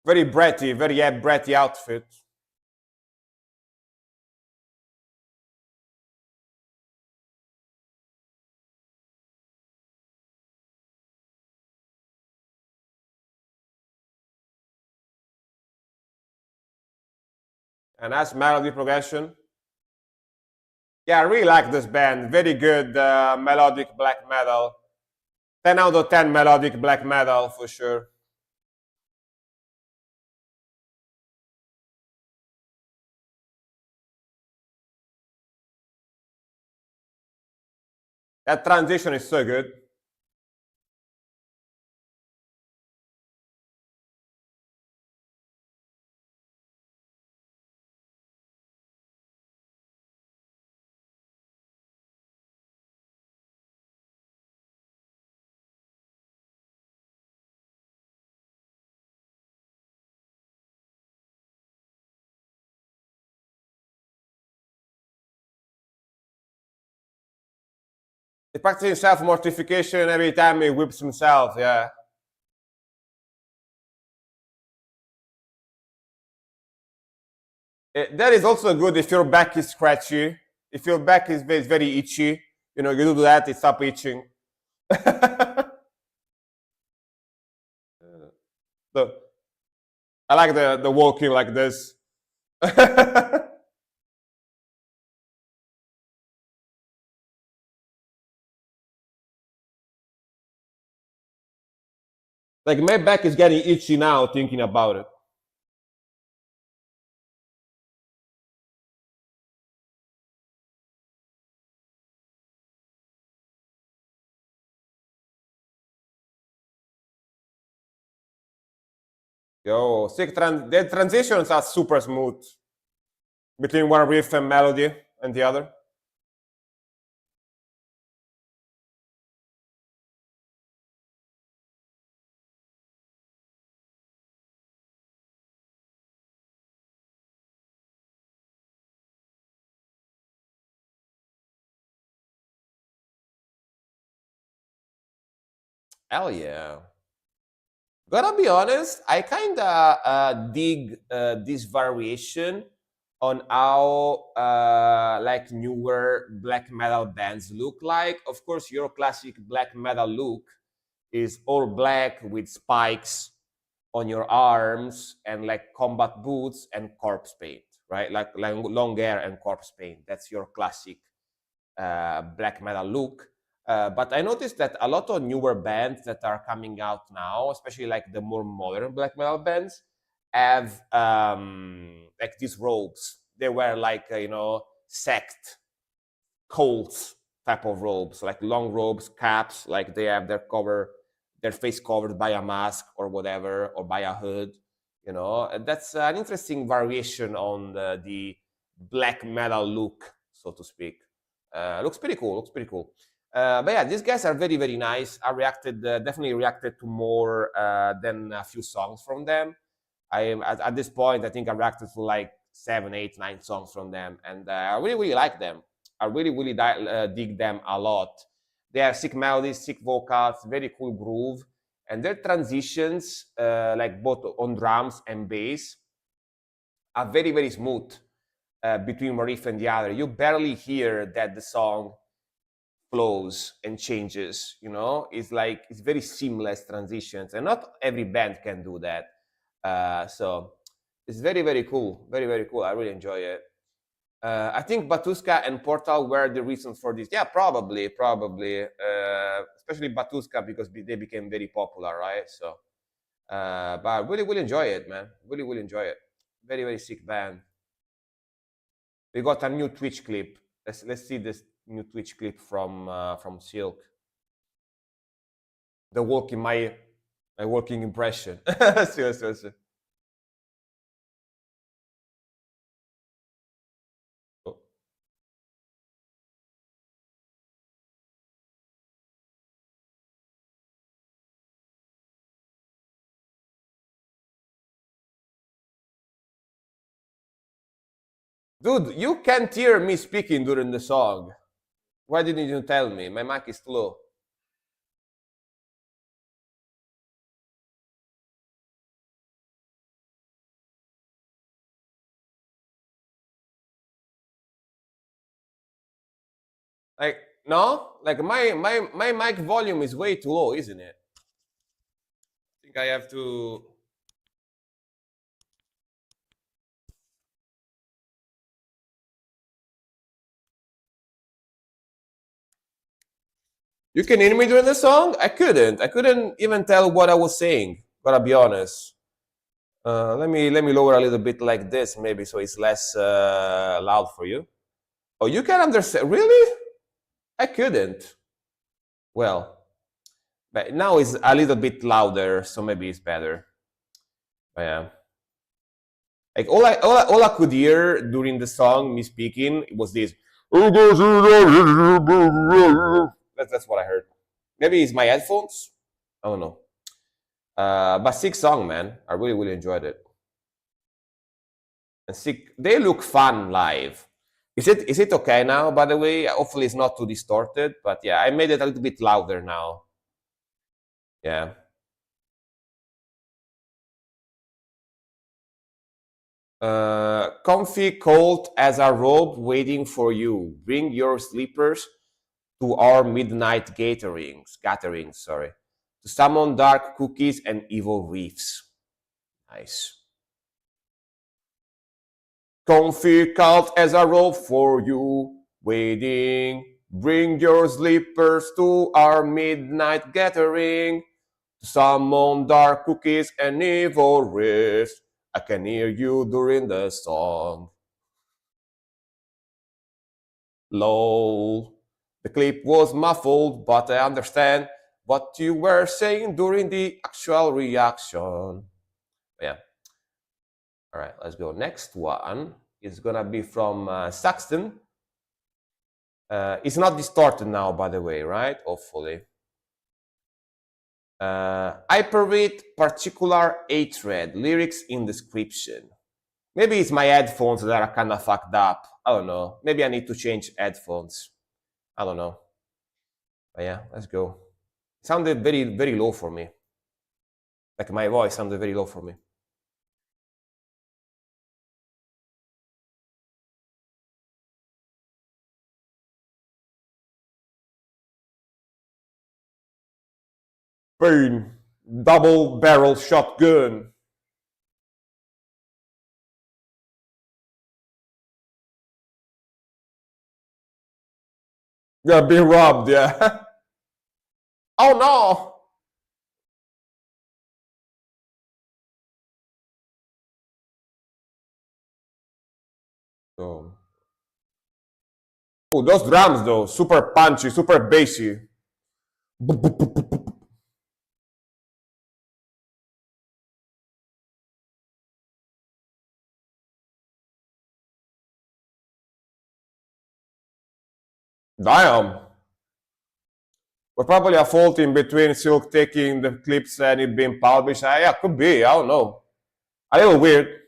S1: Very bratty, very bratty outfit. And that's melody progression. Yeah, I really like this band. Very good melodic black metal. 10 out of 10 melodic black metal for sure. That transition is so good. He's practicing self-mortification every time he whips himself, yeah. That is also good if your back is scratchy. If your back is very itchy, you know, you do that, it stops itching. So, I like the walking like this. Like my back is getting itchy now thinking about it. Yo, the transitions are super smooth between one riff and melody and the other. Hell yeah. Gotta be honest, I kind of dig this variation on how like newer black metal bands look like. Of course, your classic black metal look is all black with spikes on your arms and like combat boots and corpse paint, right? Like long hair and corpse paint. That's your classic black metal look. But I noticed that a lot of newer bands that are coming out now, especially like the more modern black metal bands, have like these robes. They wear like you know, sect cults type of robes, like long robes, caps, like they have their face covered by a mask or whatever, or by a hood. You know, and that's an interesting variation on the black metal look, so to speak. Looks pretty cool. Looks pretty cool. But yeah, these guys are very, very nice. I definitely reacted to more than a few songs from them. I am at this point. I think I reacted to like 7, 8, 9 songs from them, and I really, really like them. I really, really dig them a lot. They have sick melodies, sick vocals, very cool groove, and their transitions, like both on drums and bass, are very, very smooth between one riff and the other. You barely hear that the song flows and changes. You know, it's like it's very seamless transitions, and not every band can do that. So It's very, very cool. Very, very cool. I really enjoy it. I think Batuska and Portal were the reasons for this. Yeah, probably, probably. Especially Batuska because they became very popular, right? So, but I really will enjoy it, man. Really will enjoy it. Very, very sick band. We got a new Twitch clip. Let's see this new Twitch clip from Silk. The walking my walking impression. Seriously. Oh. Dude, you can't hear me speaking during the song. Why didn't you tell me? My mic is too low. Like, no? Like my mic volume is way too low, isn't it? I think I have to. You can hear me during the song? I couldn't. I couldn't even tell what I was saying. Gotta be honest. Let me lower a little bit like this, maybe, so it's less loud for you. Oh, you can understand? Really? I couldn't. Well, but now it's a little bit louder, so maybe it's better. But yeah. Like all I could hear during the song, me speaking, was this. That's what I heard. Maybe it's my headphones. I don't know. But sick song, man. I really really enjoyed it. And sick. They look fun live. Is it okay now? By the way, hopefully it's not too distorted. But yeah, I made it a little bit louder now. Yeah. Comfy cold as a robe waiting for you. Bring your sleepers to our midnight gatherings, sorry. To summon dark cookies and evil reefs. Nice. Comfy cold as a robe for you. Waiting. Bring your sleepers to our midnight gathering. To summon dark cookies and evil reefs. I can hear you during the song. Lol. The clip was muffled, but I understand what you were saying during the actual reaction. Yeah. All right, let's go. Next one is gonna be from Saxton. It's not distorted now, by the way, right? Hopefully. Hyperread particular hatred lyrics in description. Maybe it's my headphones that are kind of fucked up. I don't know. Maybe I need to change headphones. I don't know. But yeah, let's go. It sounded very, very low for me. Like my voice sounded very low for me. Pain. Double barrel shotgun. Yeah, being robbed, yeah. Oh no! Oh. Oh, those drums though, super punchy, super bassy. Damn. But probably a fault in between Silk taking the clips and it being published. Yeah, could be. I don't know. A little weird.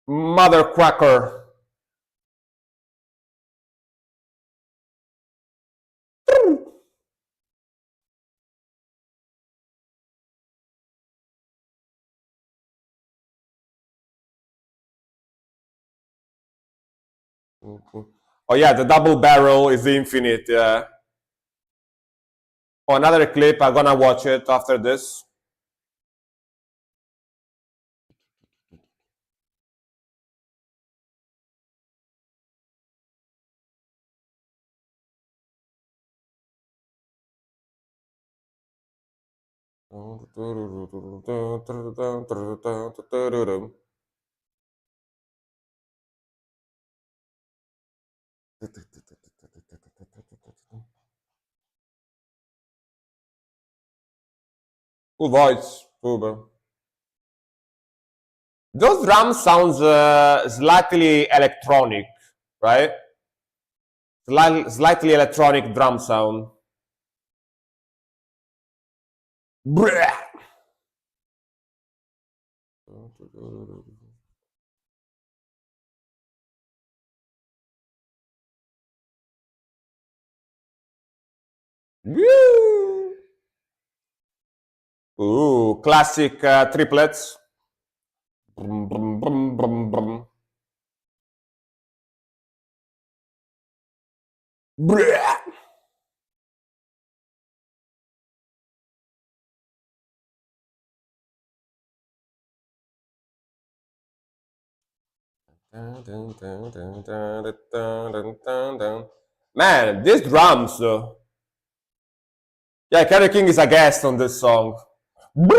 S1: Mother cracker. Oh yeah, the double barrel is infinite. Yeah. Oh, another clip. I'm gonna watch it after this. Cool voice, super. Those drums sounds slightly electronic, right? Slightly electronic drum sound. Bleh. Ooh, classic triplets. Brum, brum, brum, brum, brum. Bleh. Man, these drums. Yeah, Kerry King is a guest on this song. Woo!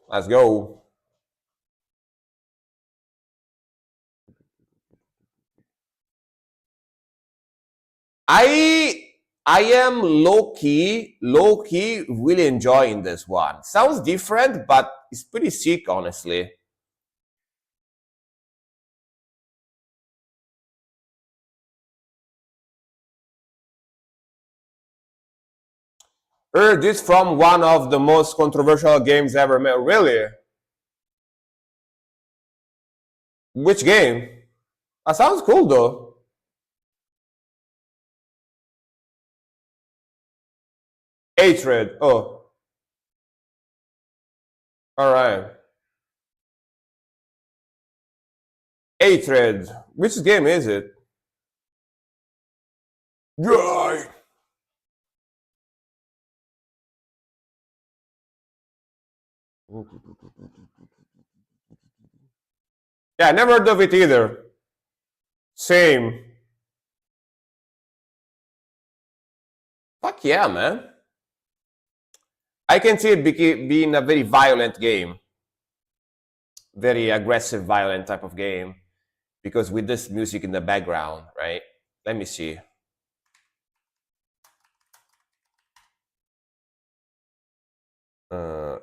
S1: Let's go. I I am low key really enjoying this one. Sounds different, but it's pretty sick, honestly. Heard this from one of the most controversial games ever made. Really? Which game? That sounds cool though. Hatred. Oh, all right. Hatred. Which game is it? Yeah. Yeah, I never heard of it either. Same. Fuck yeah, man. I can see it being a very violent game, very aggressive, violent type of game, because with this music in the background, right? Let me see.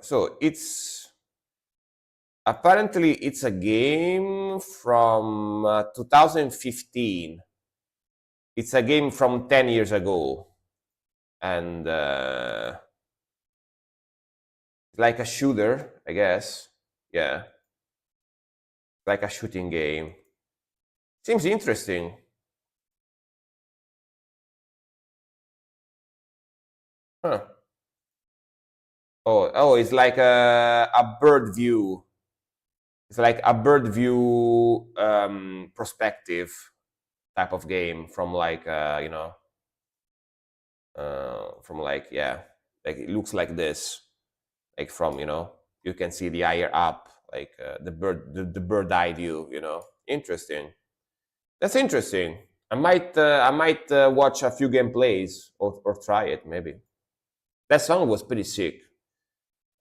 S1: So it's apparently it's a game from 2015. It's a game from 10 years ago, and like a shooter, I guess. Yeah, like a shooting game. Seems interesting. Huh. Oh, it's like a bird view. It's like a bird view perspective type of game from like from like, yeah, like it looks like this, like from, you can see the higher up, like the bird eye view. Interesting. That's interesting. I might watch a few gameplays or try it maybe. That song was pretty sick.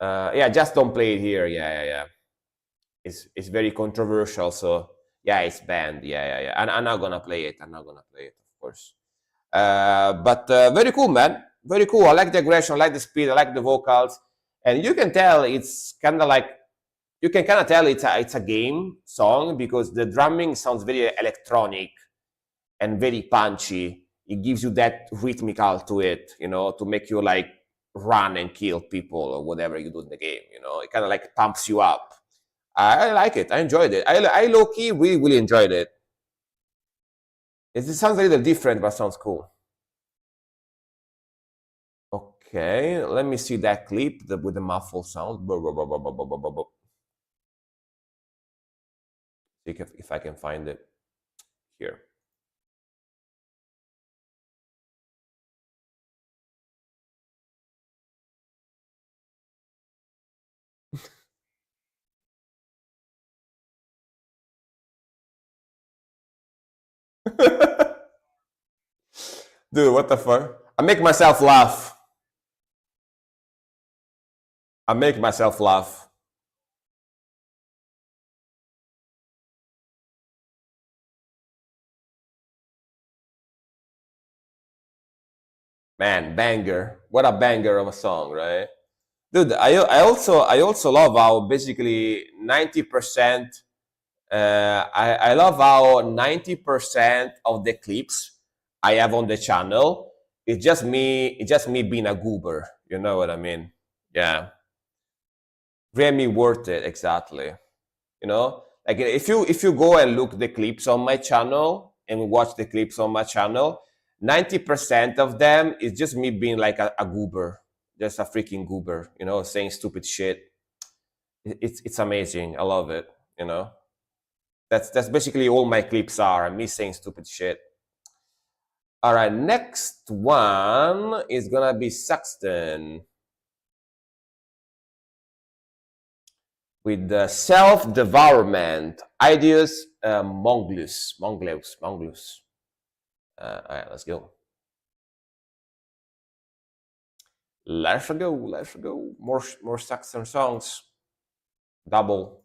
S1: Yeah, just don't play it here. Yeah. It's very controversial, so yeah, it's banned. Yeah. And I'm not gonna play it. I'm not gonna play it, of course. But very cool, man. Very cool. I like the aggression, I like the speed, I like the vocals, and you can tell it's kind of like, you can kind of tell it's a game song because the drumming sounds very electronic and very punchy. It gives you that rhythmical to it, to make you like run and kill people or whatever you do in the game. It kind of like pumps you up. I like it. I enjoyed it. I low key really enjoyed it. It sounds a little different, but sounds cool. Okay, let me see that clip with the muffled sound. See if I can find it here. Dude, what the fuck? I make myself laugh. I make myself laugh. Man, banger. What a banger of a song, right? Dude, I also love how basically 90% I love how 90% of the clips I have on the channel, it's just me being a goober. You know what I mean? Yeah. Really worth it, exactly. You know? Like if you go and look the clips on my channel and watch the clips on my channel, 90% of them is just me being like a goober. Just a freaking goober, you know, saying stupid shit. It's amazing. I love it, you know. That's basically all my clips are. Me saying stupid shit. All right, next one is gonna be Saxton with the self-devourment. Ideas Monglus. All right, let's go. Let's go. More Saxon songs. Double.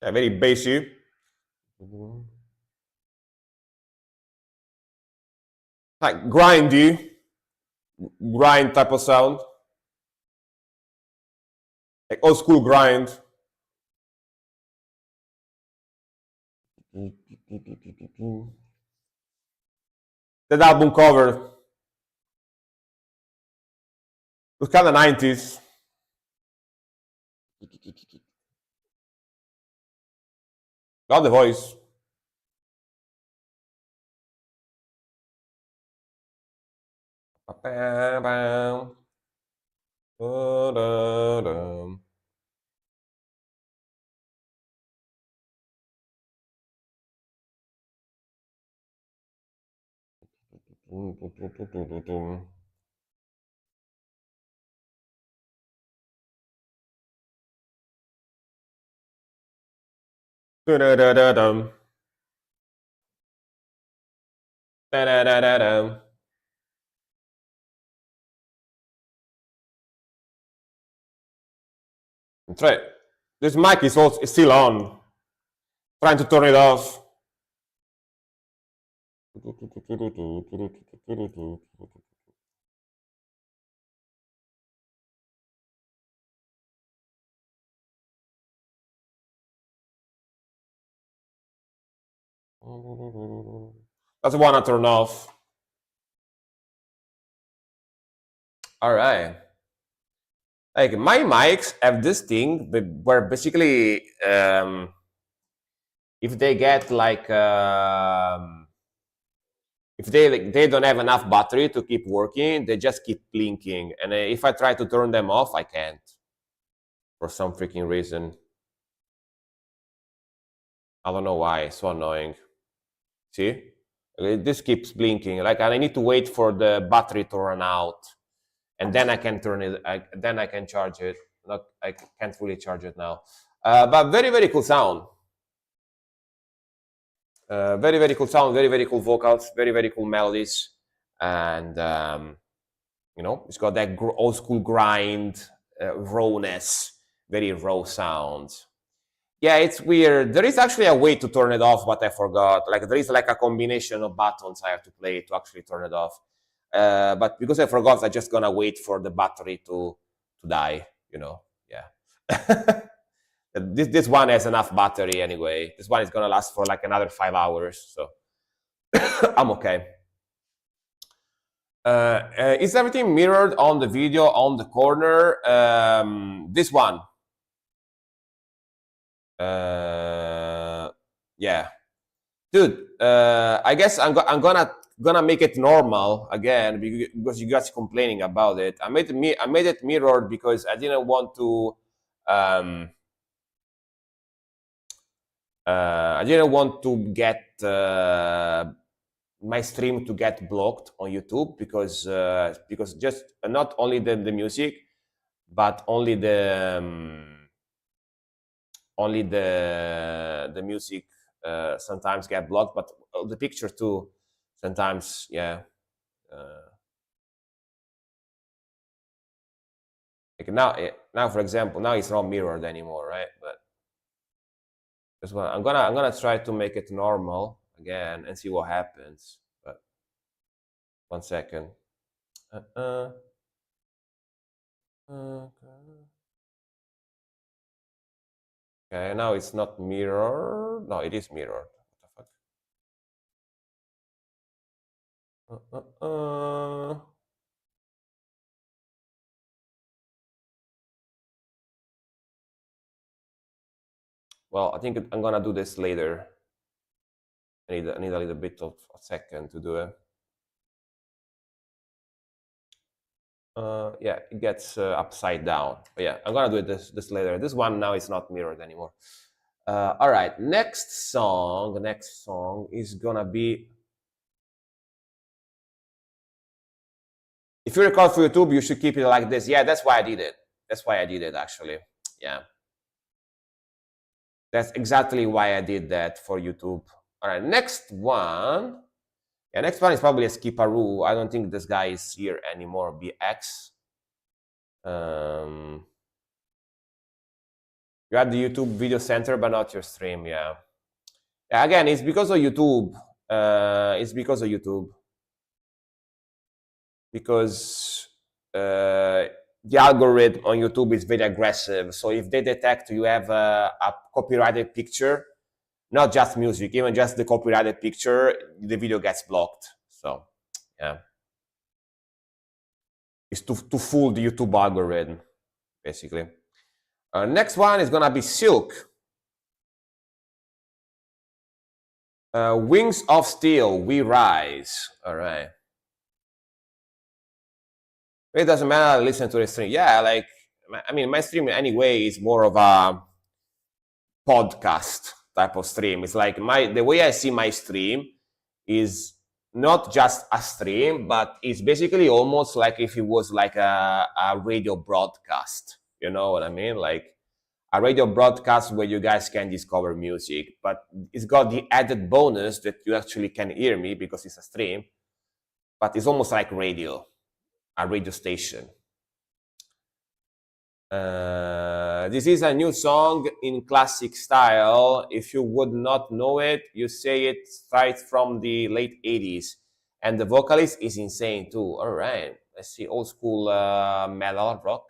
S1: Yeah, very bassy. Like grindy, grind type of sound. Like old school grind. That album cover was kind of 90s. Not the voice. That's right. This mic is also is still on. Trying to turn it off. That's one I turn off. All right. Like my mics have this thing where basically if they get like if they don't have enough battery to keep working, they just keep blinking. And if I try to turn them off, I can't for some freaking reason. I don't know why. It's so annoying. See, this keeps blinking. Like I need to wait for the battery to run out, and then I can turn it. Then I can charge it. Not, I can't fully charge it now. But very cool sound. Very cool sound. Very cool vocals. Very cool melodies, and you know, it's got that old school grind, rawness, very raw sound. Yeah, it's weird. There is actually a way to turn it off, but I forgot. Like there is like a combination of buttons I have to play to actually turn it off. But because I forgot, I'm just gonna wait for the battery to die. You know, yeah. This one has enough battery anyway. This one is gonna last for like another 5 hours, so I'm okay. Is everything mirrored on the video on the corner? This one. Yeah, dude. I guess I'm gonna make it normal again because you guys complaining about it. I made it mirrored because I didn't want to. I didn't want to get my stream to get blocked on YouTube because just not only the music, but only the music sometimes get blocked, but the picture too sometimes. Yeah. Like now, for example, now it's not mirrored anymore, right? But this one, I'm gonna try to make it normal again and see what happens. But 1 second. Okay, now it's not mirrored. No, it is mirrored. What the fuck? Well, I think I'm gonna do this later. I need a little bit of a second to do it. Yeah, it gets upside down. But yeah, I'm gonna do it this later. This one now is not mirrored anymore. All right, next song is gonna be. If you record for YouTube, you should keep it like this. Yeah, that's why I did it. That's why I did it, actually. Yeah. That's exactly why I did that for YouTube. All right, next one. Yeah, next one is probably a Skiparoo. I don't think this guy is here anymore. BX. You had the YouTube Video Center, but not your stream. Yeah. Again, it's because of YouTube. It's because of YouTube. Because the algorithm on YouTube is very aggressive. So if they detect you have a copyrighted picture, not just music, even just the copyrighted picture, the video gets blocked. So, yeah. It's to fool the YouTube algorithm, basically. Next one is gonna be Silk. Wings of Steel, We Rise. All right. It doesn't matter, listen to the stream. Yeah, like, I mean, my stream anyway is more of a podcast type of stream. It's like the way I see my stream is not just a stream, but it's basically almost like if it was like a radio broadcast. You know what I mean? Like a radio broadcast where you guys can discover music, but it's got the added bonus that you actually can hear me because it's a stream, but it's almost like radio, a radio station. This is a new song in classic style. If you would not know it, you say it right from the late 80s. And the vocalist is insane too. All right, let's see, old school metal rock.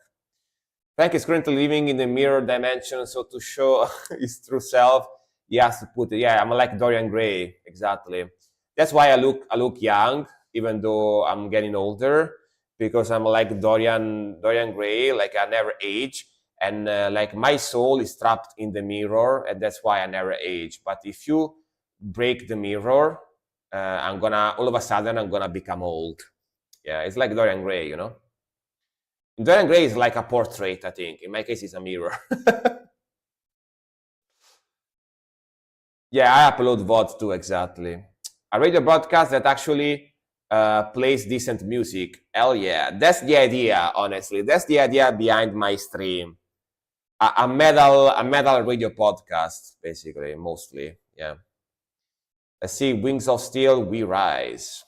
S1: Frank is currently living in the mirror dimension, so to show his true self, he has to put it. Yeah, I'm like Dorian Gray, exactly. That's why I look young, even though I'm getting older, because I'm like Dorian Gray, like I never age, and like my soul is trapped in the mirror, and that's why I never age. But if you break the mirror, I'm gonna all of a sudden I'm gonna become old. Yeah, it's like Dorian Gray, you know. Dorian Gray is like a portrait, I think. In my case, it's a mirror. Yeah, I upload VOD too, exactly. A radio broadcast that actually plays decent music. Hell yeah. That's the idea, honestly. That's the idea behind my stream. A metal radio podcast, basically, mostly. Yeah. Let's see, Wings of Steel, We Rise.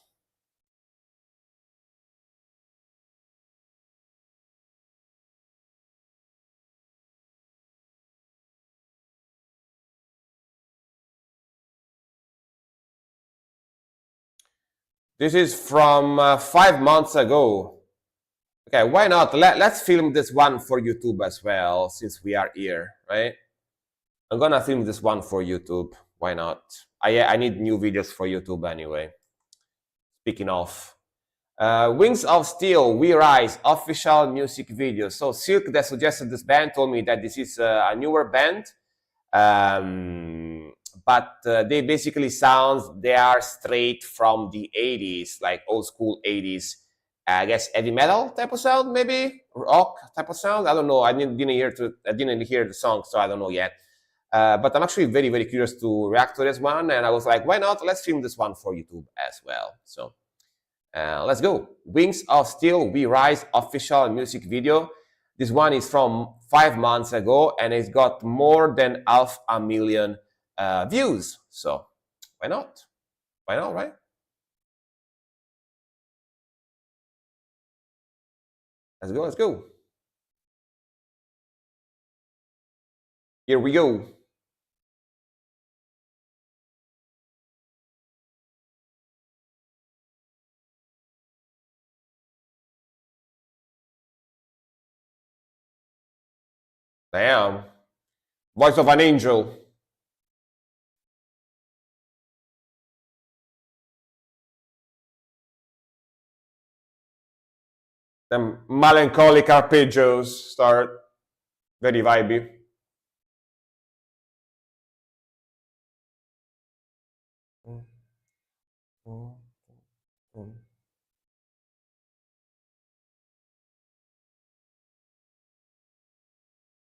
S1: This is from 5 months ago. Okay, why not? Let's film this one for YouTube as well, since we are here, right? I'm gonna film this one for YouTube. Why not? I need new videos for YouTube anyway. Speaking of, Wings of Steel, We Rise, official music video. So Silk, that suggested this band, told me that this is a newer band, but they basically they are straight from the 80s, like old school 80s. I guess heavy metal type of sound, maybe rock type of sound. I don't know. I didn't hear the song, so I don't know yet. But I'm actually very, very curious to react to this one, and I was like, why not? Let's film this one for YouTube as well. So let's go. Wings of Steel, We Rise official music video. This one is from 5 months ago, and it's got more than 500,000 views. So why not? Why not, right? Let's go, let's go. Here we go. Damn. Voice of an angel. The melancholic arpeggios start. Very vibey.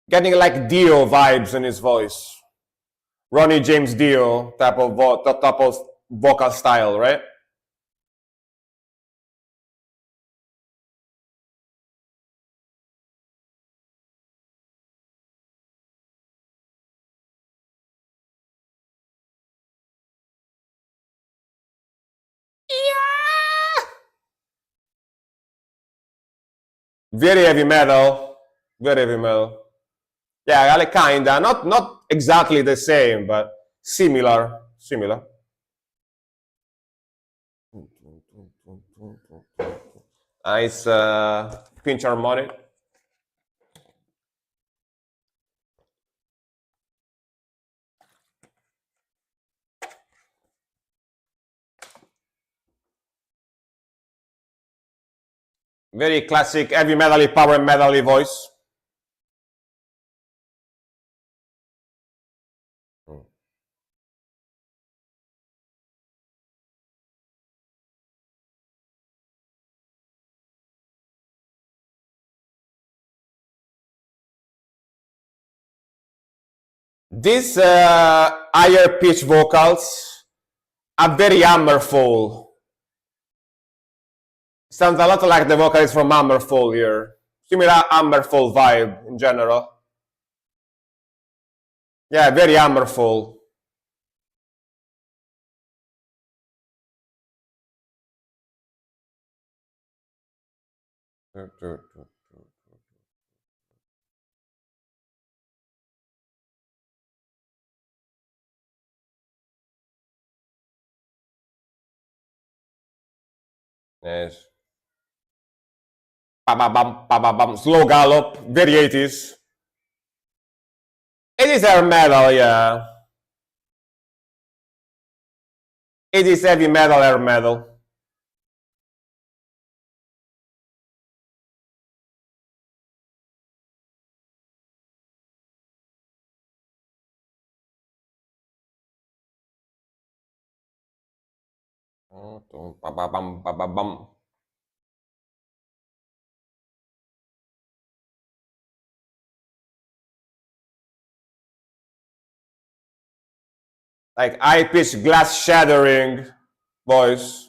S1: Getting like Dio vibes in his voice. Ronnie James Dio type of vocal style, right? Very heavy metal. Very heavy metal. Yeah, like kinda. Not exactly the same, but similar. Similar. Nice pinch harmonic. Very classic heavy metal-y, power metal-y voice. These higher pitch vocals are very Hammerfall. Sounds a lot like the vocalist from Hammerfall here. Similar Hammerfall vibe in general. Yeah, very Hammerfall. Yes. Ba-ba-bum, slow gallop, very 80s. It is air metal, yeah. It is heavy metal, air metal. Ba-ba-bum, ba-ba-bum. Like high pitched glass shattering voice.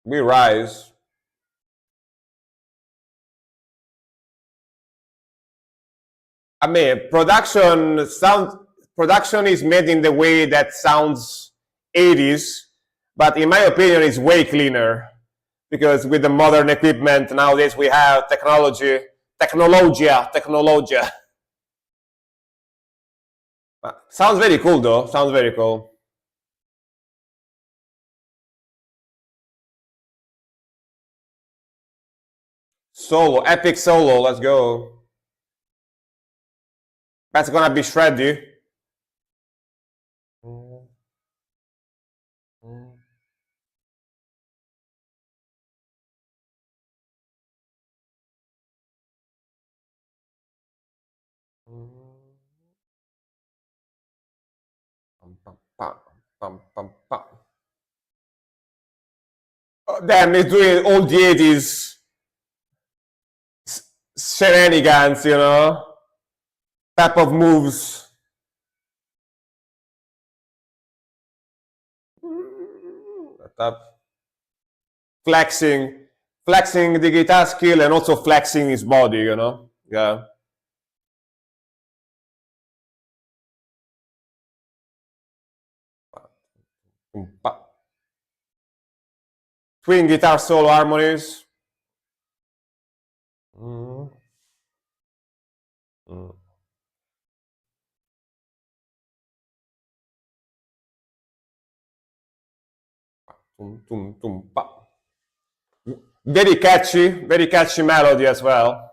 S1: We rise. I mean, production is made in the way that sounds 80s, but in my opinion, it's way cleaner because with the modern equipment nowadays we have technologia. Sounds very cool though. Sounds very cool. Solo, epic solo. Let's go. That's gonna be shreddy. Oh, damn, he's doing all the 80s shenanigans, you know, type of moves. Flexing, flexing the guitar skill and also flexing his body, you know. Yeah. Twin guitar solo harmonies. Very catchy melody as well.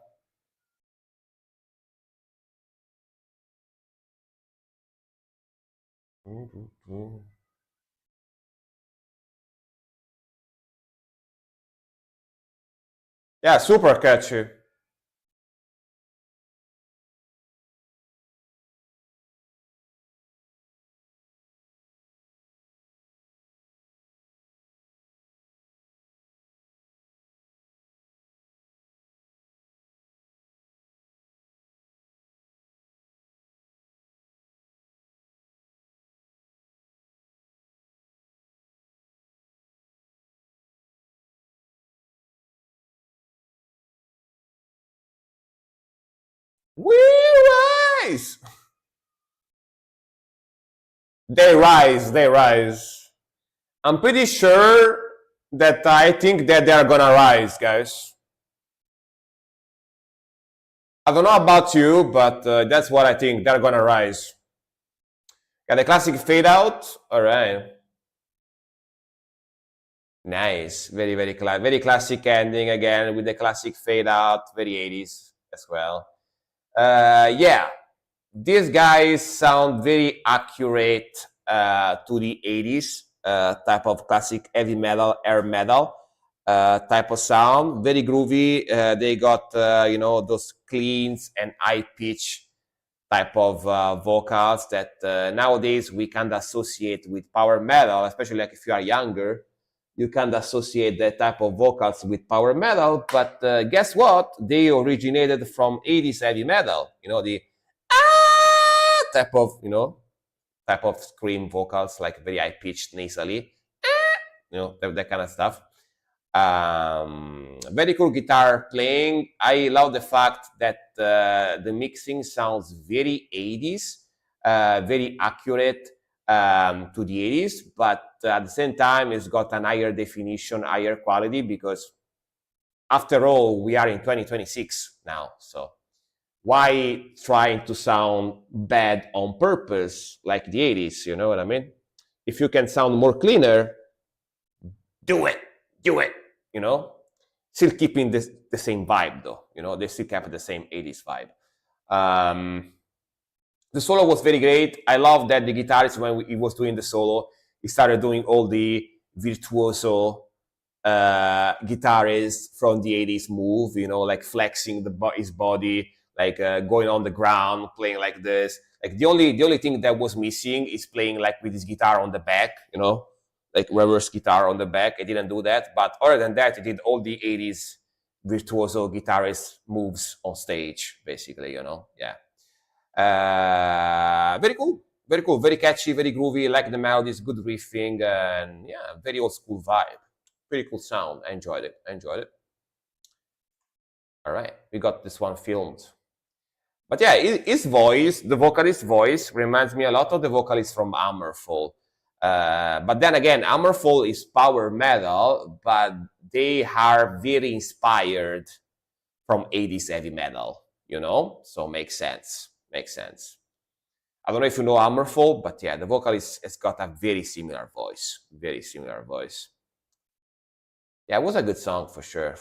S1: Yeah, super catchy. We rise. They rise. They rise. I'm pretty sure that I think that they are gonna rise, guys. I don't know about you, but that's what I think. They're gonna rise. Got a classic fade out. All right. Nice. Very classic ending again with the classic fade out. Very 80s as well. Yeah, these guys sound very accurate to the 80s type of classic heavy metal, air metal type of sound. Very groovy. They got you know, those cleans and high pitch type of vocals that nowadays we can't associate with power metal, especially like if you are younger. You can't associate that type of vocals with power metal, but guess what? They originated from 80s heavy metal. You know, the type of, you know, type of scream vocals, like very high pitched nasally, you know, that kind of stuff. Very cool guitar playing. I love the fact that the mixing sounds very 80s, very accurate to the 80s, but at the same time, it's got an higher definition, higher quality, because after all, we are in 2026 now. So why trying to sound bad on purpose like the 80s? You know what I mean? If you can sound more cleaner, do it, you know? Still keeping the same vibe though, you know, they still kept the same 80s vibe. The solo was very great. I love that the guitarist, when he was doing the solo, he started doing all the virtuoso guitarist from the 80s move, you know, like flexing his body, like going on the ground, playing like this. Like the only thing that was missing is playing like with his guitar on the back, you know, like reverse guitar on the back. I didn't do that, but other than that, he did all the 80s virtuoso guitarist moves on stage, basically, you know. Yeah. Very cool, very catchy, very groovy. Like the melodies, good riffing, and yeah, very old school vibe. Pretty cool sound. I enjoyed it. All right, we got this one filmed. But yeah, his voice, the vocalist's voice, reminds me a lot of the vocalist from Hammerfall. But then again, Hammerfall is power metal, but they are very inspired from 80s heavy metal, you know? So makes sense. I don't know if you know Hammerfall, but yeah, the vocalist has got a very similar voice. Yeah, it was a good song for sure.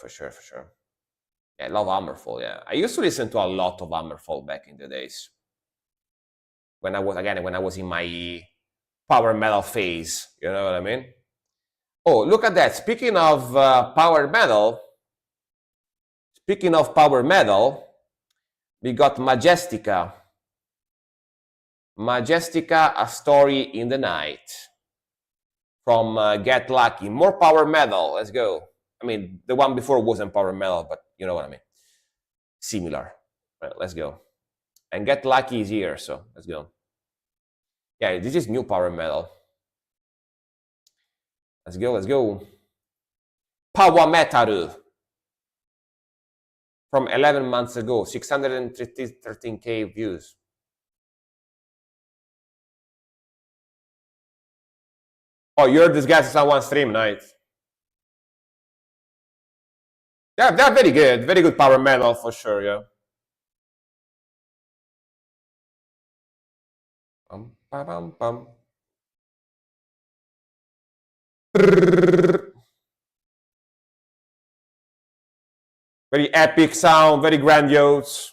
S1: Yeah, I love Hammerfall, yeah. I used to listen to a lot of Hammerfall back in the days. when I was in my power metal phase. You know what I mean? Oh, look at that. Speaking of power metal, we got Majestica. Majestica, A Story in the Night from Get Lucky. More power metal. Let's go. I mean, the one before wasn't power metal, but you know what I mean. Similar. Right, let's go. And Get Lucky is here, so let's go. Yeah, this is new power metal. Let's go, let's go. Power Metaru from 11 months ago, 613K views. Oh, you heard this guys on one stream, night. Yeah, they're very good power metal for sure, yeah. Very epic sound, very grandiose.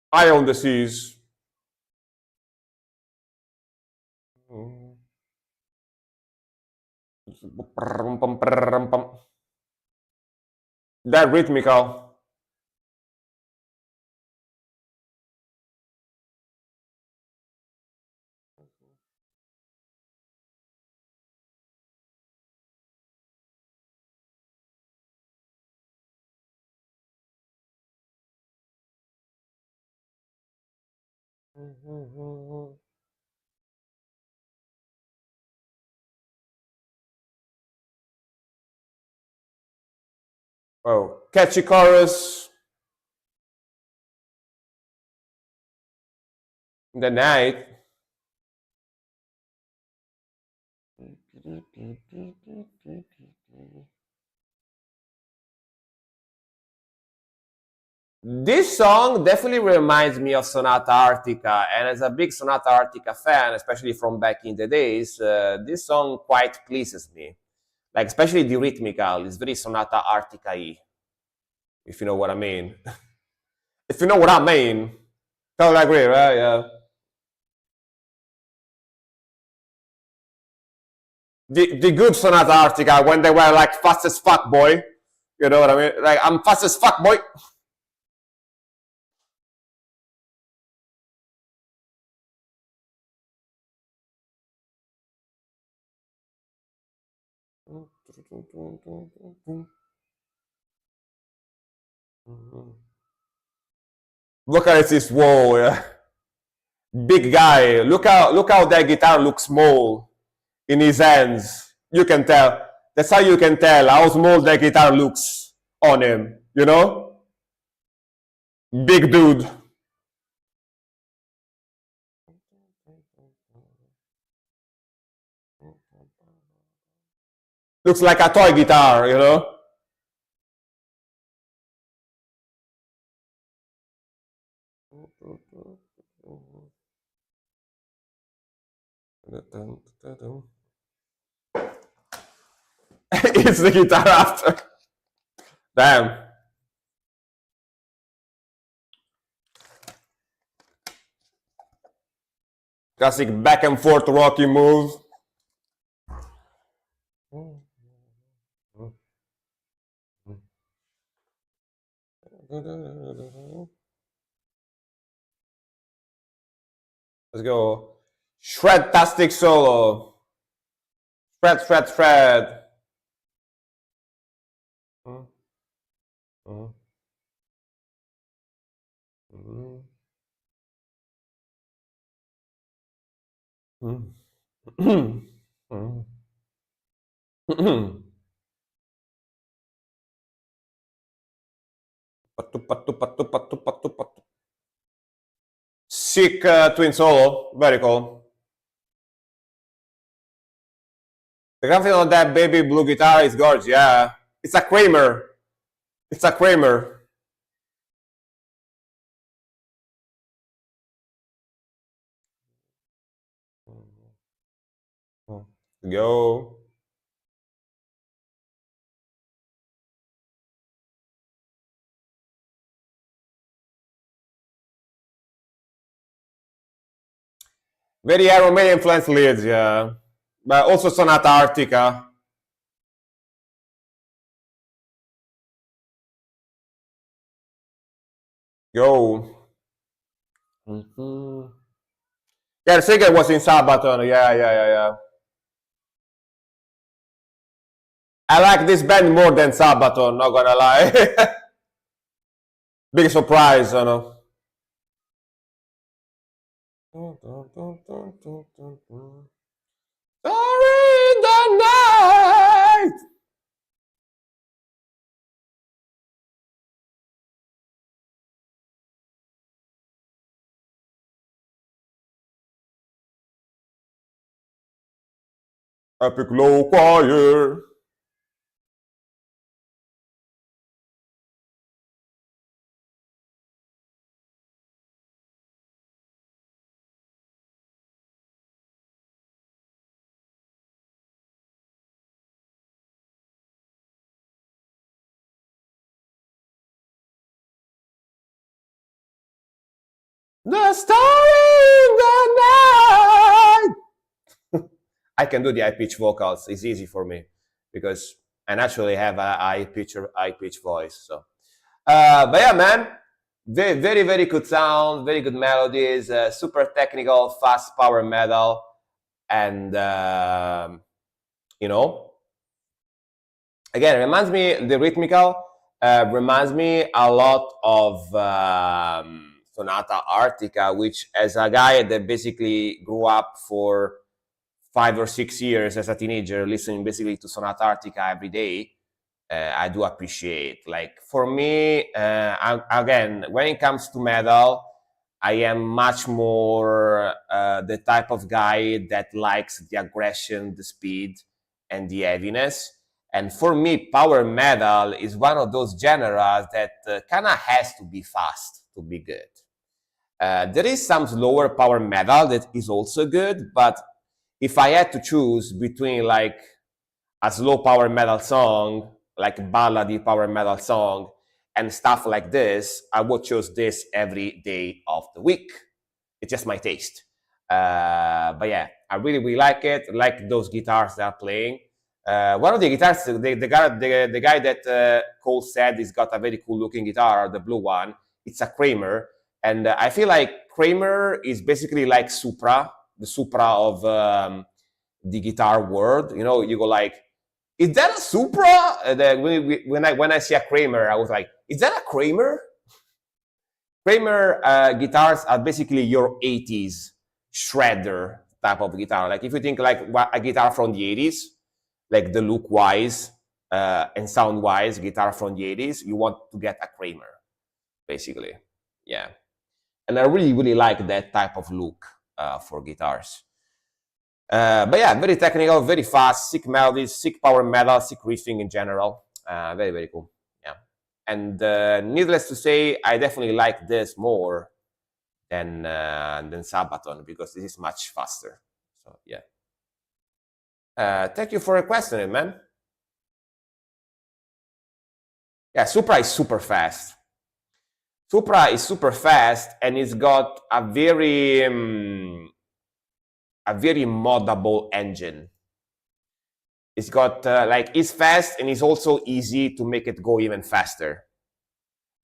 S1: Eye on the Seas. That rhythmical. Oh, catchy chorus. In the night. This song definitely reminds me of Sonata Arctica, and as a big Sonata Arctica fan, especially from back in the days, this song quite pleases me. Like, especially the rhythmical, it's very Sonata Arctica-y, if you know what I mean. If you know what I mean. Totally agree, right? Yeah. The good Sonata Arctica, when they were like fast as fuck, boy. You know what I mean? Like, I'm fast as fuck, boy. Look at this wall, yeah. Big guy. Look how that guitar looks small in his hands. You can tell. That's how you can tell how small that guitar looks on him, you know? Big dude. Looks like a toy guitar, you know? It's the guitar after. Damn. Classic back and forth rocky move. Let's go. Shred-tastic solo. Shred, shred, shred. Sick twin solo, very cool. The graphic on that baby blue guitar is gorgeous, yeah. It's a Kramer. It's a Kramer. Go. Very Iron Maiden influence leads, yeah. But also Sonata Arctica. Go. Mm-hmm. Yeah, Sega was in Sabaton. Yeah. I like this band more than Sabaton, not gonna lie. Big surprise, you know. Sorry in the night. Epic low choir. The story in the night. I can do the high pitch vocals. It's easy for me because I naturally have a high pitch voice. So, but yeah, man, very good sound, very good melodies, super technical, fast power metal, and you know, again, reminds me the rhythmical reminds me a lot of Sonata Arctica, which as a guy that basically grew up for 5 or 6 years as a teenager, listening basically to Sonata Arctica every day, I do appreciate. Like for me, again, when it comes to metal, I am much more the type of guy that likes the aggression, the speed, and the heaviness. And for me, power metal is one of those genres that kind of has to be fast to be good. There is some slower power metal that is also good, but if I had to choose between like a slow power metal song, like ballady power metal song, and stuff like this, I would choose this every day of the week. It's just my taste. But yeah, I really like it. Like those guitars they are playing. One of the guitars, the guy that Cole said he's got a very cool looking guitar, the blue one. It's a Kramer, and I feel like Kramer is basically like Supra, the Supra of the guitar world. You know, you go like, is that a Supra? When I see a Kramer, I was like, is that a Kramer? Kramer guitars are basically your 80s shredder type of guitar. Like if you think like a guitar from the 80s, like the look wise and sound wise guitar from the 80s, you want to get a Kramer, basically. Yeah. And I really like that type of look for guitars. But yeah, very technical, very fast, sick melodies, sick power metal, sick riffing in general. Very cool. Yeah. And needless to say, I definitely like this more than Sabaton because this is much faster. So yeah. Thank you for requesting it, man. Yeah, Supra is super fast. Supra is super fast and it's got a very moddable engine. It's got like it's fast and it's also easy to make it go even faster.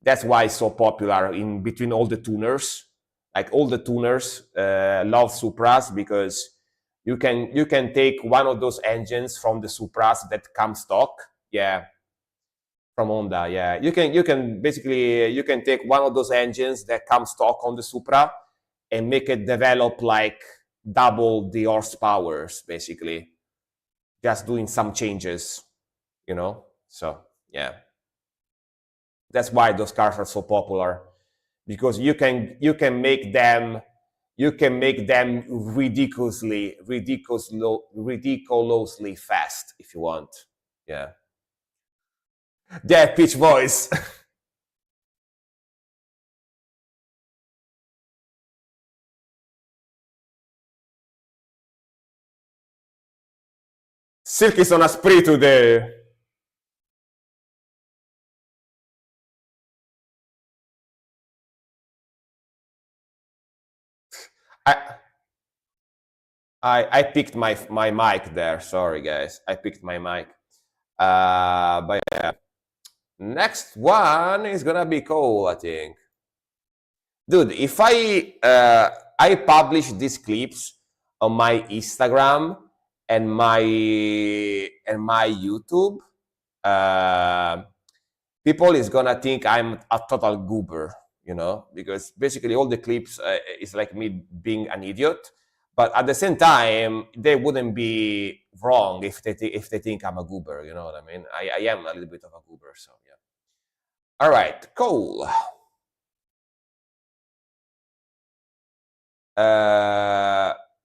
S1: That's why it's so popular in between all the tuners. Like all the tuners love Supras because you can take one of those engines from the Supras that come stock. Yeah, from Honda. Yeah, you can basically you can take one of those engines that come stock on the Supra and make it develop like double the horsepowers, basically, just doing some changes. So yeah, that's why those cars are so popular because you can make them ridiculously fast if you want. Yeah, that pitch voice. Silk is on a spree today. I picked my mic there. Sorry, guys. I picked my mic. But yeah. Next one is gonna be cool, I think. Dude, if I publish these clips on my Instagram and my YouTube, people is gonna think I'm a total goober, you know, because basically all the clips is like me being an idiot. But at the same time, they wouldn't be wrong if they think I'm a goober. You know what I mean? I am a little bit of a goober, so yeah. All right, cool.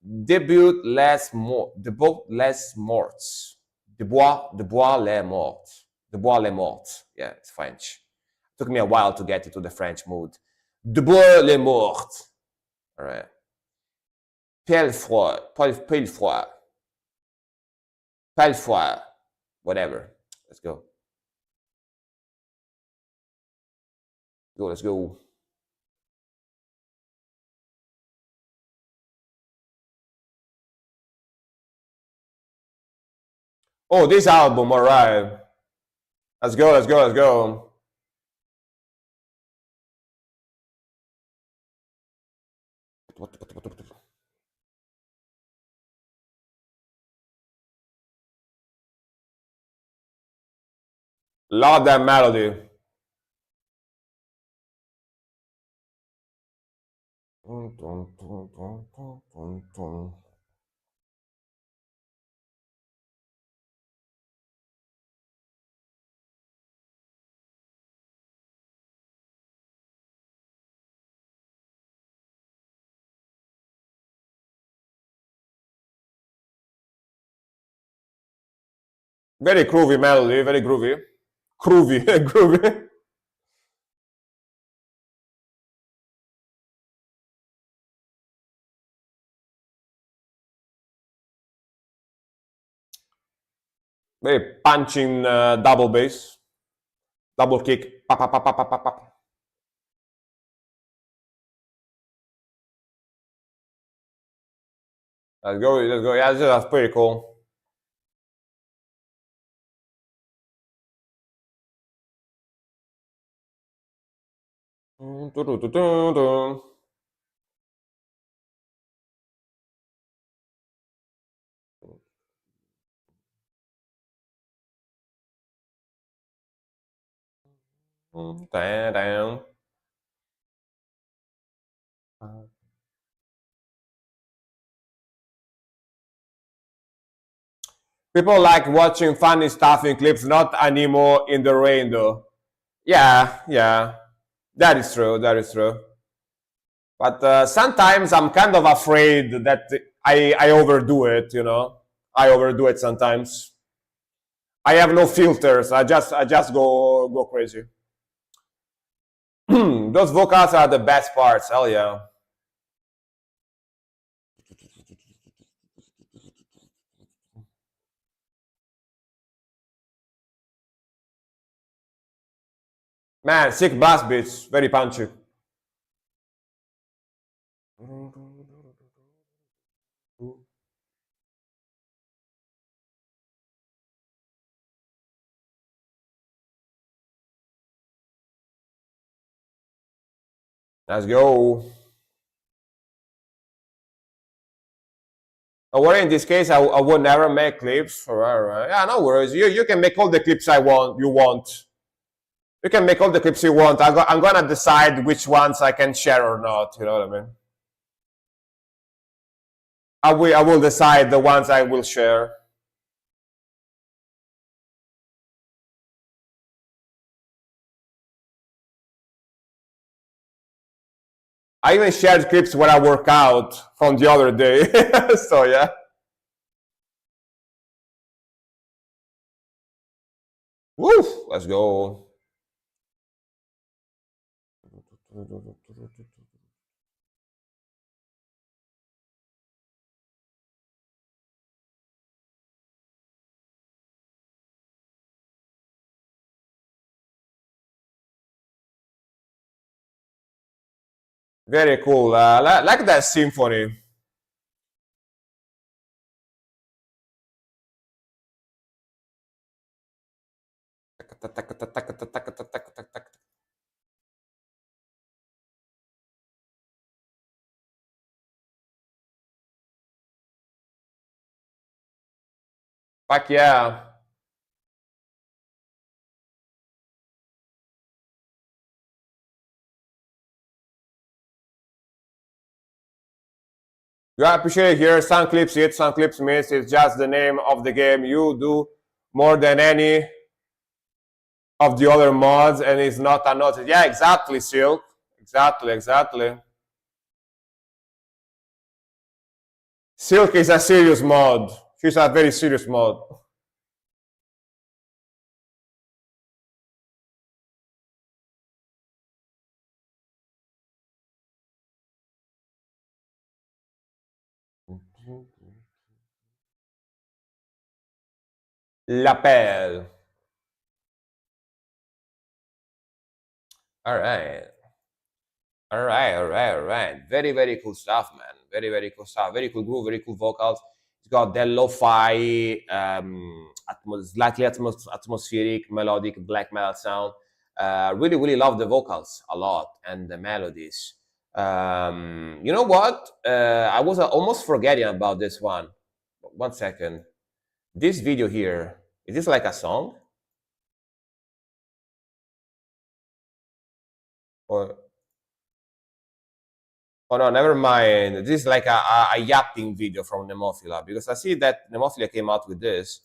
S1: Debut les morts. Debut les morts. Debois les morts. Debois les morts. Yeah, it's French. It took me a while to get into the French mood. Debois les morts. All right. Pelfroy. Whatever. Let's go. Let's go. Oh, this album, all right. Let's go. Love that melody. Very groovy melody, very groovy. Groovy. Very punching double bass, double kick. Pa, pa, pa, pa, pa, pa, pa. Let's go. Yeah, that's pretty cool. Down. People like watching funny stuff in clips, not anymore in the rain though. Yeah, that is true. But sometimes I'm kind of afraid that I overdo it. You know, I overdo it sometimes. I have no filters. I just go crazy. Those vocals are the best parts. Hell yeah. Man, sick bass beats, very punchy. Let's go. Don't worry, in this case, I would never make clips. Yeah, no worries. You can make all the clips you want. You can make all the clips you want. I'm gonna decide which ones I can share or not. You know what I mean? I will decide the ones I will share. I even shared clips when I work out from the other day. So yeah. Woo! Let's go. Very cool. Like that symphony. Fuck yeah. You appreciate it here. Sun Clips it. Sun Clips means it's just the name of the game. You do more than any of the other mods, and it's not a notice. Yeah, exactly, Silk. Exactly. Silk is a serious mod. She's a very serious mod. Lapel. All right. All right. Very cool stuff, man. Very cool stuff. Very cool groove, very cool vocals. It's got that lo-fi, slightly atmospheric, melodic black metal sound. Really love the vocals a lot and the melodies. You know what? I was almost forgetting about this one. 1 second. This video here, is this like a song? Or oh no, never mind. This is like a yapping video from Nemophila because I see that Nemophila came out with this.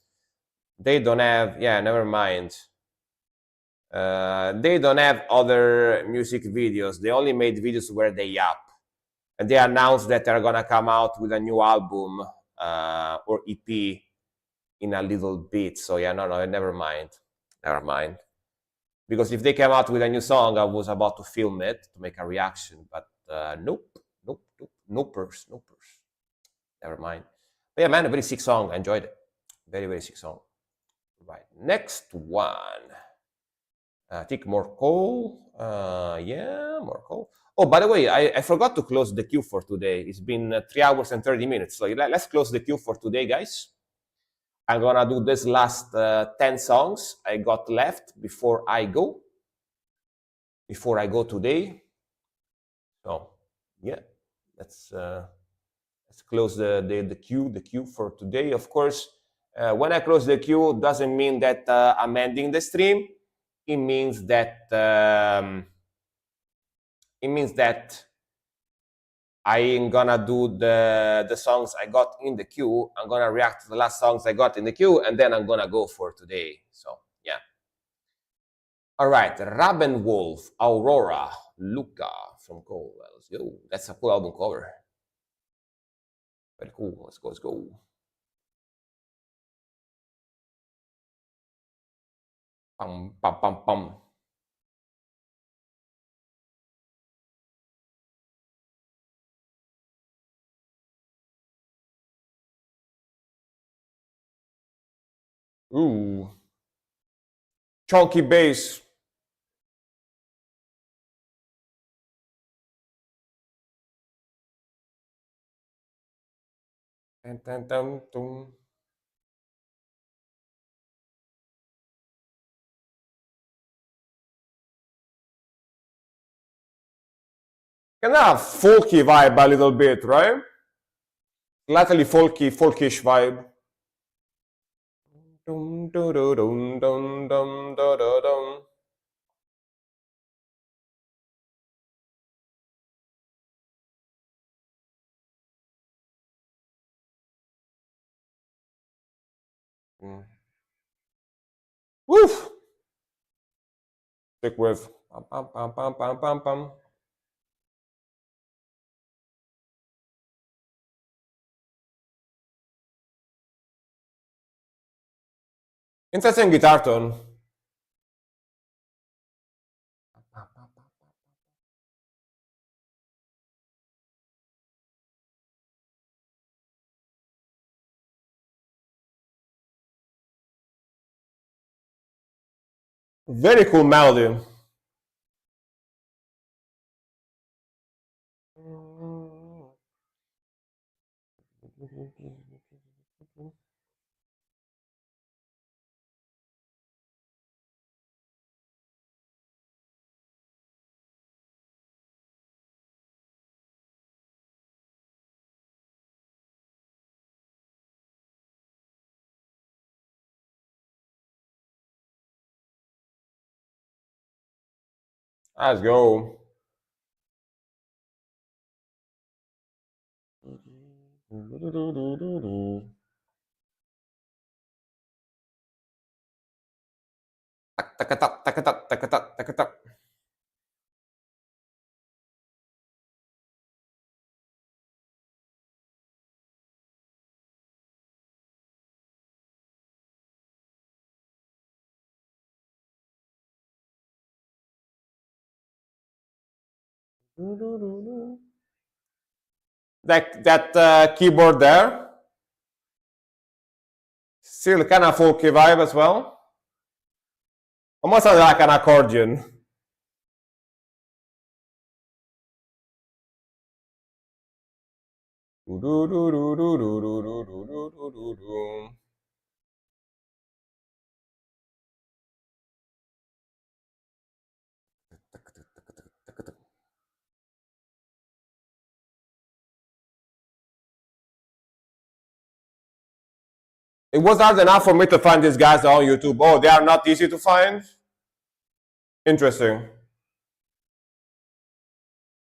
S1: They don't have, yeah, never mind. They don't have other music videos. They only made videos where they yap. And they announced that they're gonna come out with a new album or EP in a little bit. So yeah, no, never mind. Never mind. Because if they came out with a new song, I was about to film it to make a reaction, but nope. No purse. Never mind. But yeah, man, a very sick song. I enjoyed it. Very sick song. Right. Next one. I think more coal. Yeah, more coal. Oh, by the way, I forgot to close the queue for today. It's been 3 hours and 30 minutes. So let's close the queue for today, guys. I'm gonna do this last 10 songs I got left before I go. Before I go today. So yeah, let's close the queue for today. Of course, when I close the queue, doesn't mean that I'm ending the stream. It means that I am gonna do the songs I got in the queue. I'm gonna react to the last songs I got in the queue, and then I'm gonna go for today. So yeah. All right, Rabenwolf, Aurora, Luca from Cole. Let's go. That's a cool album cover. Very cool. Let's go. Pum. Ooh. Chunky bass. Dun, dun, dun. Kind of folky vibe a little bit, right? Slightly folkish vibe. Dum, dum, dum, dum, dum, dum, dum. Woof. Stick with. Pam. Interesting guitar tone. Very cool melody. Let's go. Tak tak tak tak tak tak tak tak tak. That keyboard there, still kind of folky vibe as well. Almost sounds like an accordion. It was hard enough for me to find these guys on YouTube. Oh, they are not easy to find? Interesting.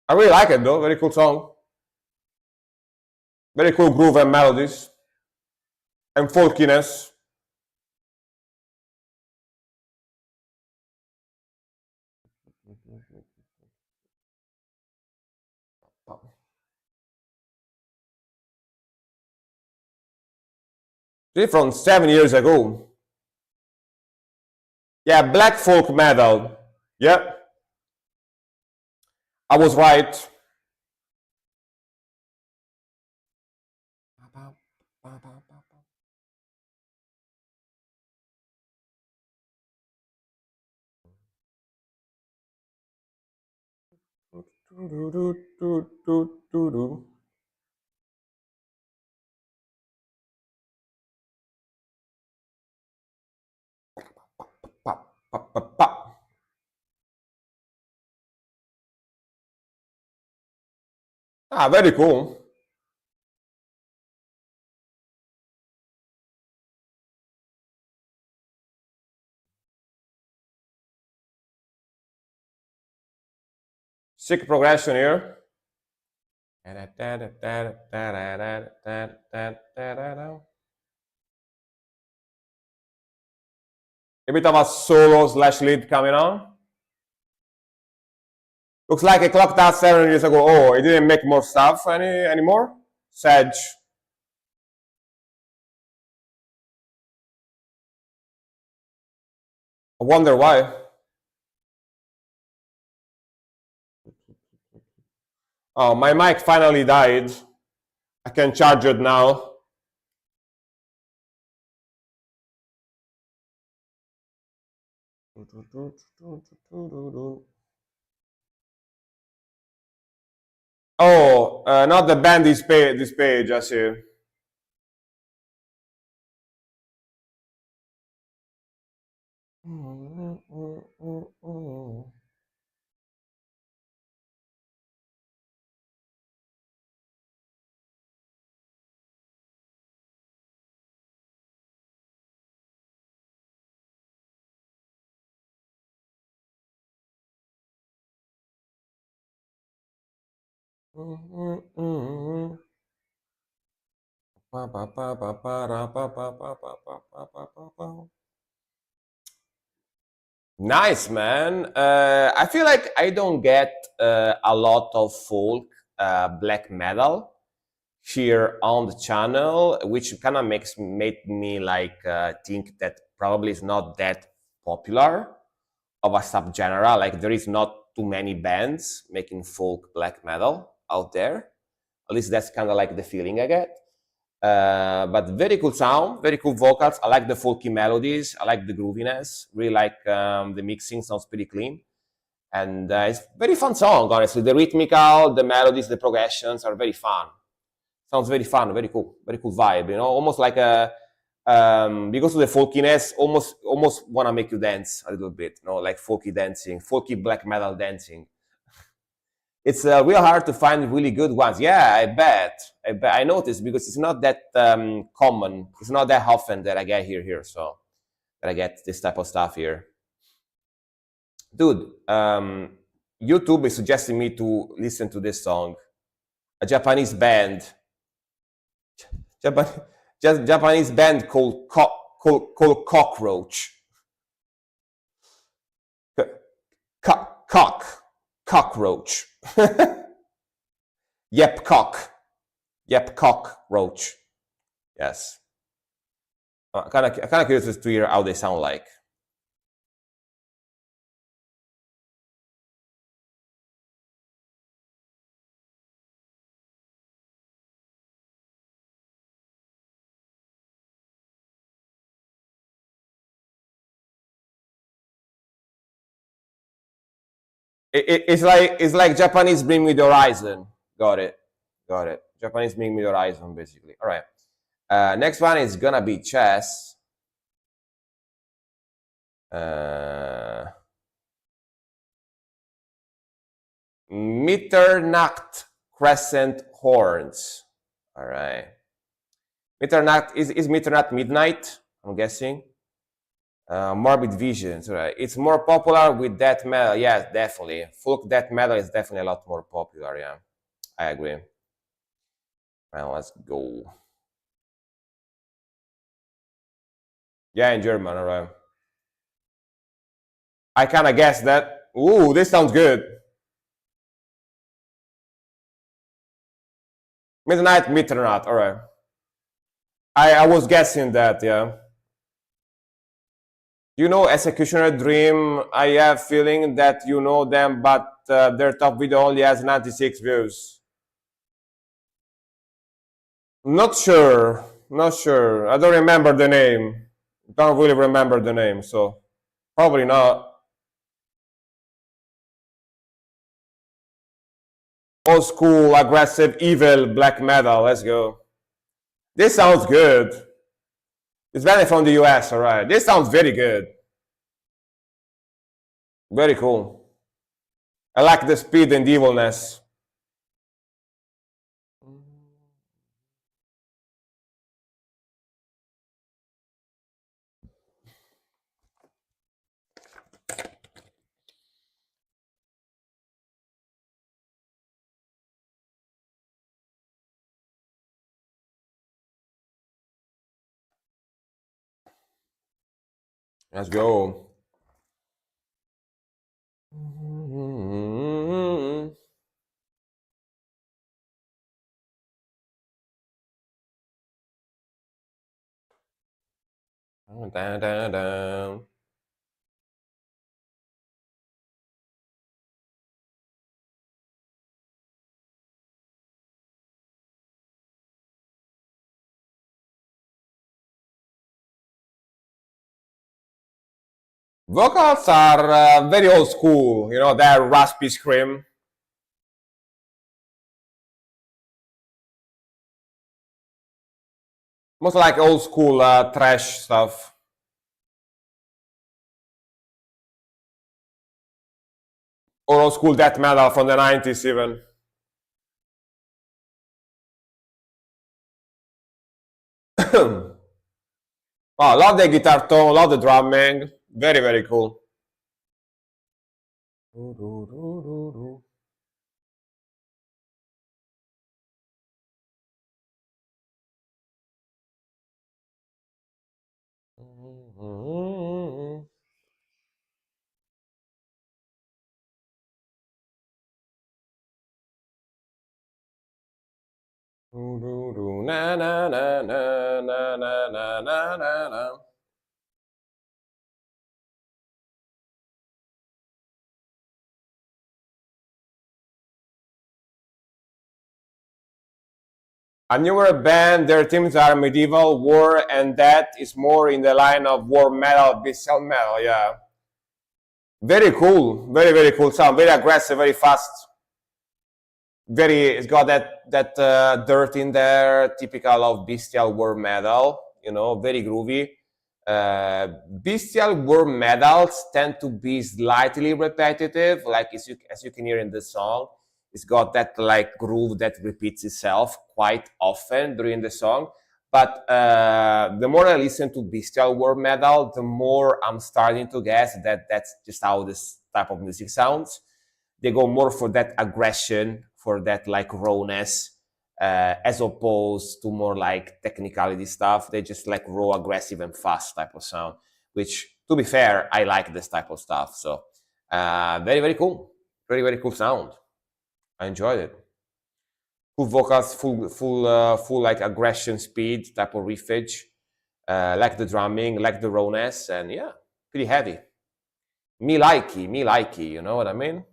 S1: I really like it though, very cool song. Very cool groove and melodies. And folkiness. This is from 7 years ago. Yeah, black folk metal. Yeah. I was right. Ah, very cool. Sick progression here. A bit of a solo slash lead coming on. Looks like it clocked out 7 years ago. Oh, it didn't make more stuff anymore. Sedge. I wonder why. Oh, my mic finally died. I can charge it now. Oh, not the band this page, I see. Nice, man. I feel like I don't get a lot of folk black metal here on the channel, which kind of made me like think that probably is not that popular of a subgenre. Like there is not too many bands making folk black metal out there. At least that's kind of like the feeling I get. But very cool sound, very cool vocals. I like the folky melodies. I like the grooviness. Really like the mixing. Sounds pretty clean, and it's very fun song. Honestly, the rhythmical, the melodies, the progressions are very fun. Sounds very fun, very cool vibe. You know, almost like a because of the folkiness, almost want to make you dance a little bit. You know, like folky dancing, folky black metal dancing. It's real hard to find really good ones. Yeah, I bet. I noticed because it's not that common. It's not that often that I get here. So that I get this type of stuff here. Dude, YouTube is suggesting me to listen to this song. A Japanese band. Japanese band called Cockroach. Cockroach. Yep, cockroach. Yes. Kind of curious to hear how they sound like. It's like Japanese Bring Me the Horizon. Got it. Japanese Bring Me the Horizon, basically. All right. Next one is gonna be chess. Mitternacht crescent horns. All right. Mitternacht is Mitternacht midnight, I'm guessing. Morbid Visions, right? It's more popular with death metal. Yes, definitely. Folk death metal is definitely a lot more popular. Yeah, I agree. Well, let's go. Yeah, in German, all right. I kind of guessed that. Ooh, this sounds good. Mitternacht, all right. I was guessing that, yeah. You know, Executioner Dream, I have feeling that you know them, but their top video only has 96 views. Not sure. I don't remember the name. Don't really remember the name, so probably not. Old school, aggressive, evil black metal. Let's go. This sounds good. It's valid from the US, all right. This sounds very good. Very cool. I like the speed and evilness. Let's go. Dun, dun, dun. Vocals are very old school, you know, that raspy scream. Most like old school thrash stuff. Or old school death metal from the 90s even. Oh, love the guitar tone, love the drumming. Very, very cool. Na na na na na na na na na. A newer band, their themes are medieval, war, and that is more in the line of war metal, bestial metal, yeah. Very cool, very, very cool sound, very aggressive, very fast. It's got that dirt in there, typical of Bestial War metal. You know, very groovy. Bestial War metals tend to be slightly repetitive, like as you can hear in the song. It's got that like groove that repeats itself quite often during the song. But the more I listen to Bestial War metal, the more I'm starting to guess that that's just how this type of music sounds. They go more for that aggression, for that like rawness, as opposed to more like technicality stuff. They just like raw, aggressive, and fast type of sound. Which, to be fair, I like this type of stuff. So very very cool, very cool sound. I enjoyed it. Full vocals, full like aggression, speed type of riffage. Like the drumming, like the rawness, and yeah, pretty heavy. Me likey, you know what I mean?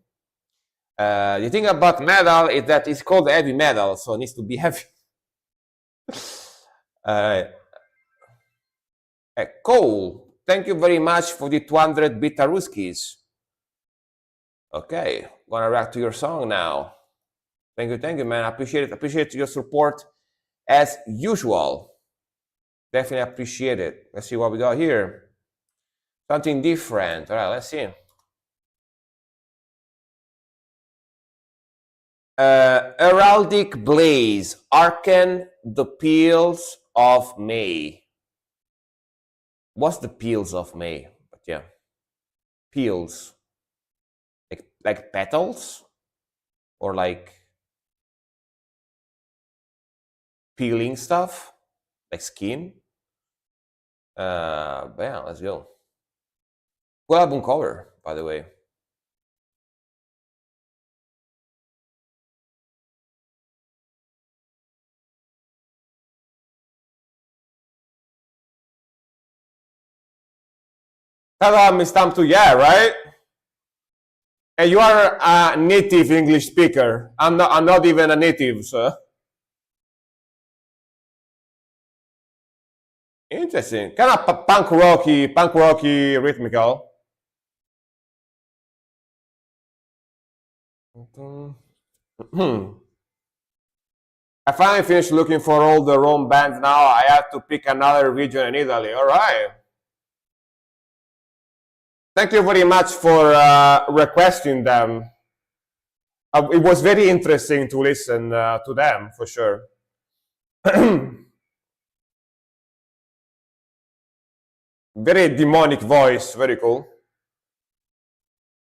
S1: The thing about metal is that it's called heavy metal, so it needs to be heavy. Cole, thank you very much for the 200 Bitaruskis. Okay, gonna react to your song now. Thank you, man. I appreciate it. Appreciate your support as usual. Definitely appreciate it. Let's see what we got here. Something different. All right, let's see. Heraldic Blaze, Arken the Peals of May. What's the peals of May? But yeah, peals. Like petals? Or like peeling stuff? Like skin? But yeah, let's go. Cool album cover, by the way. Hello, Miss Tamtu, yeah, right? And you are a native English speaker. I'm not even a native, so. Interesting. Kind of punk rocky, rhythmical. I finally finished looking for all the Rome bands now. I have to pick another region in Italy. All right. Thank you very much for requesting them. It was very interesting to listen to them, for sure. Very demonic voice, very cool.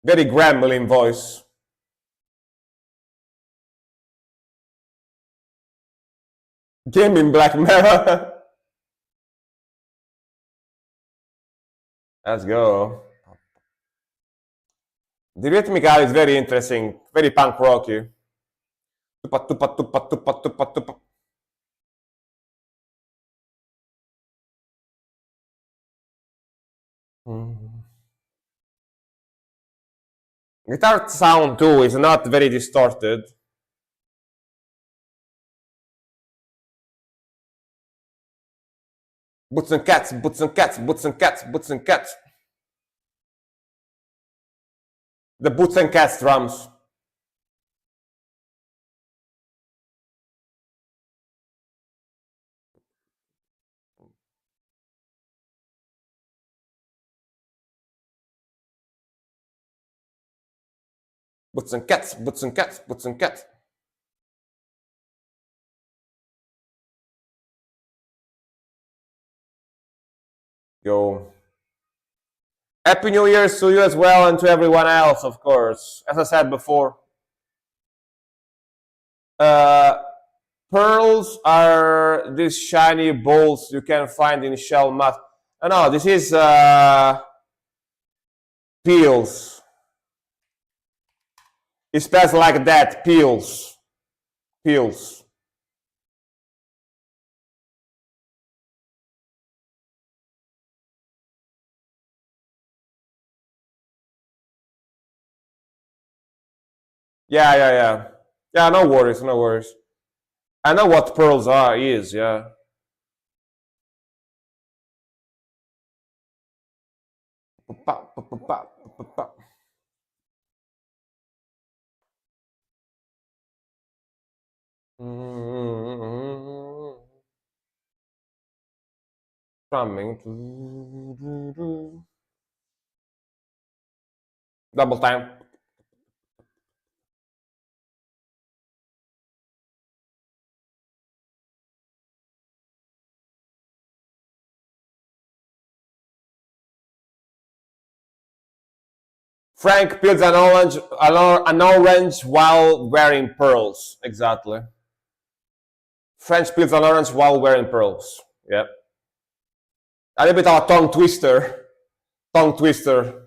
S1: Very grambling voice. Gaming Black Mirror. Let's go. The rhythmical is very interesting, very punk rocky. Tupa, tupa, tupa, tupa, tupa, tupa. Guitar sound too is not very distorted. Boots and cats, boots and cats, boots and cats, boots and cats. The boots and cats drums. Boots and cats, boots and cats, boots and cats. Yo. Happy New Year to you as well and to everyone else, of course. As I said before, pearls are these shiny balls you can find in shell mat. No, this is peels. It spells like that, peels. Peels. Yeah. Yeah, no worries, no worries. I know what pearls is, yeah. Strumming. Double time. Frank peels an orange while wearing pearls. Exactly. French peels an orange while wearing pearls. Yep. A little bit of a tongue twister. Tongue twister.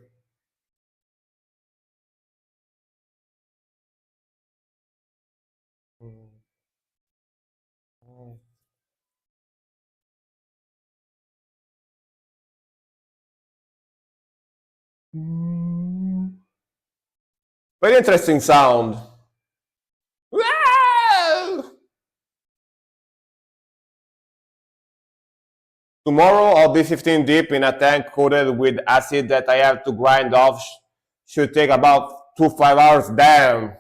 S1: Very interesting sound. Tomorrow I'll be 15 deep in a tank coated with acid that I have to grind off. Should take about 2-5 hours. Damn.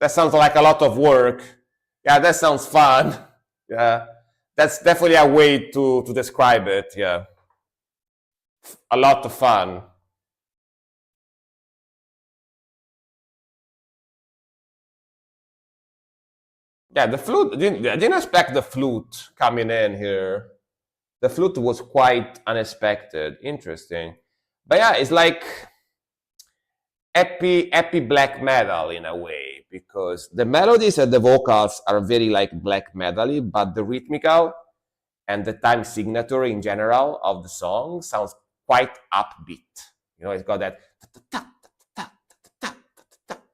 S1: That sounds like a lot of work. Yeah, that sounds fun. Yeah, that's definitely a way to describe it. Yeah, a lot of fun. Yeah, the flute. I didn't expect the flute coming in here. The flute was quite unexpected. Interesting, but yeah, it's like happy black metal in a way, because the melodies and the vocals are very like black metally, but the rhythmical and the time signature in general of the song sounds quite upbeat. You know, it's got that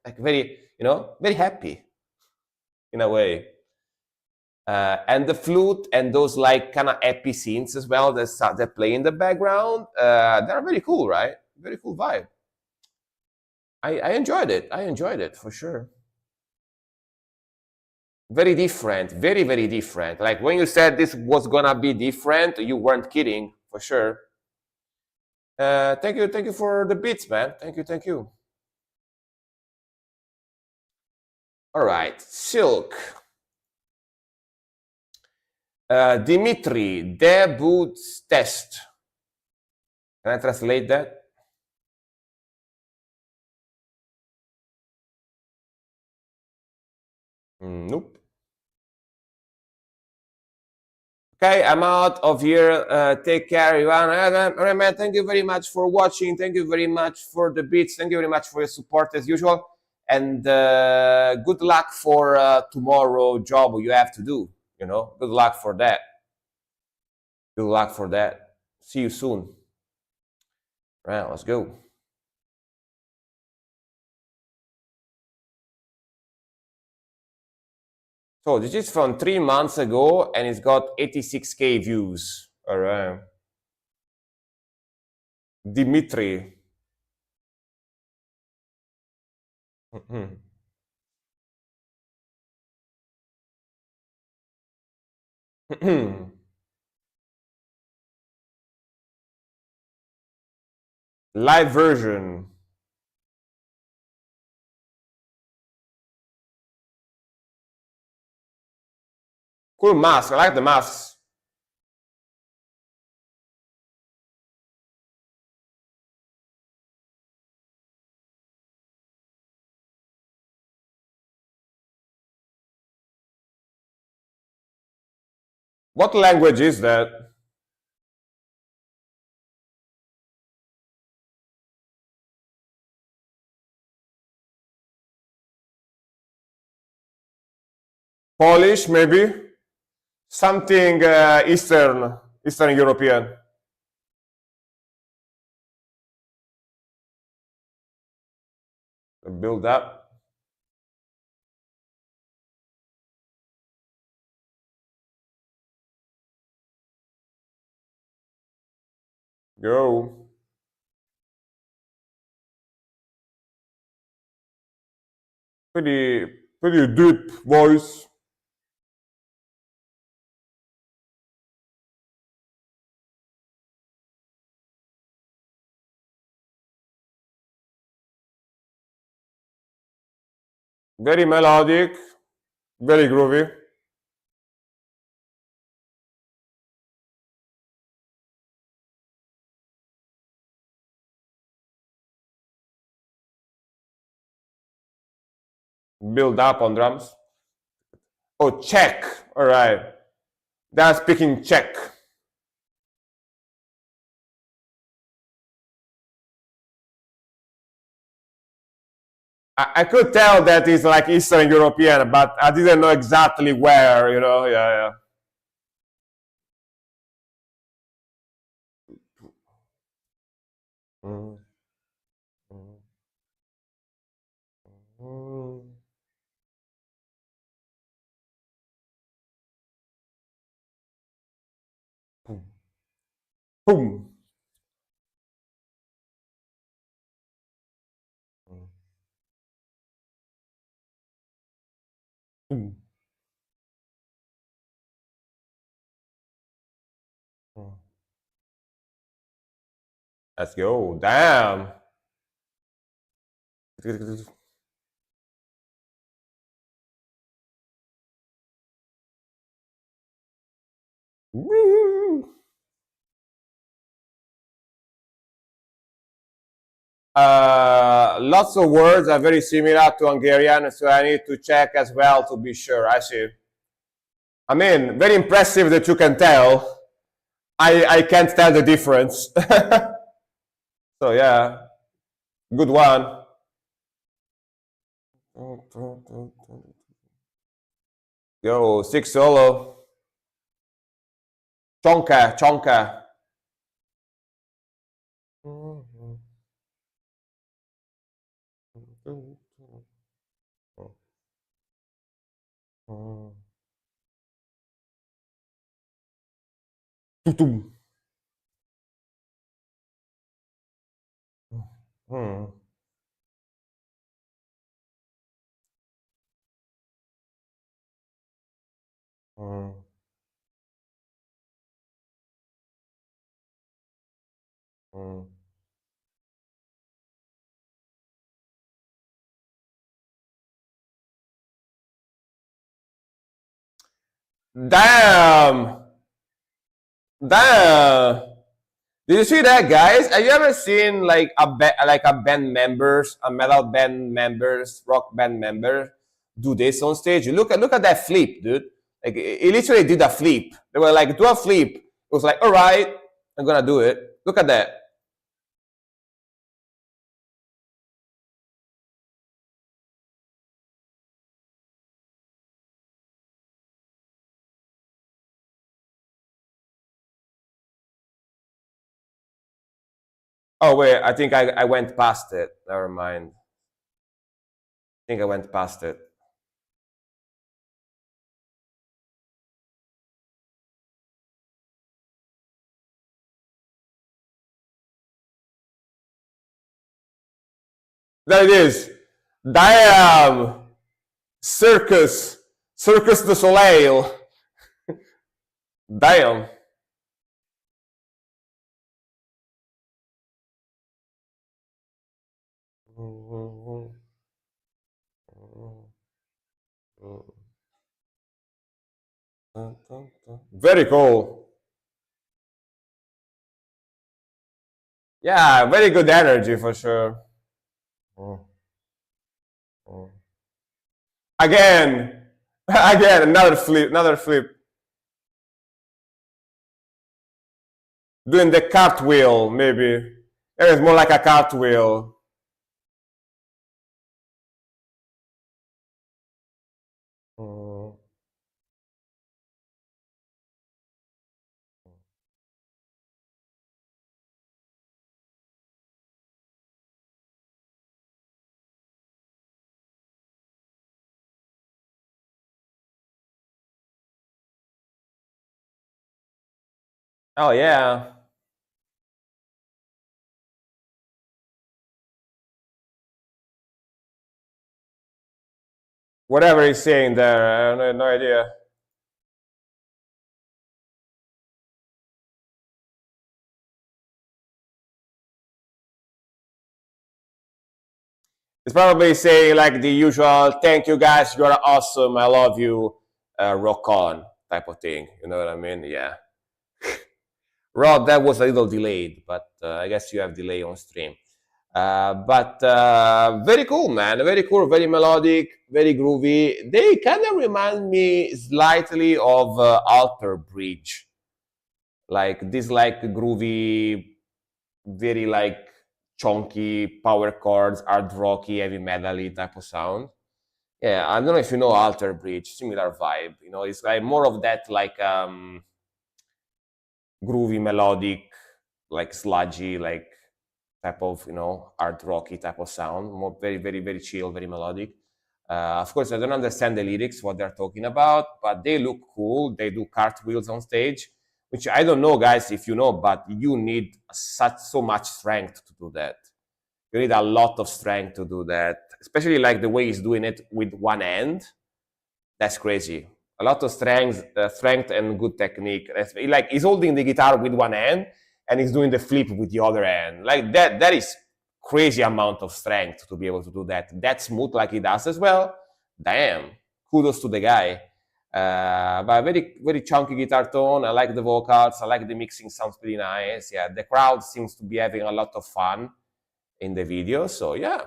S1: like very, very happy in a way. And the flute and those like kind of happy scenes as well that play in the background, they're very cool, right? Very cool vibe. I enjoyed it. I enjoyed it for sure. Very different, very different. Like when you said this was gonna be different, you weren't kidding for sure. Thank you for the beats, man. Thank you. All right, Silk. Dimitri, debut test. Can I translate that? Nope. Okay, I'm out of here. Take care, everyone. All right, man. Thank you very much for watching. Thank you very much for the beats. Thank you very much for your support as usual. And good luck for tomorrow job you have to do. Good luck for that. Good luck for that. See you soon. All right, let's go. So this is from 3 months ago, and it's got 86K views. All right. Dimitri. Live version. Cool mask. I like the masks. What language is that? Polish, maybe? Something Eastern European. Build up. Go. Pretty deep voice. Very melodic, very groovy. Build up on drums. Oh, Czech. All right. They're speaking Czech. I could tell that it's like Eastern European, but I didn't know exactly where, you know. Yeah, yeah. Mm, mm, mm, mm. Boom. Boom. Mm. Let's go. Damn. Woo. Lots of words are very similar to Hungarian, so I need to check as well to be sure. I see. I mean, very impressive that you can tell. I can't tell the difference. So yeah, good one. Yo, six solo. Chonka, chonka. Tutum. Hmm. Hmm. Hmm. Damn! Damn! Did you see that, guys? Have you ever seen like a band members, a metal band members, rock band member do this on stage? Look at that flip, dude. Like he literally did a flip. They were like, do a flip. It was like, all right, I'm gonna do it. Look at that. Oh wait, I think I went past it. Never mind. I think I went past it. There it is. Damn! Circus! Circus du Soleil! Damn! Very cool. Yeah, very good energy for sure. Again, again, another flip, another flip. Doing the cartwheel, maybe. It is more like a cartwheel. Oh yeah. Whatever he's saying there, I have no idea. It's probably saying like the usual, thank you guys, you're awesome, I love you, rock on type of thing. You know what I mean? Yeah. Rob, that was a little delayed, but I guess you have delay on stream. But very cool, man. Very cool, very melodic, very groovy. They kind of remind me slightly of Alter Bridge. Like this, like groovy, very like chunky power chords, hard rocky, heavy metal-y type of sound. Yeah, I don't know if you know Alter Bridge, similar vibe. You know, it's like more of that like groovy, melodic, like sludgy, like type of, you know, hard rocky type of sound. More very, very, very chill, very melodic. Of course, I don't understand the lyrics, what they're talking about, but they look cool. They do cartwheels on stage, which I don't know, guys, if you know, but you need so much strength to do that. You need a lot of strength to do that, especially like the way he's doing it with one hand. That's crazy. A lot of strength and good technique. Like he's holding the guitar with one hand and he's doing the flip with the other hand. Like that is crazy amount of strength to be able to do that. That smooth like he does as well. Damn, kudos to the guy. But very, very chunky guitar tone. I like the vocals. I like the mixing, sounds pretty nice. Yeah, the crowd seems to be having a lot of fun in the video. So yeah.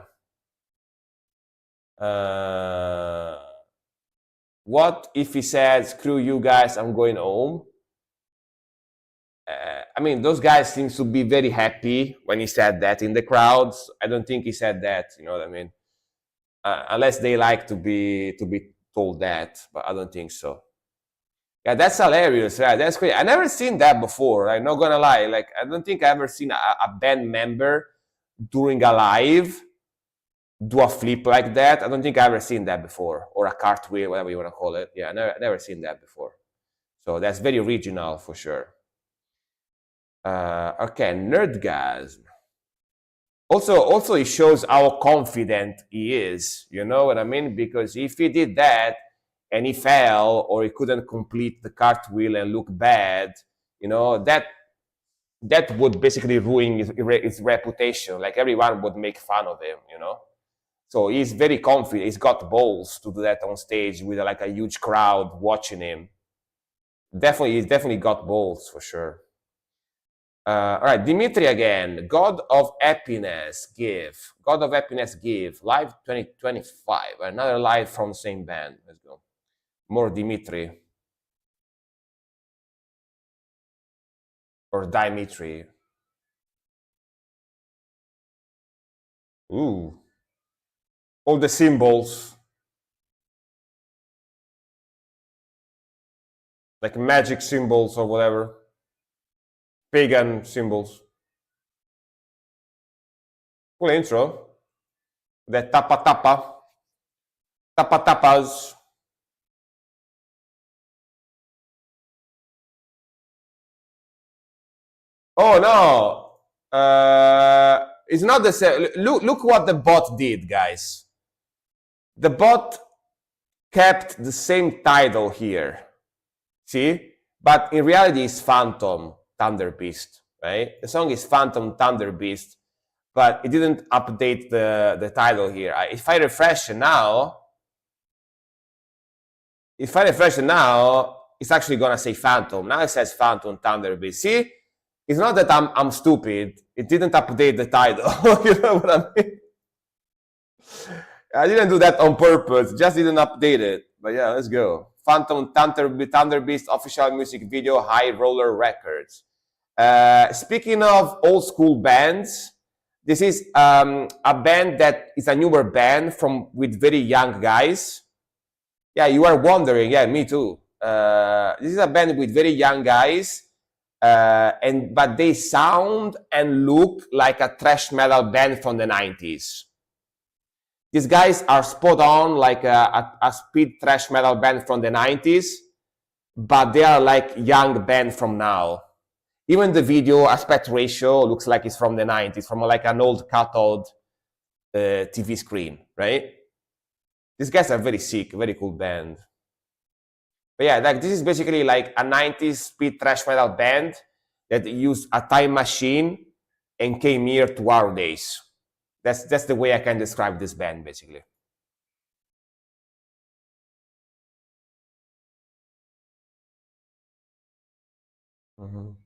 S1: What if he said, screw you guys, I'm going home? I mean, those guys seem to be very happy when he said that in the crowds. I don't think he said that, you know what I mean? Unless they like to be told that, but I don't think so. Yeah, that's hilarious, right? That's great. I never seen that before. I'm not gonna lie. Like, I don't think I ever seen a band member during a live do a flip like that. I don't think I ever seen that before, or a cartwheel, whatever you want to call it. Yeah, I never seen that before. So that's very original for sure. Okay, Nerdgasm. Also, it shows how confident he is. You know what I mean? Because if he did that and he fell or he couldn't complete the cartwheel and look bad, you know, that would basically ruin his reputation. Like everyone would make fun of him, you know. So he's very confident. He's got balls to do that on stage with like a huge crowd watching him. He's definitely got balls for sure. All right, Dimitri again. God of Happiness, give. God of Happiness, give. Live 2025. Another live from the same band. Let's go. More Dimitri. Or Dimitri. Ooh. All the symbols. Like magic symbols or whatever. Pagan symbols. Cool intro. The tapa tapa. Tapa tapas. Oh no. It's not the same. Look what the bot did, guys. The bot kept the same title here. See? But in reality, it's Phantom Thunder Beast, right? The song is Phantom Thunder Beast, but it didn't update the title here. If I refresh it now, it's actually gonna say Phantom. Now it says Phantom Thunder Beast. See? It's not that I'm stupid. It didn't update the title. You know what I mean? I didn't do that on purpose. Just didn't update it. But yeah, let's go. Phantom Thunder Beast official music video, High Roller Records. Speaking of old school bands, this is a band that is a newer band with very young guys. Yeah, you are wondering. Yeah, me too. This is a band with very young guys, but they sound and look like a thrash metal band from the 90s. These guys are spot on, like a speed thrash metal band from the 90s, but they are like young band from now. Even the video aspect ratio looks like it's from the 90s, from like an old cathode TV screen, right? These guys are very sick, very cool band. But yeah, like this is basically like a 90s speed thrash metal band that used a time machine and came here to our days. That's the way I can describe this band, basically. Mhm.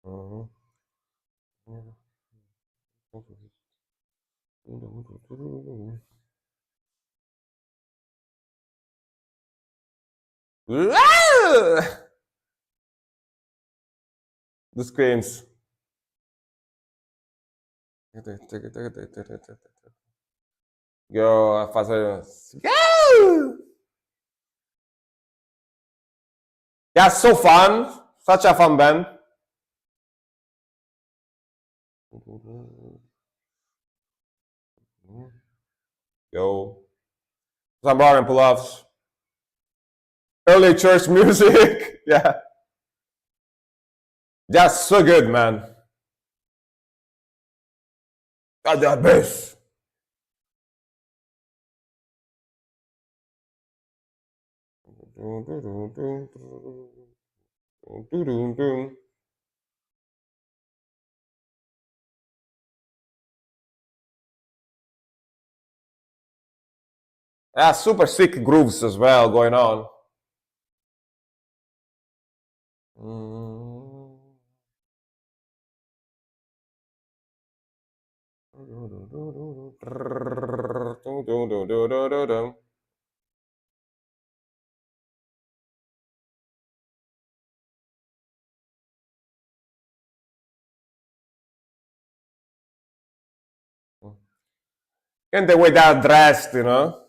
S1: Mhm. The screams. Go fazer. Yeah, so fun. Such a fun band. Yo. Some bar and pull-ups. Early church music. Yeah. Just so good, man. At the bass. Yeah, super sick grooves as well going on. And the way they're dressed, you know,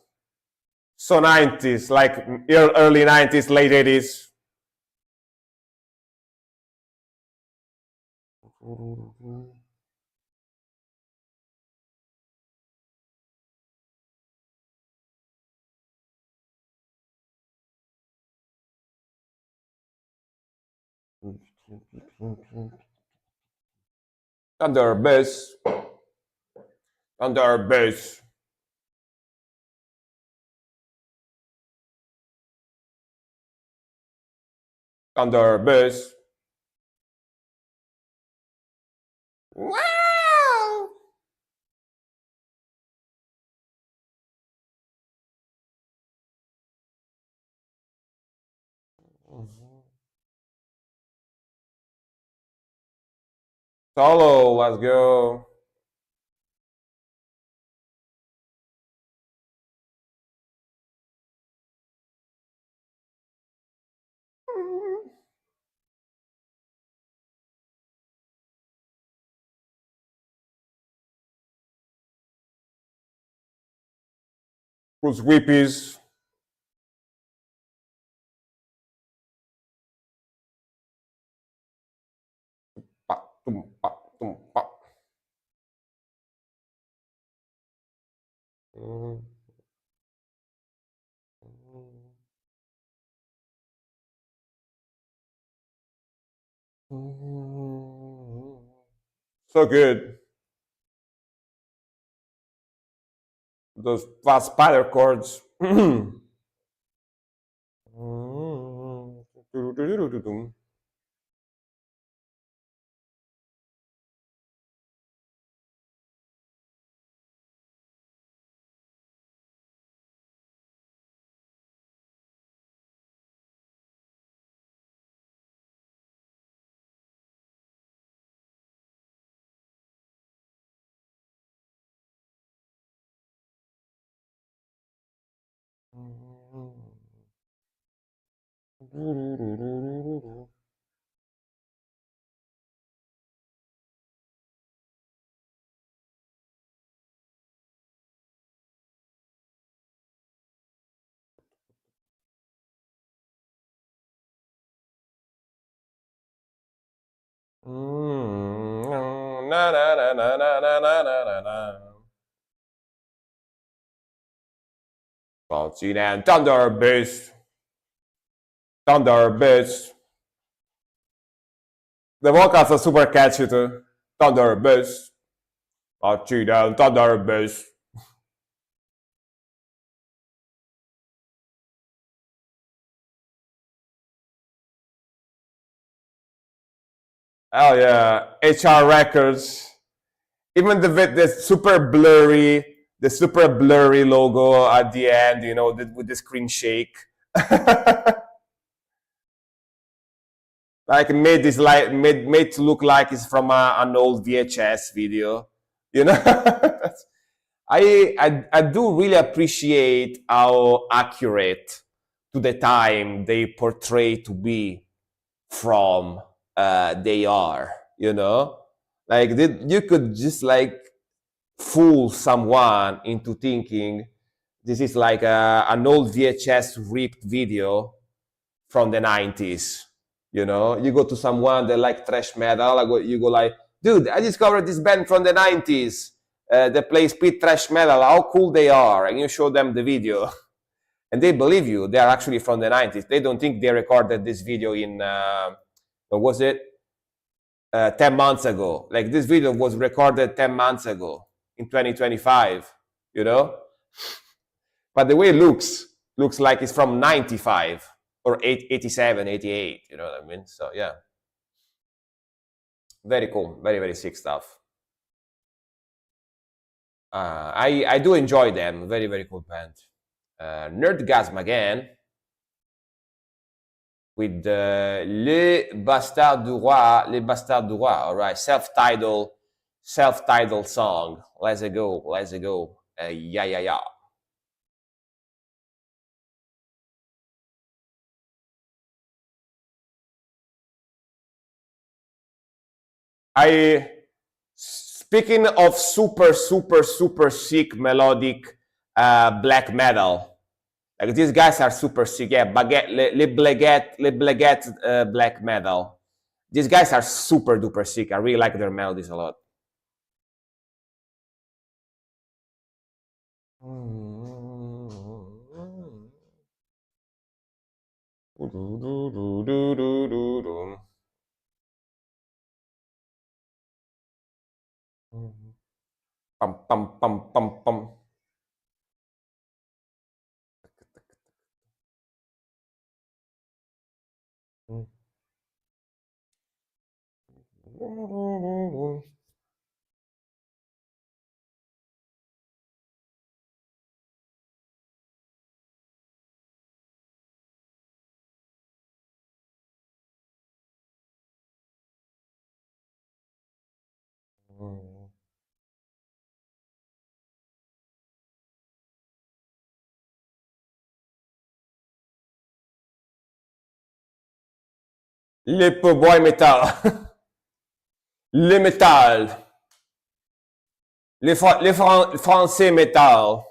S1: so 90s, like early 90s, late 80s. Thunder bass, thunder bass, thunder bass. Wow! Solo, let's go. Who's whippies? Pa, tum, pa, tum, pa. So good. Those fast spider chords. Na, na, na, na, na, na, na, na, na. Bouncy and thunder bass. Thunder bass. The vocals are super catchy too. Thunder bass. Bouncy and thunder bass. Hell yeah. HR Records. Even the super blurry logo at the end, you know, with the screen shake. Like made this like made to look like it's from an old VHS video, you know. I do really appreciate how accurate to the time they portray to be from they are, you know. Like you could just like fool someone into thinking this is like an old VHS ripped video from the 90s. You know, you go to someone that like thrash metal, you go like, dude, I discovered this band from the 90s that plays speed thrash metal. How cool they are. And you show them the video. And they believe you. They are actually from the 90s. They don't think they recorded this video in, what was it? 10 months ago. Like this video was recorded 10 months ago in 2025, you know? But the way it looks like it's from 95 or 87, 88, you know what I mean? So yeah. Very cool. Very, very sick stuff. I do enjoy them. Very, very cool band. Nerdgasm again with Les Bastards du Roi. Les Bastards du Roi. All right, self-titled song. Let's go. Yeah. Speaking of super sick melodic black metal, like these guys are super sick. Yeah, les Blaguettes black metal. These guys are super duper sick. I really like their melodies a lot. Pum pum pum pum pum. Les boy metal. Le métal. Les français métal.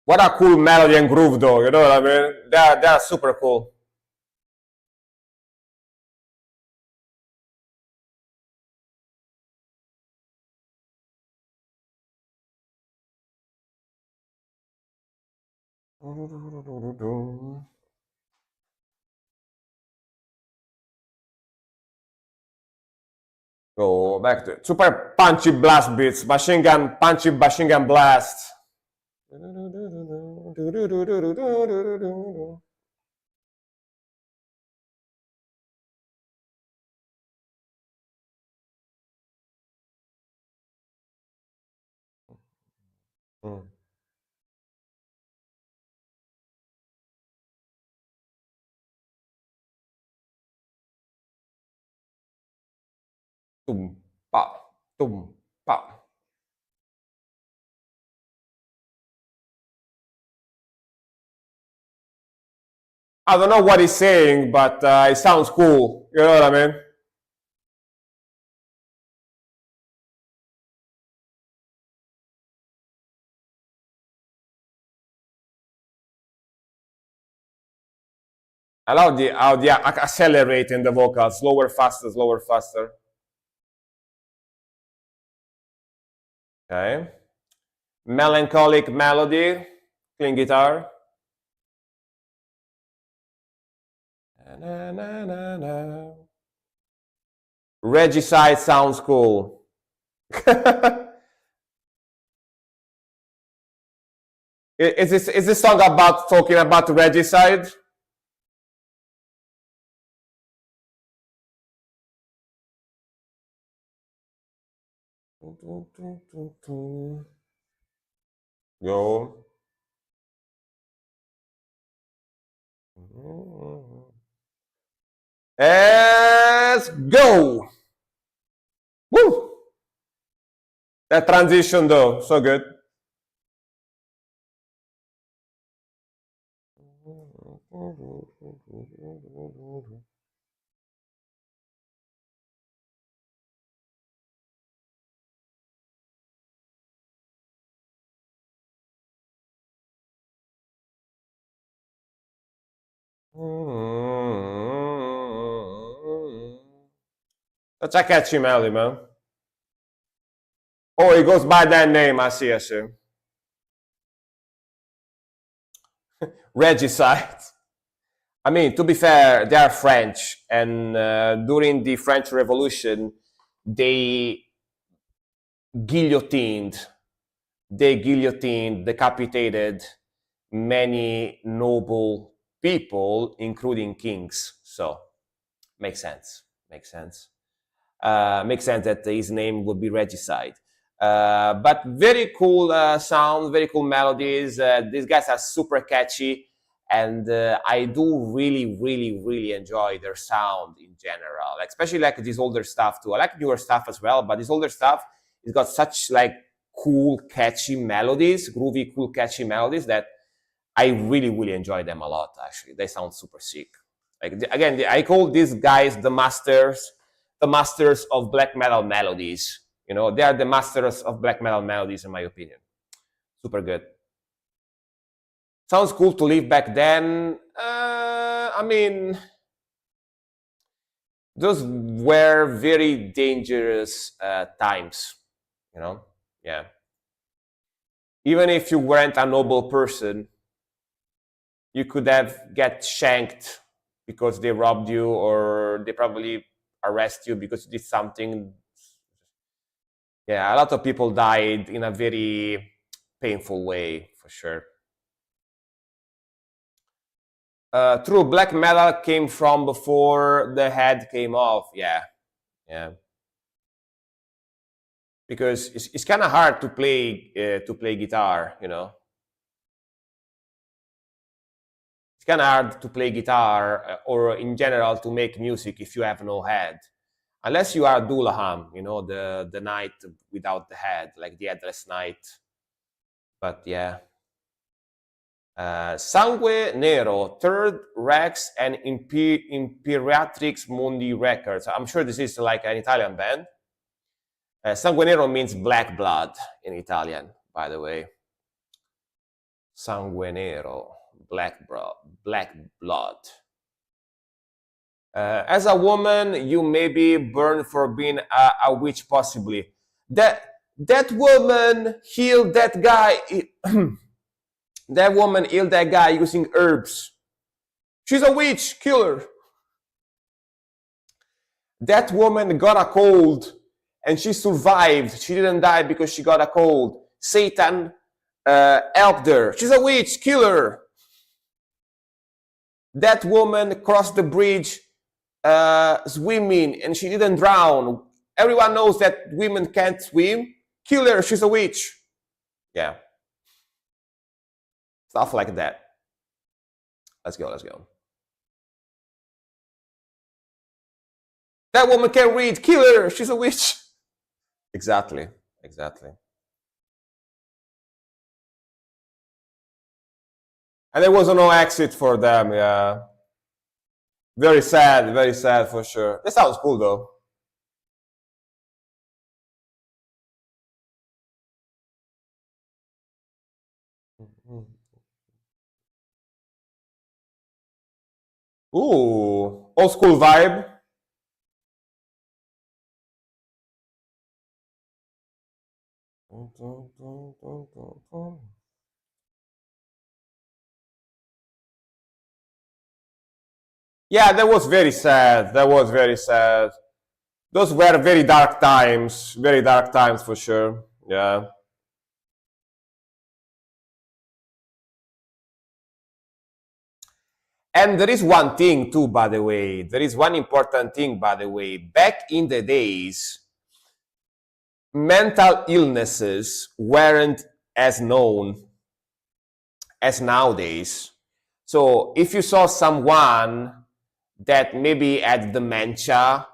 S1: What a cool melody and groove though, you know what I mean? They're super cool. Go back to super punchy blast beats, machine gun blast. Tum pa, tum pa. I don't know what he's saying, but it sounds cool. You know what I mean? I love how they accelerate in the vocals, slower, faster. Okay. Melancholic melody, clean guitar. Na, na, na, na. Regicide sounds cool. Is this song about talking about regicide? Go. Let's go. Woo! That transition though, so good. Such a catchy melody, man. Oh, it goes by that name, I see. Regicide. I mean, to be fair, they are French, and during the French Revolution, they guillotined, decapitated many noble people, including kings. So, makes sense. Makes sense. Makes sense that his name would be Regicide. But very cool sound, very cool melodies. These guys are super catchy, and I do really enjoy their sound in general. Like, especially like this older stuff too. I like newer stuff as well, but this older stuff, it's got such like cool, catchy melodies, groovy, cool, catchy melodies that I really enjoy them a lot. Actually, they sound super sick. Like again, I call these guys the masters of black metal melodies. You know, they are the masters of black metal melodies, in my opinion. Super good. Sounds cool to live back then. I mean, those were very dangerous times. You know, yeah. Even if you weren't a noble person, you could have get shanked because they robbed you, or they probably arrest you because you did something. Yeah, a lot of people died in a very painful way, for sure. True, black metal came from before the head came off. Yeah. Because it's kind of hard to play guitar, you know. It's kind of hard to play guitar or in general to make music if you have no head, unless you are Dullahan, you know, the knight without the head, like the headless knight. But yeah. Sangue Nero, Third Rex, and Imperatrix Mundi Records. I'm sure this is like an Italian band. Sangue Nero means black blood in Italian, by the way. Sangue Nero, black blood. As a woman, you may be burned for being a witch, possibly. That woman healed that guy. That woman healed that guy using herbs. She's a witch, kill her. That woman got a cold and she survived. She didn't die because she got a cold. Satan helped her. She's a witch, kill her. That woman crossed the bridge swimming and she didn't drown. Everyone knows that women can't swim. Kill her, she's a witch. Yeah. Stuff like that. Let's go. That woman can read. Kill her. She's a witch. Exactly. And there was no exit for them. Yeah. Very sad for sure. This sounds cool though. Ooh, old school vibe. Yeah, that was very sad. Those were very dark times for sure. Yeah. And there is one thing too, by the way. There is one important thing, by the way. Back in the days, mental illnesses weren't as known as nowadays. So if you saw someone that maybe had dementia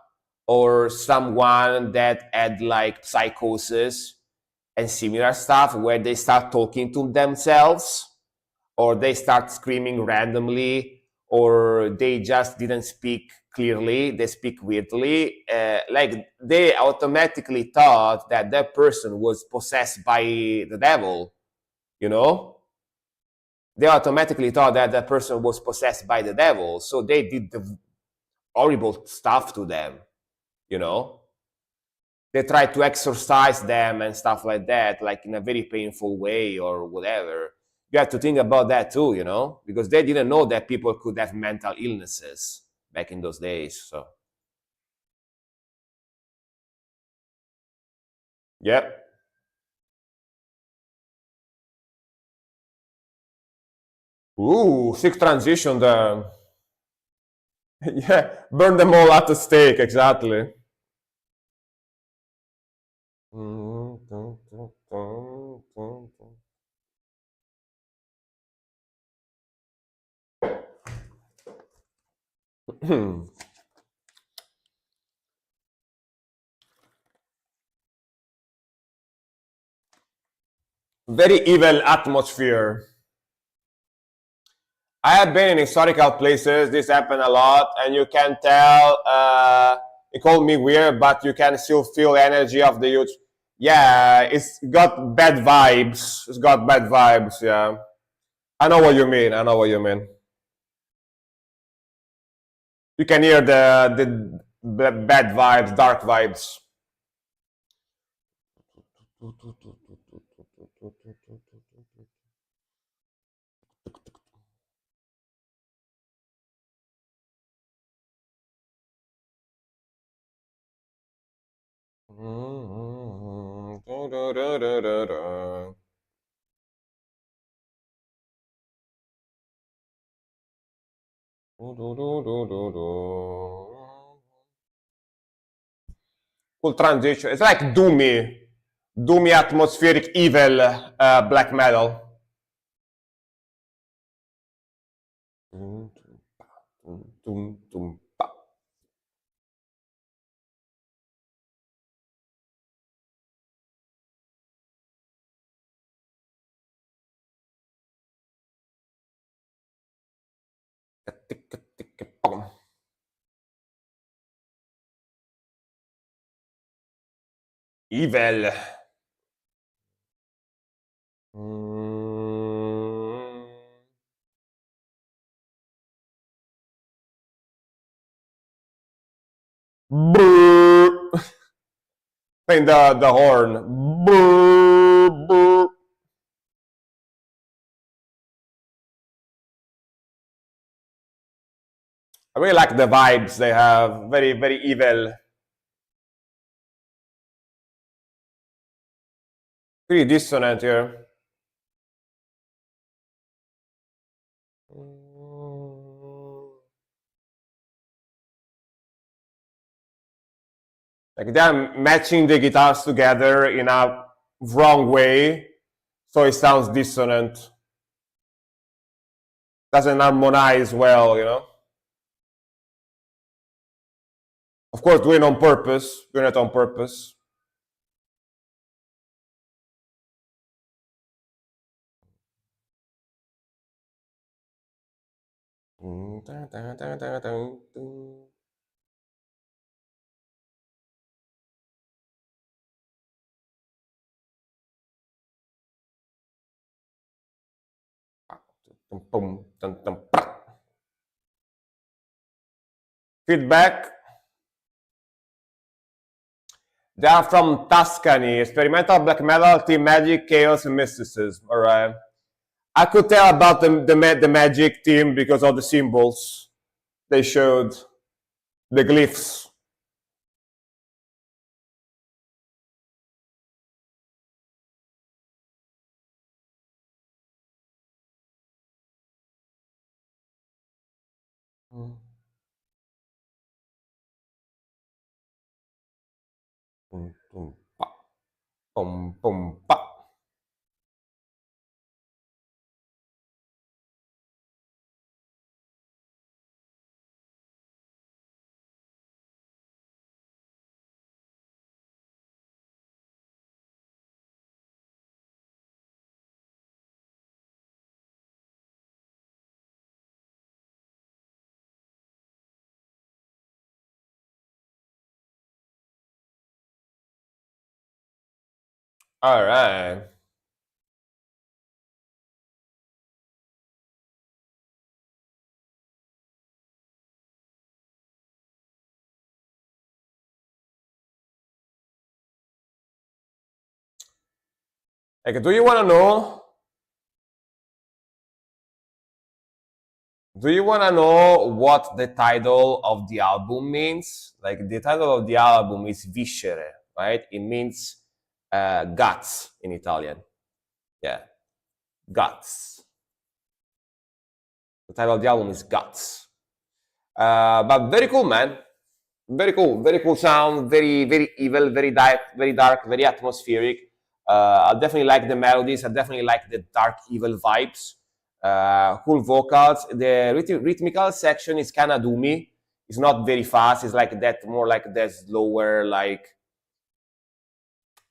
S1: or someone that had like psychosis and similar stuff where they start talking to themselves or they start screaming randomly or they just didn't speak clearly, they speak weirdly, like they automatically thought that that person was possessed by the devil, you know? They automatically thought that that person was possessed by the devil. So they did the horrible stuff to them, you know? They tried to exorcise them and stuff like that, like in a very painful way or whatever. You have to think about that too, you know, because they didn't know that people could have mental illnesses back in those days. So, yep. Ooh, sick transition there. Yeah, burn them all at the stake, exactly. Very evil atmosphere. I have been in historical places. This happened a lot, and you can tell. It called me weird, but you can still feel energy of the youth. Yeah, it's got bad vibes. It's got bad vibes. Yeah, I know what you mean. I know what you mean. You can hear the bad vibes, dark vibes. Cool transition. It's like doomy atmospheric evil black metal. Evil. Brrr. Playing the horn. Brrr, brrr. I really like the vibes they have. Very, very evil. Pretty dissonant here. Like they're matching the guitars together in a wrong way, so it sounds dissonant. Doesn't harmonize well, you know. Of course, doing it on purpose. Feedback. They are from Tuscany, experimental black metal, team magic, chaos, and mysticism. All right. I could tell about the magic team because of the symbols they showed, the glyphs. Pum, pum, pa. All right. Like, do you want to know? Do you want to know what the title of the album means? Like, the title of the album is Viscere, right? It means guts in Italian. Yeah, guts. The title of the album is Guts. But very cool, man. Very cool sound. Very evil. Very dark. Very atmospheric. I definitely like the melodies. I definitely like the dark, evil vibes. Cool vocals. The rhythmical section is kind of doomy. It's not very fast. It's like that, more like that slower, like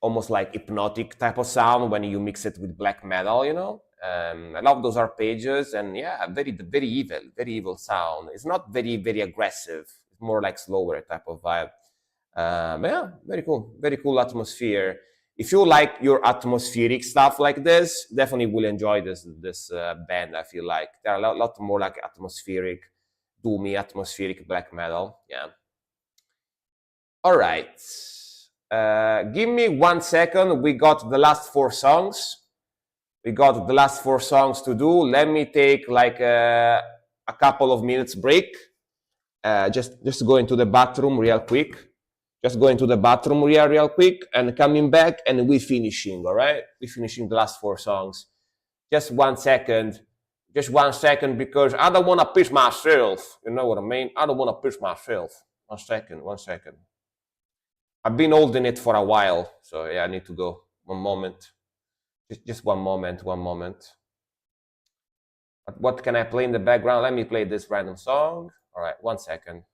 S1: almost like hypnotic type of sound when you mix it with black metal, you know. I love those arpeggios, and yeah, very evil sound. It's not very aggressive. It's more like slower type of vibe. But yeah, very cool atmosphere. If you like your atmospheric stuff like this, definitely will enjoy this band. I feel like they're a lot more like atmospheric, doomy, atmospheric black metal. Yeah. All right. Give me 1 second. We got the last 4 songs. We got the last 4 songs to do. Let me take like a couple of minutes break. Just go into the bathroom real quick. Just go into the bathroom real quick and coming back, and we finishing. All right, we finishing the last 4 songs. Just 1 second. Just 1 second, because I don't want to push myself. You know what I mean? I don't want to push myself. 1 second. 1 second. I've been holding it for a while, so yeah, I need to go. One moment. Just one moment. One moment. But what can I play in the background? Let me play this random song. All right, 1 second.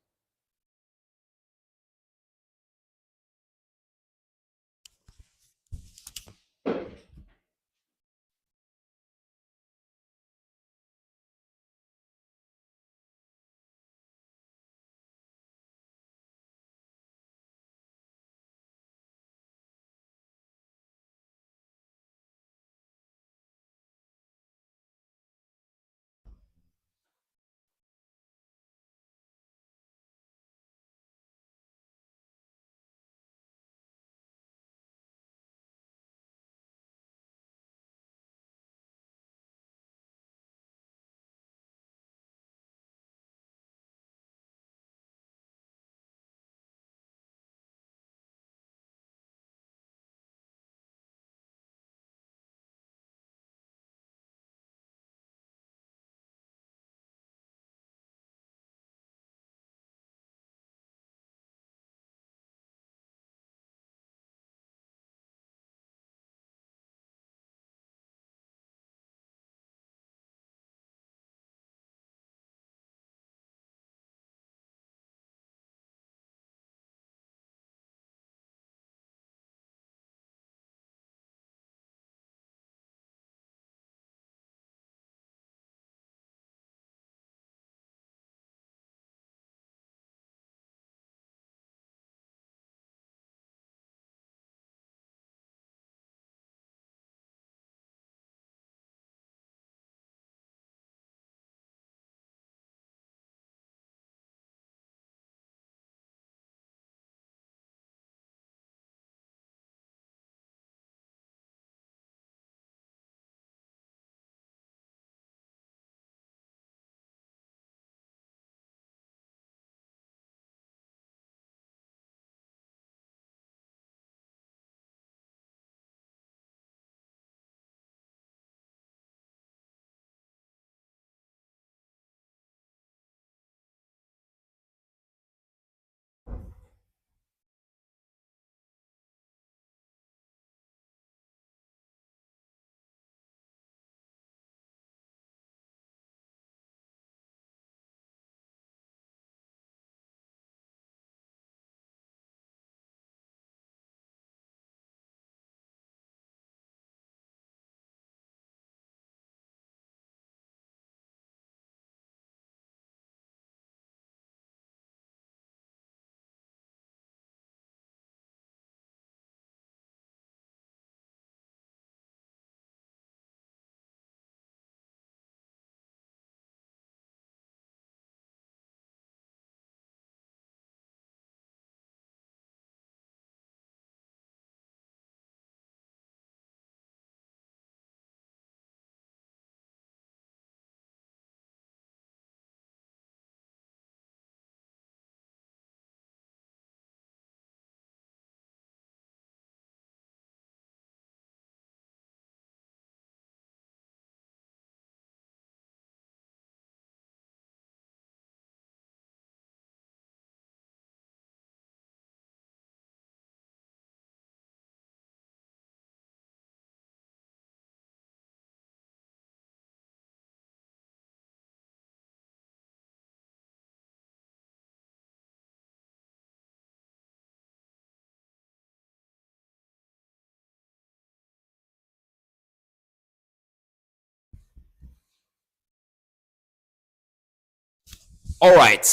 S1: All right,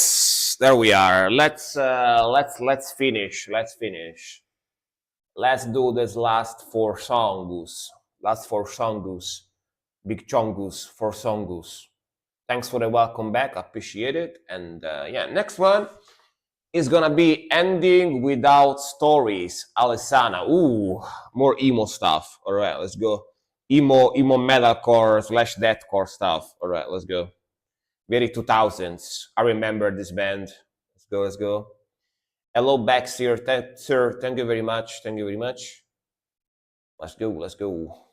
S1: there we are. Let's finish. Let's finish. Let's do this last four songs. Last four songs. Big chongus for songus. Thanks for the welcome back. Appreciate it. And yeah, next one is gonna be Ending Without Stories. Alessana. Ooh, more emo stuff. All right, let's go. Emo metalcore slash deathcore stuff. All right, let's go. Very 2000s. I remember this band. Let's go. Let's go. Hello, Bex here. Sir, thank you very much. Thank you very much. Let's go. Let's go.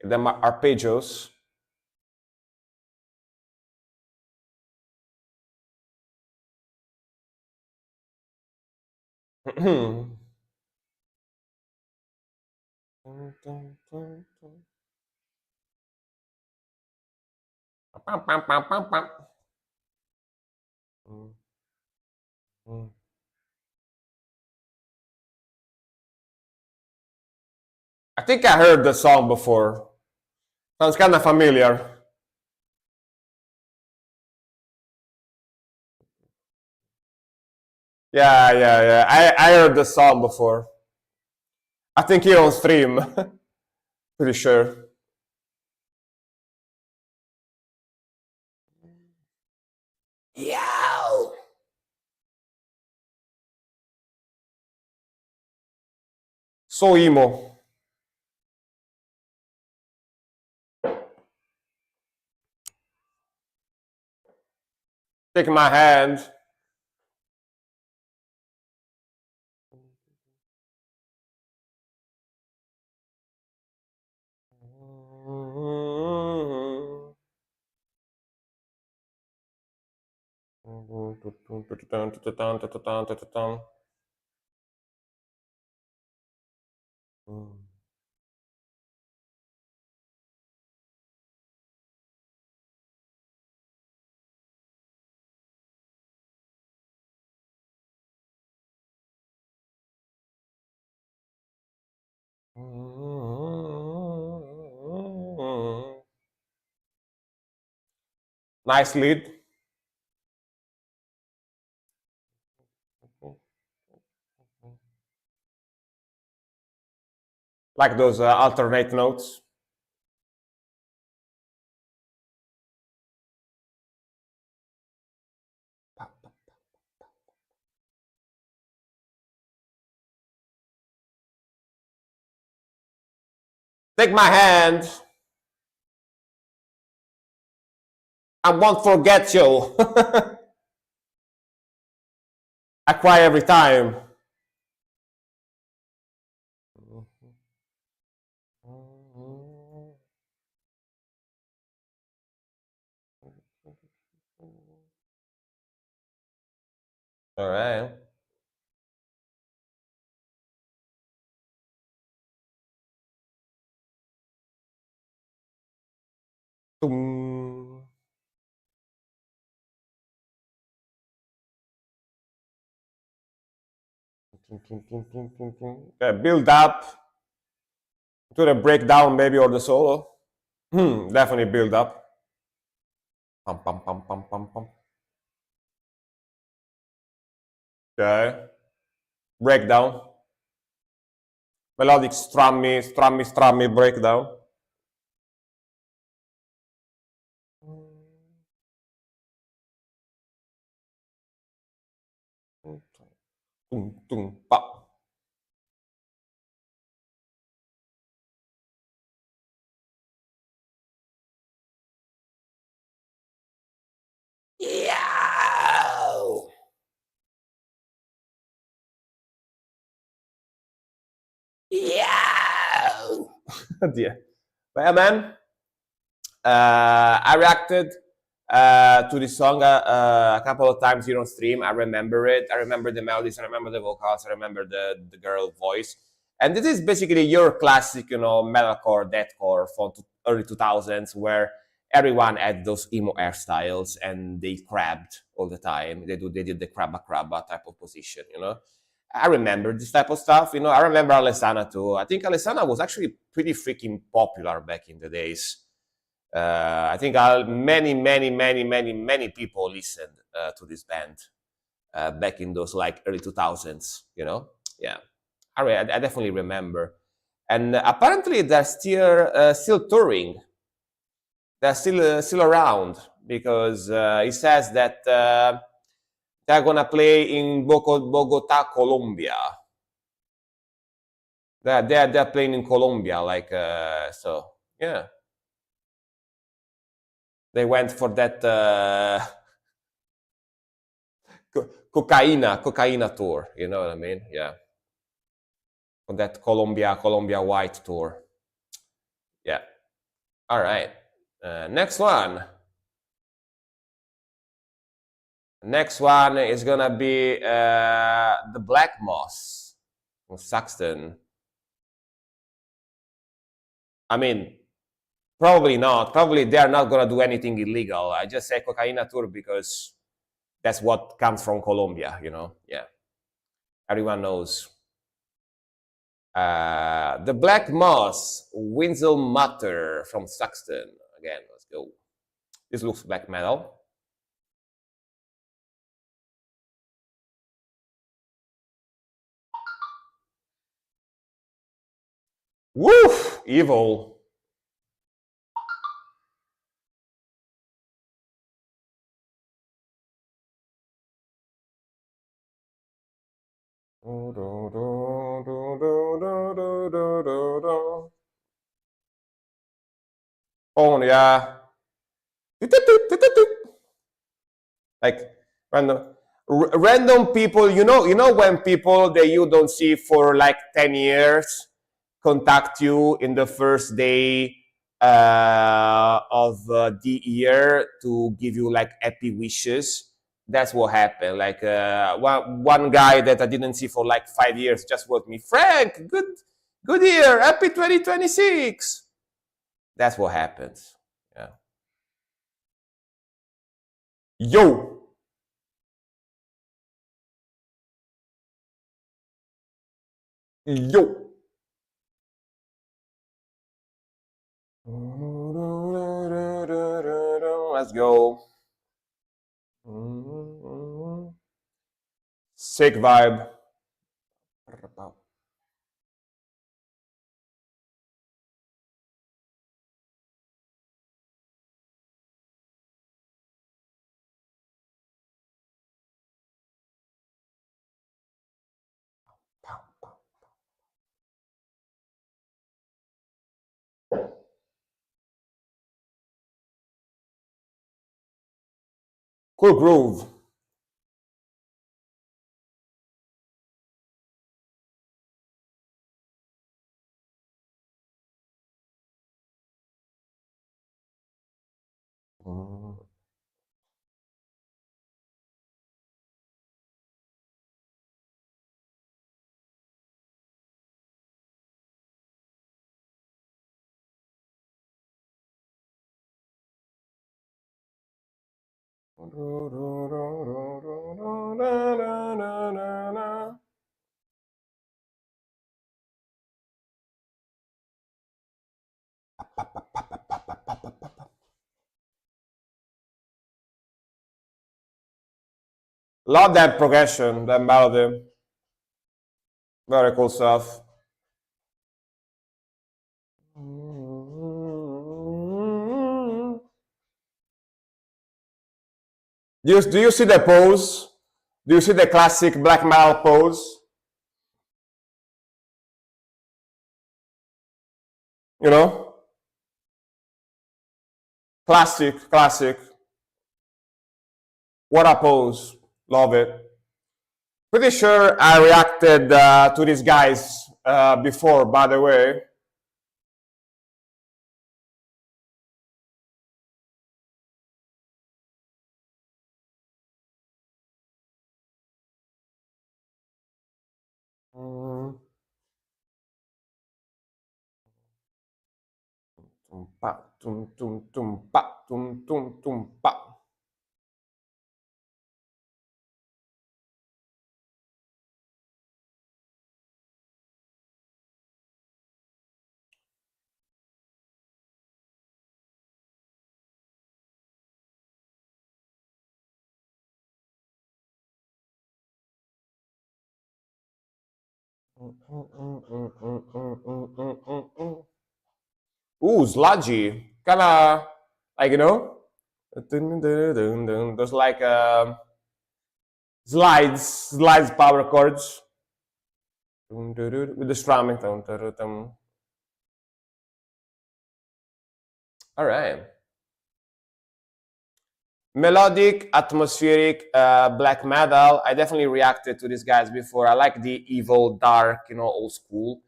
S1: Then my arpeggios. I think I heard the song before. Sounds kind of familiar. Yeah. I heard the song before. I think here on stream. Pretty sure. Yeah. So emo. Take my hand. Nice lead. Like those alternate notes. Take my hand. I won't forget you. I cry every time. All right. Tum. Okay, build up to the breakdown maybe or the solo. Definitely build up. Pum, pum, pum, pum, pum, pum. Okay. Breakdown. Melodic strummy breakdown. Tum, tum, pa. Yeah. Yeah. Yeah. But yeah, man. I reacted to this song a couple of times here on stream. I remember it. I remember the melodies. I remember the vocals. I remember the girl voice. And this is basically your classic, metalcore, deathcore from early 2000s, where everyone had those emo hairstyles and they crabbed all the time. They did the crabba crabba type of position. I remember this type of stuff. You know, I remember Alessana too. I think Alessana was actually pretty freaking popular back in the days. I think many people listened to this band back in those like early 2000s. You know, yeah, I definitely remember. And apparently they're still touring. They're still around because he says that they're gonna play in Bogota, Colombia. They're playing in Colombia, like so. Yeah, they went for that cocaina tour. You know what I mean? Yeah, on that Colombia White tour. Yeah. All right. Next one. Next one is gonna be the Black Moss from Saxton. I mean, probably not. Probably they are not gonna do anything illegal. I just say cocaina tour because that's what comes from Colombia. You know? Yeah. Everyone knows. The Black Moss, Winsel Mutter from Saxton. Again, let's go. This looks black metal. Woof! Evil. Oh yeah. Like random people, you know when people that you don't see for like 10 years contact you in the first day of the year to give you like happy wishes. That's what happened. Like one guy that I didn't see for like 5 years just wrote me, Frank, good year, happy 2026. That's what happens. Yeah. Yo. Yo. Let's go. Sick vibe. Cool groove. Love that progression, that melody. Very cool stuff. Do you see the pose? Do you see the classic black metal pose? You know? Classic. What a pose. Love it. Pretty sure I reacted to these guys before, by the way. Tum pa, tum pa, tum pa. Ooh, sludgy. Kinda like, there's like slides power chords with the strumming. All right. Melodic, atmospheric, black metal. I definitely reacted to these guys before. I like the evil, dark, old school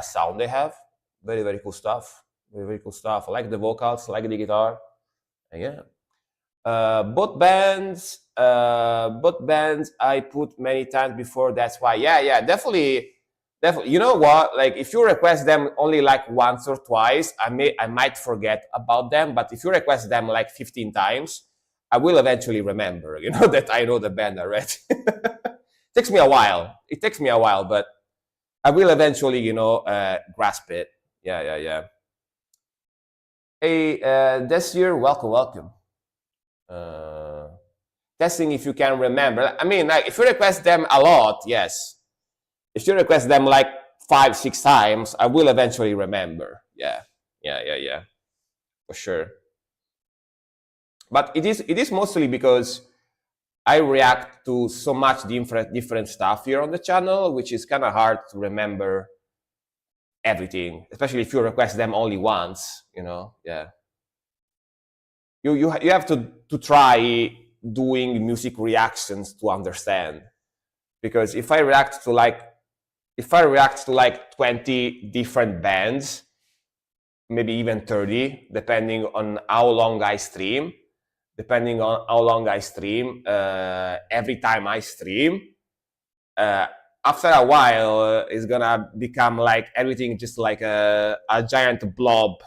S1: sound they have. Very, very cool stuff. Very, very cool stuff. I like the vocals, I like the guitar. Yeah. Both bands I put many times before. That's why. Yeah, definitely. Definitely. You know what? Like, if you request them only like once or twice, I might forget about them. But if you request them like 15 times, I will eventually remember. That I know the band already. Takes me a while. It takes me a while, but I will eventually, grasp it. Yeah. Hey, this year, welcome. Uh, Testing if you can remember. I mean, like, if you request them a lot, yes. If you request them like 5, 6 times, I will eventually remember. Yeah, for sure. But it is mostly because I react to so much different stuff here on the channel, which is kind of hard to remember everything, especially if you request them only once. Yeah. You have to try doing music reactions to understand, because if I react to like 20 different bands, maybe even 30, depending on how long I stream, every time I stream, after a while, it's gonna become like everything just like a giant blob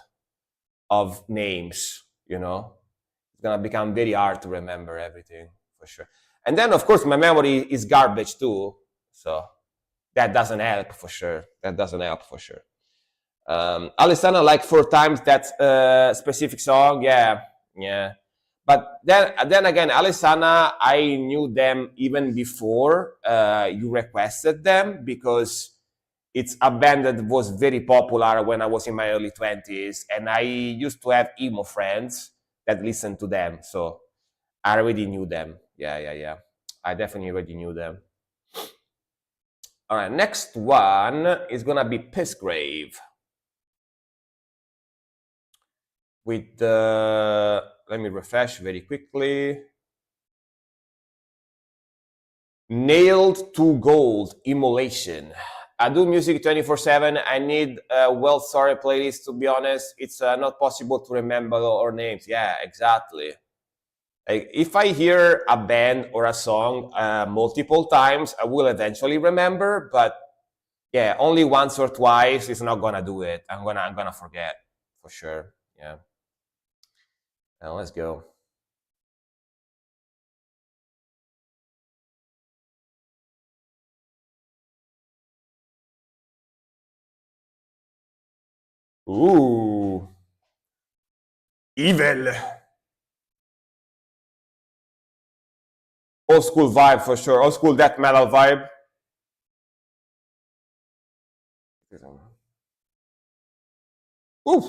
S1: of names. It's gonna become very hard to remember everything, for sure. And then, of course, my memory is garbage too, so that doesn't help for sure. Alessandra like 4 times that specific song. Yeah. But then again, Alessandra, I knew them even before you requested them, because it's a band that was very popular when I was in my early 20s, and I used to have emo friends that listened to them, so I already knew them. Yeah. I definitely already knew them. All right, next one is gonna be Pissgrave with the. Let me refresh very quickly. Nailed to Gold, Immolation. I do music 24/7. I need a well-sorry playlist, to be honest. It's not possible to remember all names. Yeah, exactly. Like, if I hear a band or a song multiple times, I will eventually remember. But yeah, only once or twice is not gonna do it. I'm gonna forget for sure. Yeah. Now let's go. Ooh, Evil. Old school vibe for sure. Old school death metal vibe. Oof.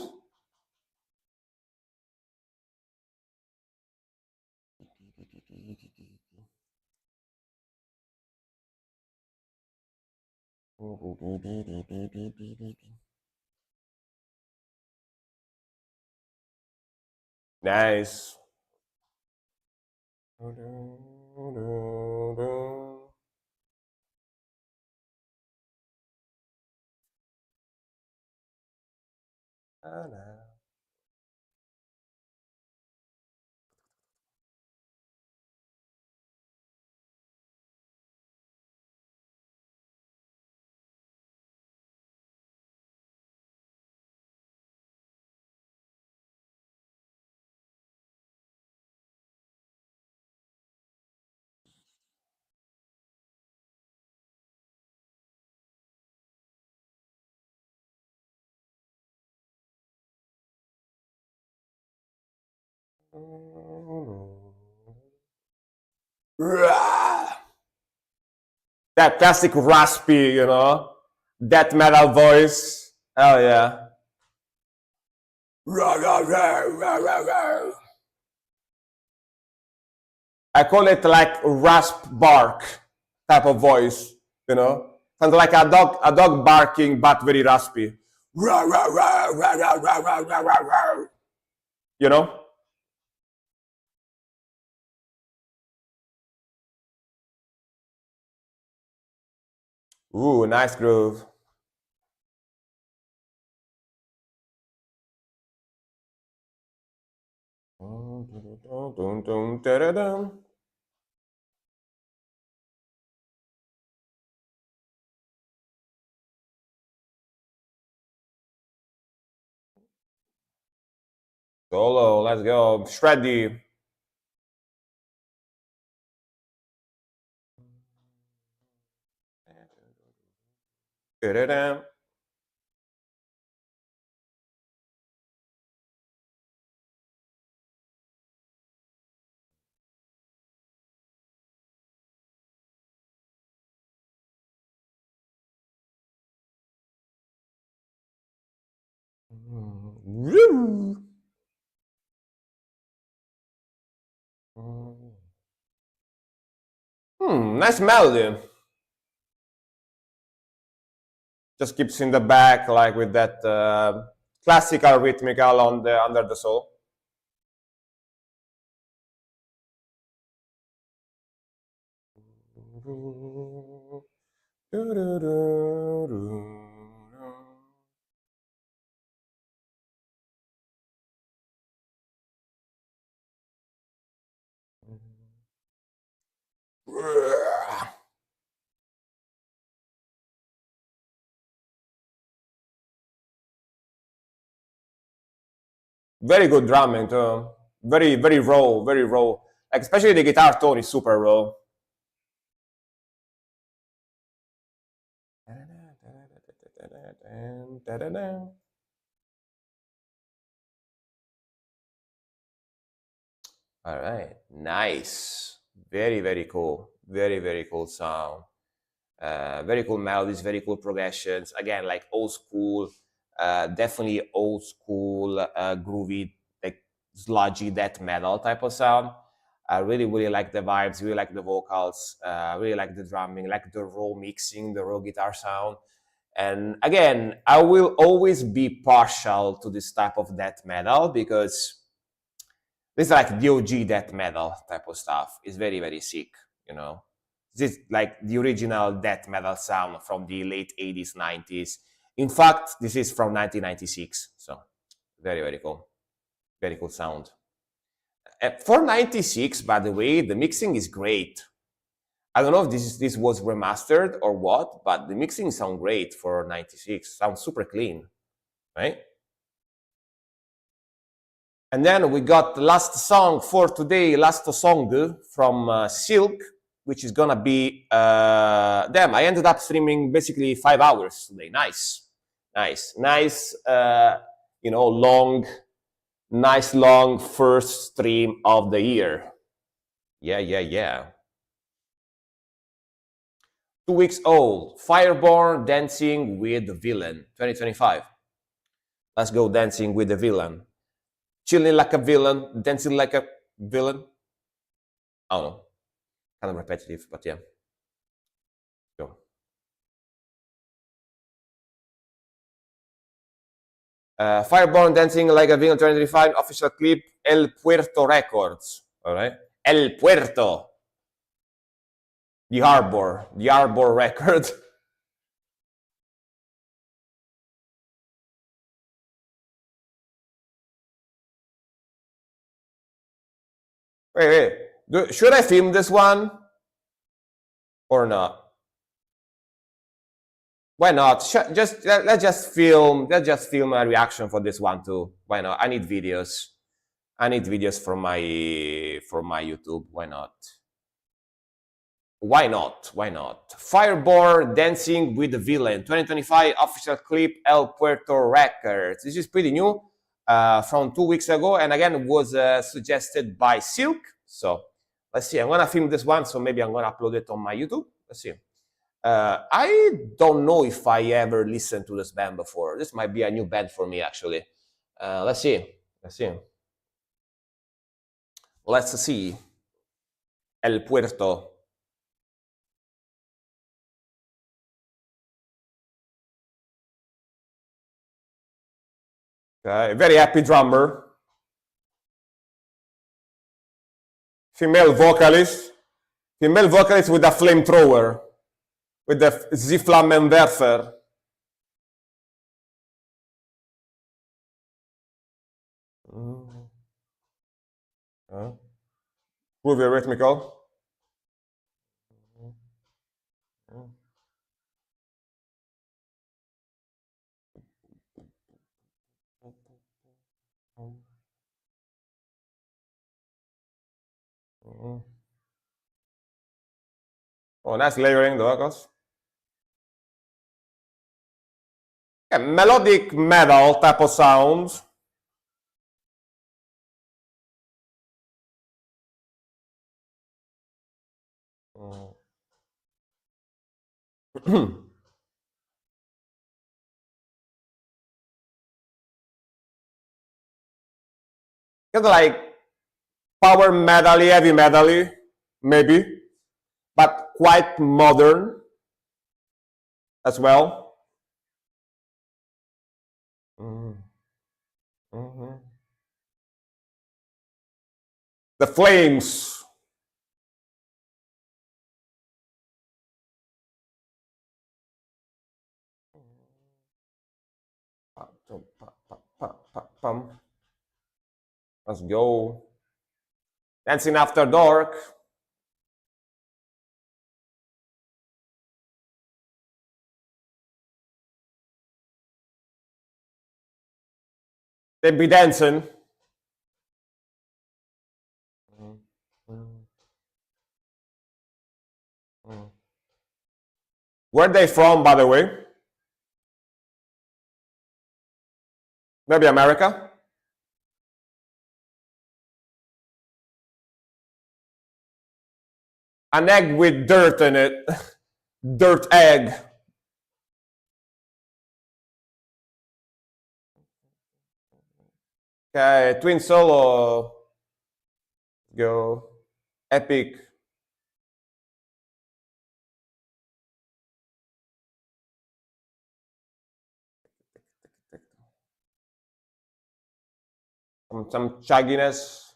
S1: Nice. That classic raspy. Death metal voice. Oh yeah. I call it like rasp bark type of voice, you know, kind of like a dog barking, but very raspy. You know. Ooh, nice groove. Solo, let's go. Shreddy. Nice melody. Just keeps in the back, like with that classical rhythmical on the under the soul. Very good drumming too. Very, very raw, very raw. Like especially the guitar tone is super raw. All right, nice. Very, very cool. Very, very cool sound. Very cool melodies, very cool progressions. Again, like old school, definitely old school, groovy, like sludgy death metal type of sound. I really, really like the vibes, really like the vocals, really like the drumming, like the raw mixing, the raw guitar sound. And again, I will always be partial to this type of death metal because this is like the OG death metal type of stuff. It's very, very sick, you know. This is like the original death metal sound from the late 80s, 90s. In fact, this is from 1996. So very, very cool. Very cool sound. For 96, by the way, the mixing is great. I don't know if this was remastered or what, but the mixing sounds great for 96. Sounds super clean, right? And then we got the last song for today, last song from Silk, which is gonna be, damn, I ended up streaming basically 5 hours today. Nice, you know, long first stream of the year. Yeah. 2 weeks old, Fireborn Dancing with the Villain, 2025. Let's go dancing with the villain. Chilling like a villain, dancing like a villain. I don't know. Kind of repetitive, but yeah. Go. Fireborn Dancing Like a Villain 2025 official clip, El Puerto Records. All right. El Puerto. The Harbor record. Wait. Should I film this one or not? Why not? Let's just film a reaction for this one too. Why not? I need videos. I need videos for my YouTube. Why not? Why not? Fireborn Dancing with the Villain 2025 official clip, El Puerto Records. This is pretty new, from 2 weeks ago, and again was suggested by Silk. So let's see. I'm gonna film this one, so maybe I'm gonna upload it on my YouTube. Let's see. I don't know if I ever listened to this band before. This might be a new band for me, actually. Let's see. Let's see. Let's see. El Puerto. Okay, very happy drummer. Female vocalist with a flamethrower, with the Z-Flammenwerfer. Groovy rhythmical. Oh, nice layering the vocals. Yeah, melodic metal type of sounds. Kind of like power metal-y, heavy metal-y, maybe, but quite modern as well. The Flames. Let's go. Dancing After Dark. They be dancing. Where are they from, by the way? Maybe America? An egg with dirt in it. Dirt egg. Okay, twin solo. Go. Epic. Some chugginess.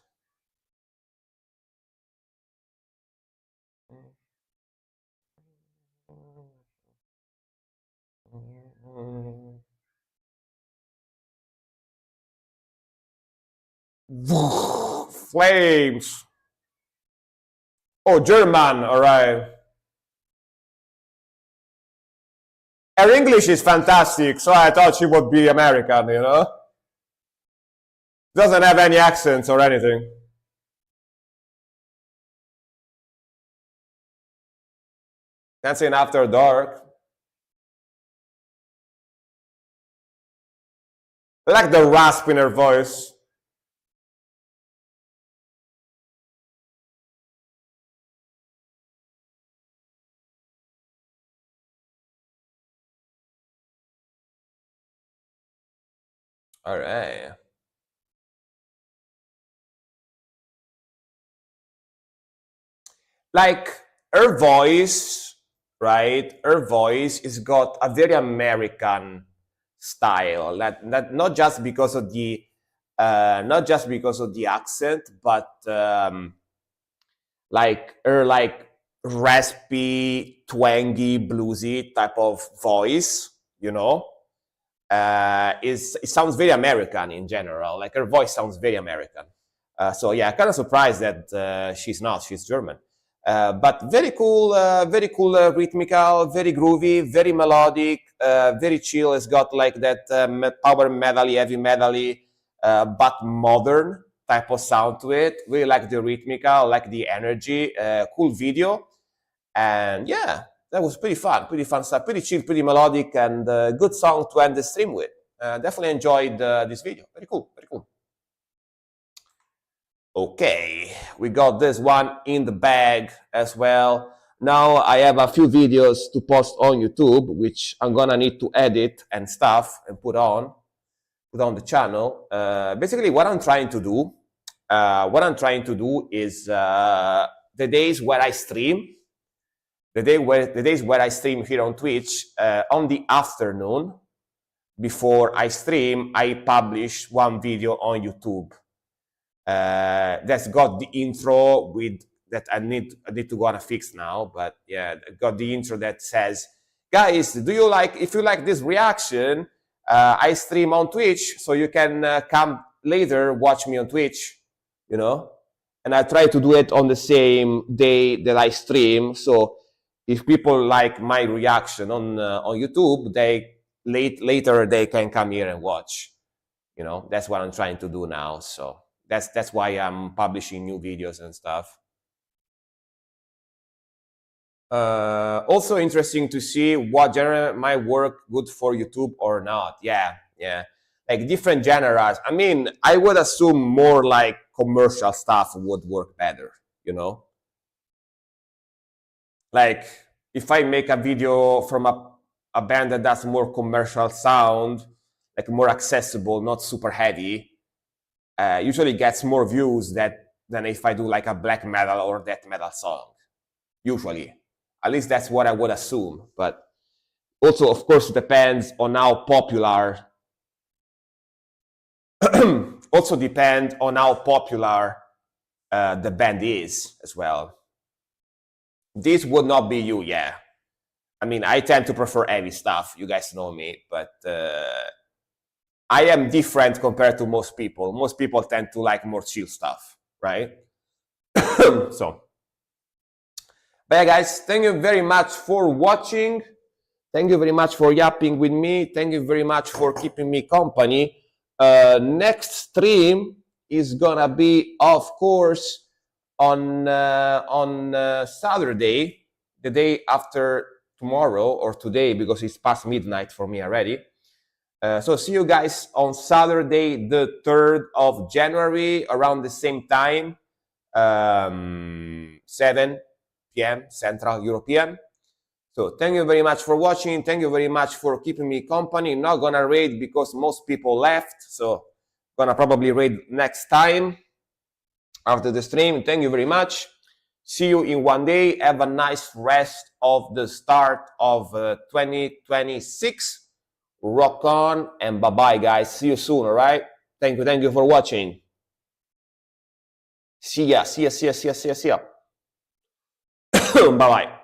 S1: Flames. Oh, German, all right. Her English is fantastic, so I thought she would be American, you know? Doesn't have any accents or anything. Dancing After Dark. I like the rasp in her voice. All right. Like her voice, right? Her voice has got a very American style. That not just because of the accent, but like her like raspy, twangy, bluesy type of voice, you know. It sounds very American in general. Like her voice sounds very American. So yeah, kind of surprised that she's not. She's German. But very cool, rhythmical, very groovy, very melodic, very chill. It's got like that power metal-y, heavy metal-y, but modern type of sound to it. Really like the rhythmical, like the energy. Cool video, and yeah, that was pretty fun stuff, pretty chill, pretty melodic, and good song to end the stream with. Definitely enjoyed this video. Very cool, very cool. Okay, we got this one in the bag as well. Now I have a few videos to post on YouTube, which I'm gonna need to edit and stuff and put on the channel. Basically, what I'm trying to do is the days where I stream, the days where I stream here on Twitch, on the afternoon before I stream, I publish one video on YouTube. That's got the intro with that I need to go and fix now, but yeah, I got the intro that says, guys, if you like this reaction, I stream on Twitch, so you can come later, watch me on Twitch, you know? And I try to do it on the same day that I stream, so if people like my reaction on YouTube, later they can come here and watch. You know, that's what I'm trying to do now, so that's why I'm publishing new videos and stuff. Also interesting to see what genre might work good for YouTube or not. Yeah, like different genres. I mean, I would assume more like commercial stuff would work better, you know? Like if I make a video from a band that does more commercial sound, like more accessible, not super heavy, usually gets more views than if I do like a black metal or death metal song, usually. At least that's what I would assume. But also, of course, depends on how popular. Also depend on how popular the band is as well. This would not be you, yeah. I mean, I tend to prefer heavy stuff. You guys know me, but I am different compared to most people. Most people tend to like more chill stuff, right? So. But yeah, guys, thank you very much for watching. Thank you very much for yapping with me. Thank you very much for keeping me company. Next stream is gonna be, of course, on Saturday, the day after tomorrow, or today, because it's past midnight for me already. So see you guys on Saturday, the 3rd of January, around the same time, 7 p.m. Central European. So thank you very much for watching. Thank you very much for keeping me company. Not gonna raid because most people left, so gonna probably raid next time after the stream. Thank you very much. See you in one day. Have a nice rest of the start of 2026. Rock on and bye-bye, guys. See you soon, all right? Thank you for watching. See ya. Bye-bye.